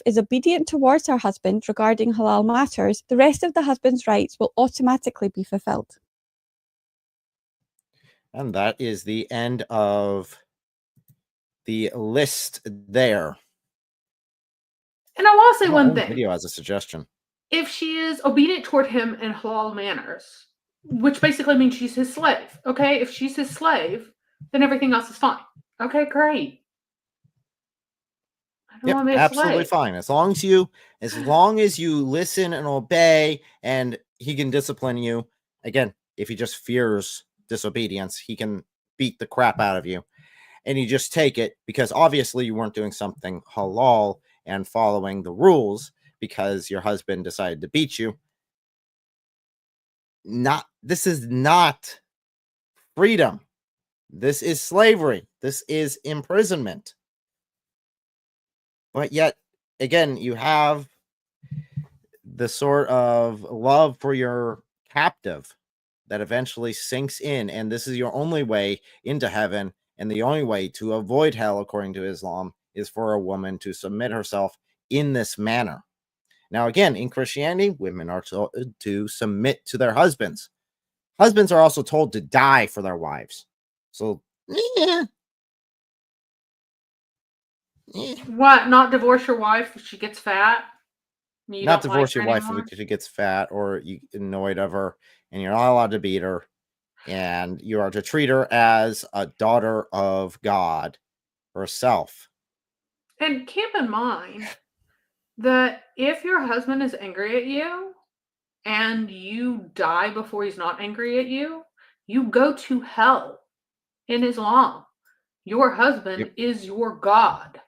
Is obedient towards her husband regarding halal matters, the rest of the husband's rights will automatically be fulfilled.
And that is the end of the list there.
And I want to say one thing.
Video as a suggestion.
If she is obedient toward him in halal manners, which basically means she's his slave, okay? If she's his slave, then everything else is fine. Okay, great.
Yep, absolutely fine. As long as you listen and obey, and he can discipline you. Again, if he just fears disobedience, he can beat the crap out of you, and you just take it because obviously you weren't doing something halal and following the rules because your husband decided to beat you. This is not freedom. This is slavery. This is imprisonment. But yet, again, you have the sort of love for your captive that eventually sinks in, and this is your only way into heaven, and the only way to avoid hell, according to Islam, is for a woman to submit herself in this manner. Now, again, in Christianity, women are told to submit to their husbands. Husbands are also told to die for their wives. So, yeah.
What? Not divorce your wife if she gets fat? You
Not
don't like
divorce
her
your wife
anymore?
because she gets fat or you annoyed of her, and you're not allowed to beat her, and you are to treat her as a daughter of God herself.
And keep in mind that if your husband is angry at you and you die before he's not angry at you, you go to hell in Islam. Your husband is your God.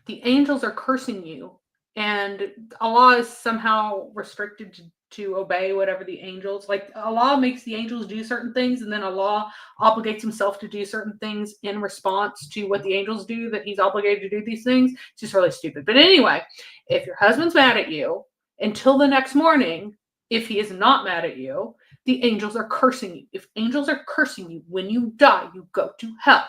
The angels are cursing you, and Allah is somehow restricted to obey whatever the angels, like Allah makes the angels do certain things, and then Allah obligates himself to do certain things in response to what the angels do, that he's obligated to do these things. It's just really stupid. But anyway, if your husband's mad at you until the next morning, if he is not mad at you, the angels are cursing you. If angels are cursing you, when you die, you go to hell.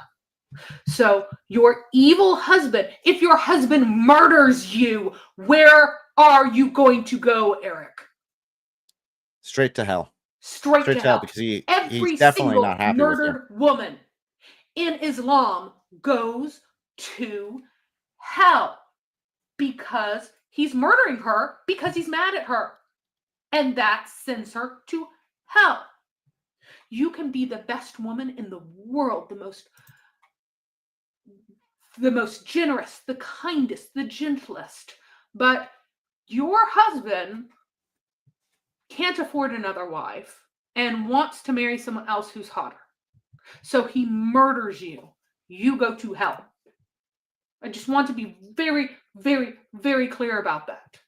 So your evil husband, if your husband murders you, where are you going to go, Eric?
Straight to hell.
Straight to hell.
Because
Every
he's definitely
single
not happy with you.
murdered woman in Islam goes to hell because he's murdering her because he's mad at her. And that sends her to hell. You can be the best woman in the world, the most generous, the kindest, the gentlest, but your husband can't afford another wife and wants to marry someone else who's hotter. So he murders you. You go to hell. I just want to be very, very, very clear about that.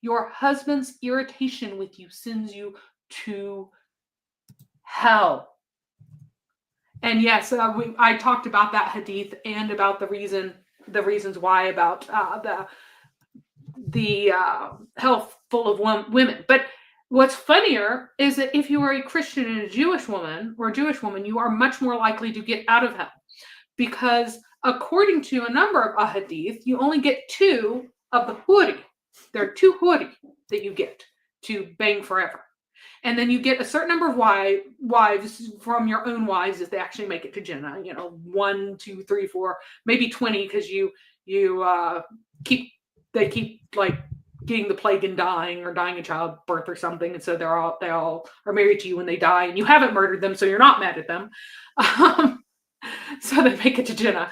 Your husband's irritation with you sends you to hell. And yes, I talked about that hadith and about the reasons why about the hell full of women. But what's funnier is that if you are a Christian and a Jewish woman, or a Jewish woman, you are much more likely to get out of hell, because according to a number of hadith, you only get 2 of the huri. There are 2 huri that you get to bang forever. And then you get a certain number of wives from your own wives if they actually make it to Jannah. 1, 2, 3, 4, maybe 20, because they keep like getting the plague and dying, or dying in childbirth or something, and so they all are married to you when they die, and you haven't murdered them, so you're not mad at them. So they make it to Jannah.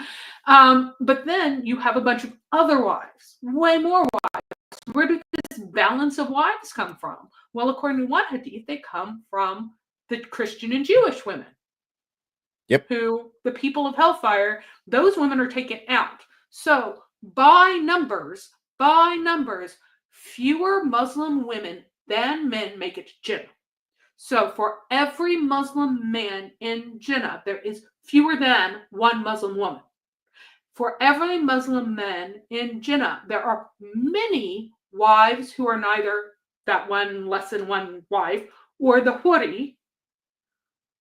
But then you have a bunch of other wives, way more wives. Where did this balance of wives come from? Well, according to one hadith, they come from the Christian and Jewish women.
Yep.
Who, the people of hellfire, those women are taken out. So by numbers, fewer Muslim women than men make it to Jannah. So for every Muslim man in Jannah, there is fewer than 1 Muslim woman. For every Muslim man in Jannah, there are many wives who are neither that one less than 1 wife or the huri.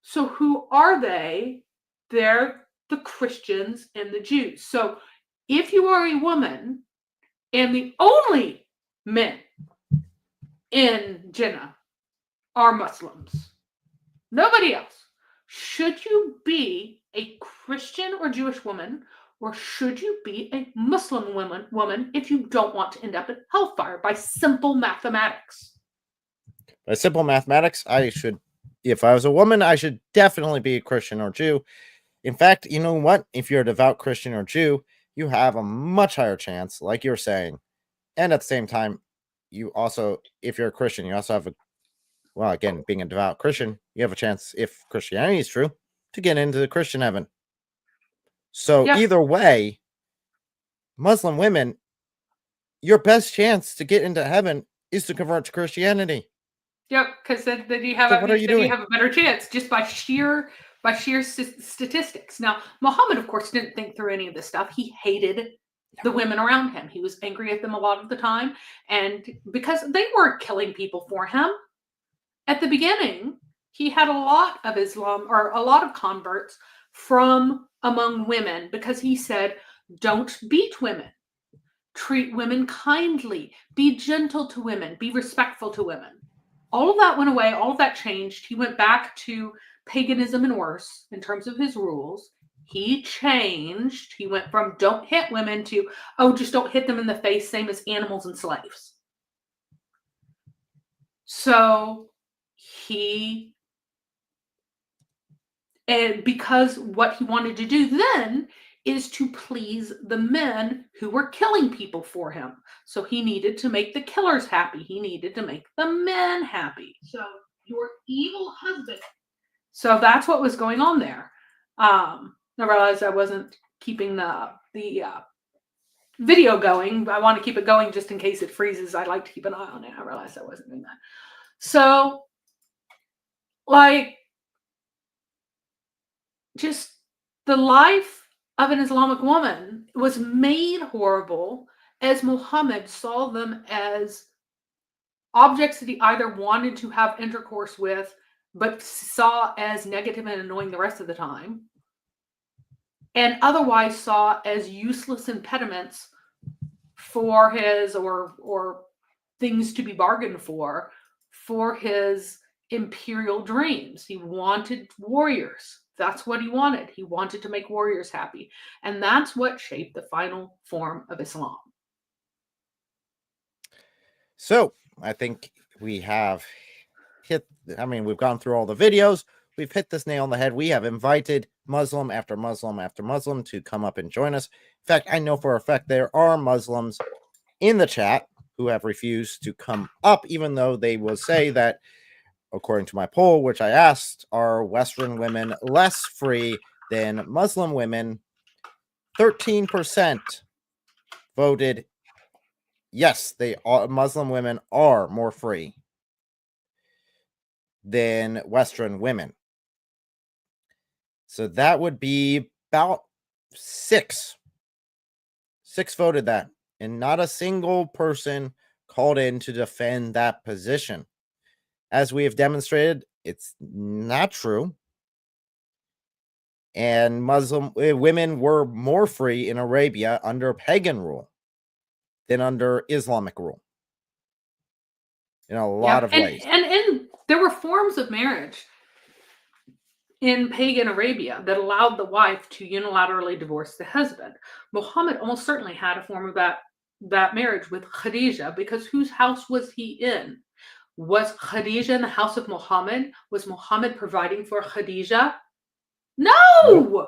So who are they? They're the Christians and the Jews. So if you are a woman and the only men in Jannah are Muslims, nobody else, should you be a Christian or Jewish woman, or should you be a Muslim woman if you don't want to end up in hellfire by simple mathematics?
By simple mathematics, if I was a woman, I should definitely be a Christian or Jew. In fact, you know what? If you're a devout Christian or Jew, you have a much higher chance, like you're saying. And at the same time, you also, if you're a Christian, you also have again, being a devout Christian, you have a chance, if Christianity is true, to get into the Christian heaven. So either way, Muslim women, your best chance to get into heaven is to convert to Christianity.
Yep, because then you have you have a better chance just by sheer statistics. Now, Muhammad, of course, didn't think through any of this stuff. He hated the women around him. He was angry at them a lot of the time, and because they weren't killing people for him at the beginning, he had a lot of Islam or a lot of converts from among women because he said, don't beat women, treat women kindly, be gentle to women, be respectful to women. All of that went away, all of that changed. He went back to paganism and worse in terms of his rules. He changed. He went from don't hit women to, oh, just don't hit them in the face, same as animals and slaves. So and because what he wanted to do then is to please the men who were killing people for him. So he needed to make the killers happy. He needed to make the men happy. So your evil husband. So that's what was going on there. I realized I wasn't keeping the video going. I want to keep it going just in case it freezes. I'd like to keep an eye on it. I realized I wasn't doing that. So, like, just the life of an Islamic woman was made horrible as Muhammad saw them as objects that he either wanted to have intercourse with, but saw as negative and annoying the rest of the time, and otherwise saw as useless impediments for his or things to be bargained for his imperial dreams. He wanted warriors. That's what he wanted. He wanted to make warriors happy. And that's what shaped the final form of Islam.
So I think we have we've gone through all the videos. We've hit this nail on the head. We have invited Muslim after Muslim after Muslim to come up and join us. In fact, I know for a fact there are Muslims in the chat who have refused to come up, even though they will say that, according to my poll, which I asked, are Western women less free than Muslim women? 13% voted yes, Muslim women are more free than Western women. So that would be about 6. 6 voted that, and not a single person called in to defend that position. As we have demonstrated, it's not true. And Muslim women were more free in Arabia under pagan rule than under Islamic rule in a lot of ways.
And there were forms of marriage in pagan Arabia that allowed the wife to unilaterally divorce the husband. Muhammad almost certainly had a form of that marriage with Khadijah, because whose house was he in? Was Khadijah in the house of Muhammad? Was Muhammad providing for Khadijah? No!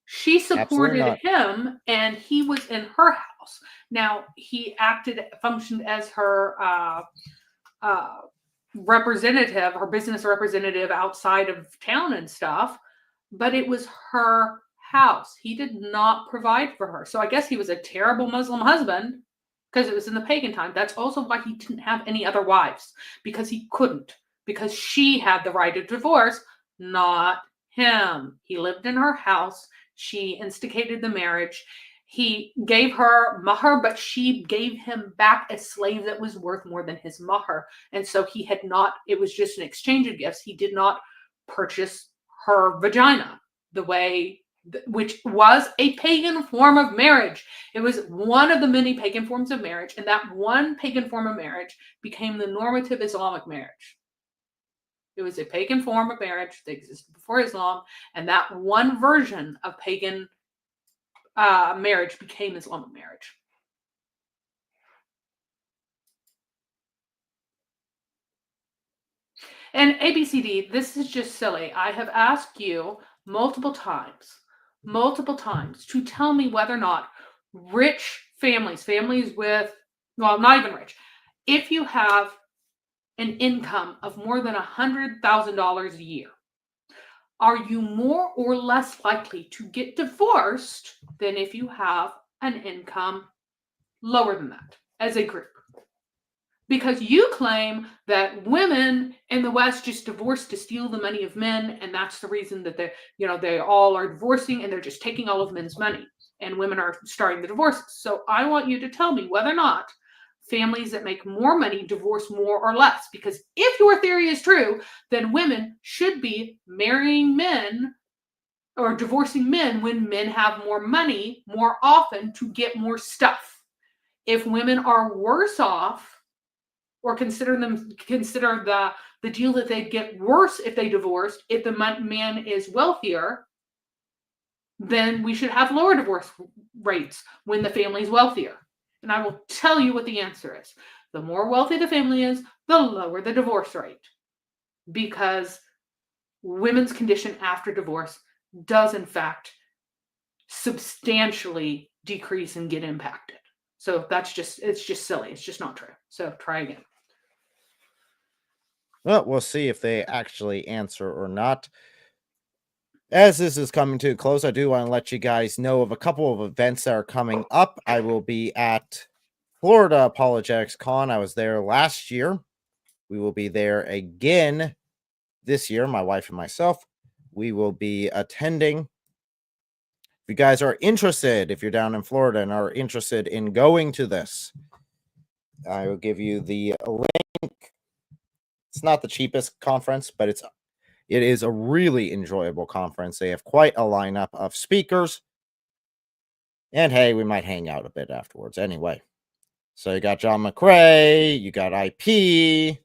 She supported him, and he was in her house. Now, he functioned as her representative, her business representative outside of town and stuff, but it was her house. He did not provide for her. So I guess he was a terrible Muslim husband because it was in the pagan time. That's also why he didn't have any other wives, because he couldn't, because she had the right of divorce, not him. He lived in her house. She instigated the marriage. He gave her mahar, but she gave him back a slave that was worth more than his mahar. And so it was just an exchange of gifts. He did not purchase her vagina which was a pagan form of marriage. It was one of the many pagan forms of marriage. And that one pagan form of marriage became the normative Islamic marriage. It was a pagan form of marriage that existed before Islam. And that one version of pagan marriage became Islamic marriage. And ABCD, this is just silly. I have asked you multiple times to tell me whether or not rich families with, well, not even rich, if you have an income of more than $100,000 a year, are you more or less likely to get divorced than if you have an income lower than that as a group? Because you claim that women in the West just divorce to steal the money of men, and that's the reason that they all are divorcing, and they're just taking all of men's money, and women are starting the divorces. So I want you to tell me whether or not families that make more money divorce more or less. Because if your theory is true, then women should be marrying men or divorcing men when men have more money more often to get more stuff. If women are worse off, or consider the deal that they get worse if they divorce, if the man is wealthier, then we should have lower divorce rates when the family is wealthier. And I will tell you what the answer is. The more wealthy the family is, the lower the divorce rate. Because women's condition after divorce does, in fact, substantially decrease and get impacted. So it's just silly. It's just not true. So try again.
Well, we'll see if they actually answer or not. As this is coming to a close, I do want to let you guys know of a couple of events that are coming up. I will be at Florida Apologetics Con. I was there last year. We will be there again this year, my wife and myself. We will be attending. If you guys are interested, if you're down in Florida and are interested in going to this, I will give you the link. It's not the cheapest conference, but it is a really enjoyable conference. They have quite a lineup of speakers. And hey, we might hang out a bit afterwards anyway. So you got John McRae, you got IP.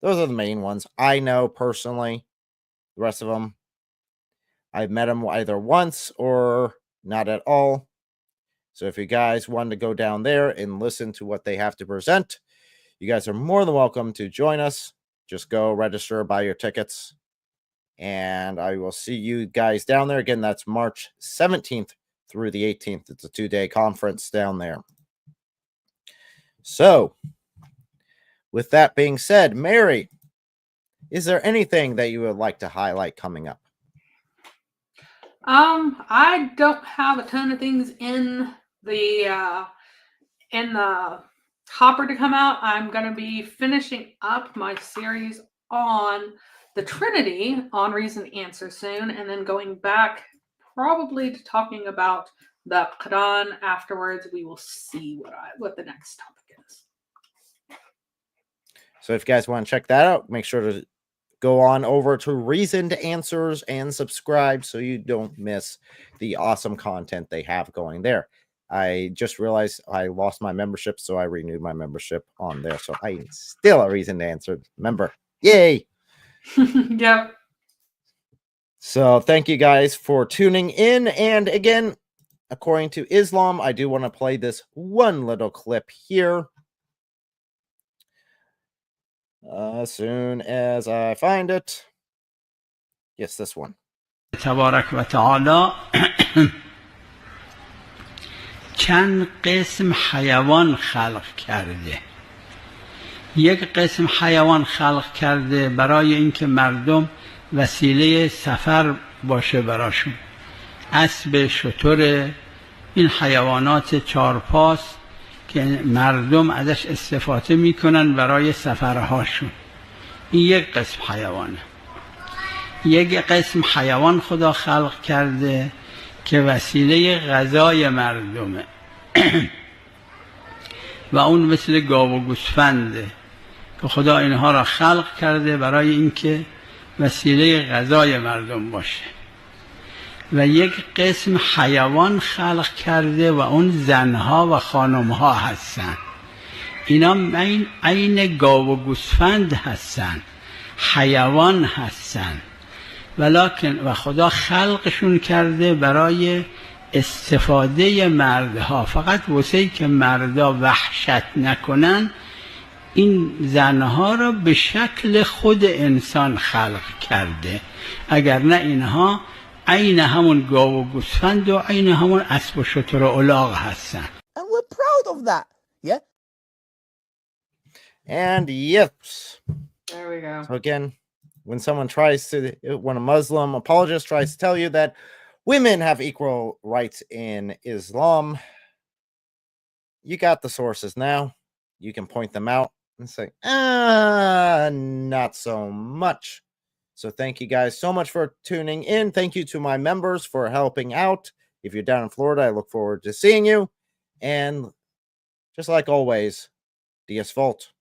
Those are the main ones I know personally. The rest of them, I've met them either once or not at all. So if you guys want to go down there and listen to what they have to present, you guys are more than welcome to join us. Just go register, buy your tickets, and I will see you guys down there. Again, that's March 17th through the 18th. It's a 2-day conference down there. So, with that being said, Mary, is there anything that you would like to highlight coming up?
I don't have a ton of things in the hopper to come out. I'm going to be finishing up my series on the Trinity on Reason Answer soon, and then going back probably to talking about the Quran afterwards. We will see what the next topic is.
So if you guys want to check that out, make sure to go on over to Reasoned Answers and subscribe so you don't miss the awesome content they have going there. I just realized I lost my membership, so I renewed my membership on there. So I'm still a Reasoned Answer member. Yay!
Yep.
So thank you guys for tuning in. And again, according to Islam, I do want to play this one little clip here. As soon as I find it. Yes, this one.
تبارک و تعالی چند قسم حیوان خلق کرده. یک قسم حیوان خلق کرده برای اینکه مردم وسیله سفر باشه براشون. اسب، شتر، این حیوانات چارپاست که مردم ازش استفاده میکنن برای سفرهاشون. این یک قسم حیوانه. یک قسم حیوان خدا خلق کرده که وسیله غذای مردمه و اون مثل گاو و گوسفنده که خدا اینها را خلق کرده برای اینکه وسیله غذای مردم باشه. و یک قسم حیوان خلق کرده و اون زنها و خانمها هستن. اینا عین گاو و گوسفند هستن، حیوان هستن، ولکن و خدا خلقشون کرده برای استفاده مردها، فقط واسه که مردا وحشت نکنن این زنها را به شکل خود انسان خلق کرده. اگر نه اینها عین همون گاو و گوسفند و عین همون اسب و شتر و الاغ هستن.
And we're proud of that. Yeah.
And yes.
There we go.
So again, when a Muslim apologist tries to tell you that women have equal rights in Islam, you got the sources now. You can point them out and say, not so much. So thank you guys so much for tuning in. Thank you to my members for helping out. If you're down in Florida, I look forward to seeing you. And just like always, the asphalt.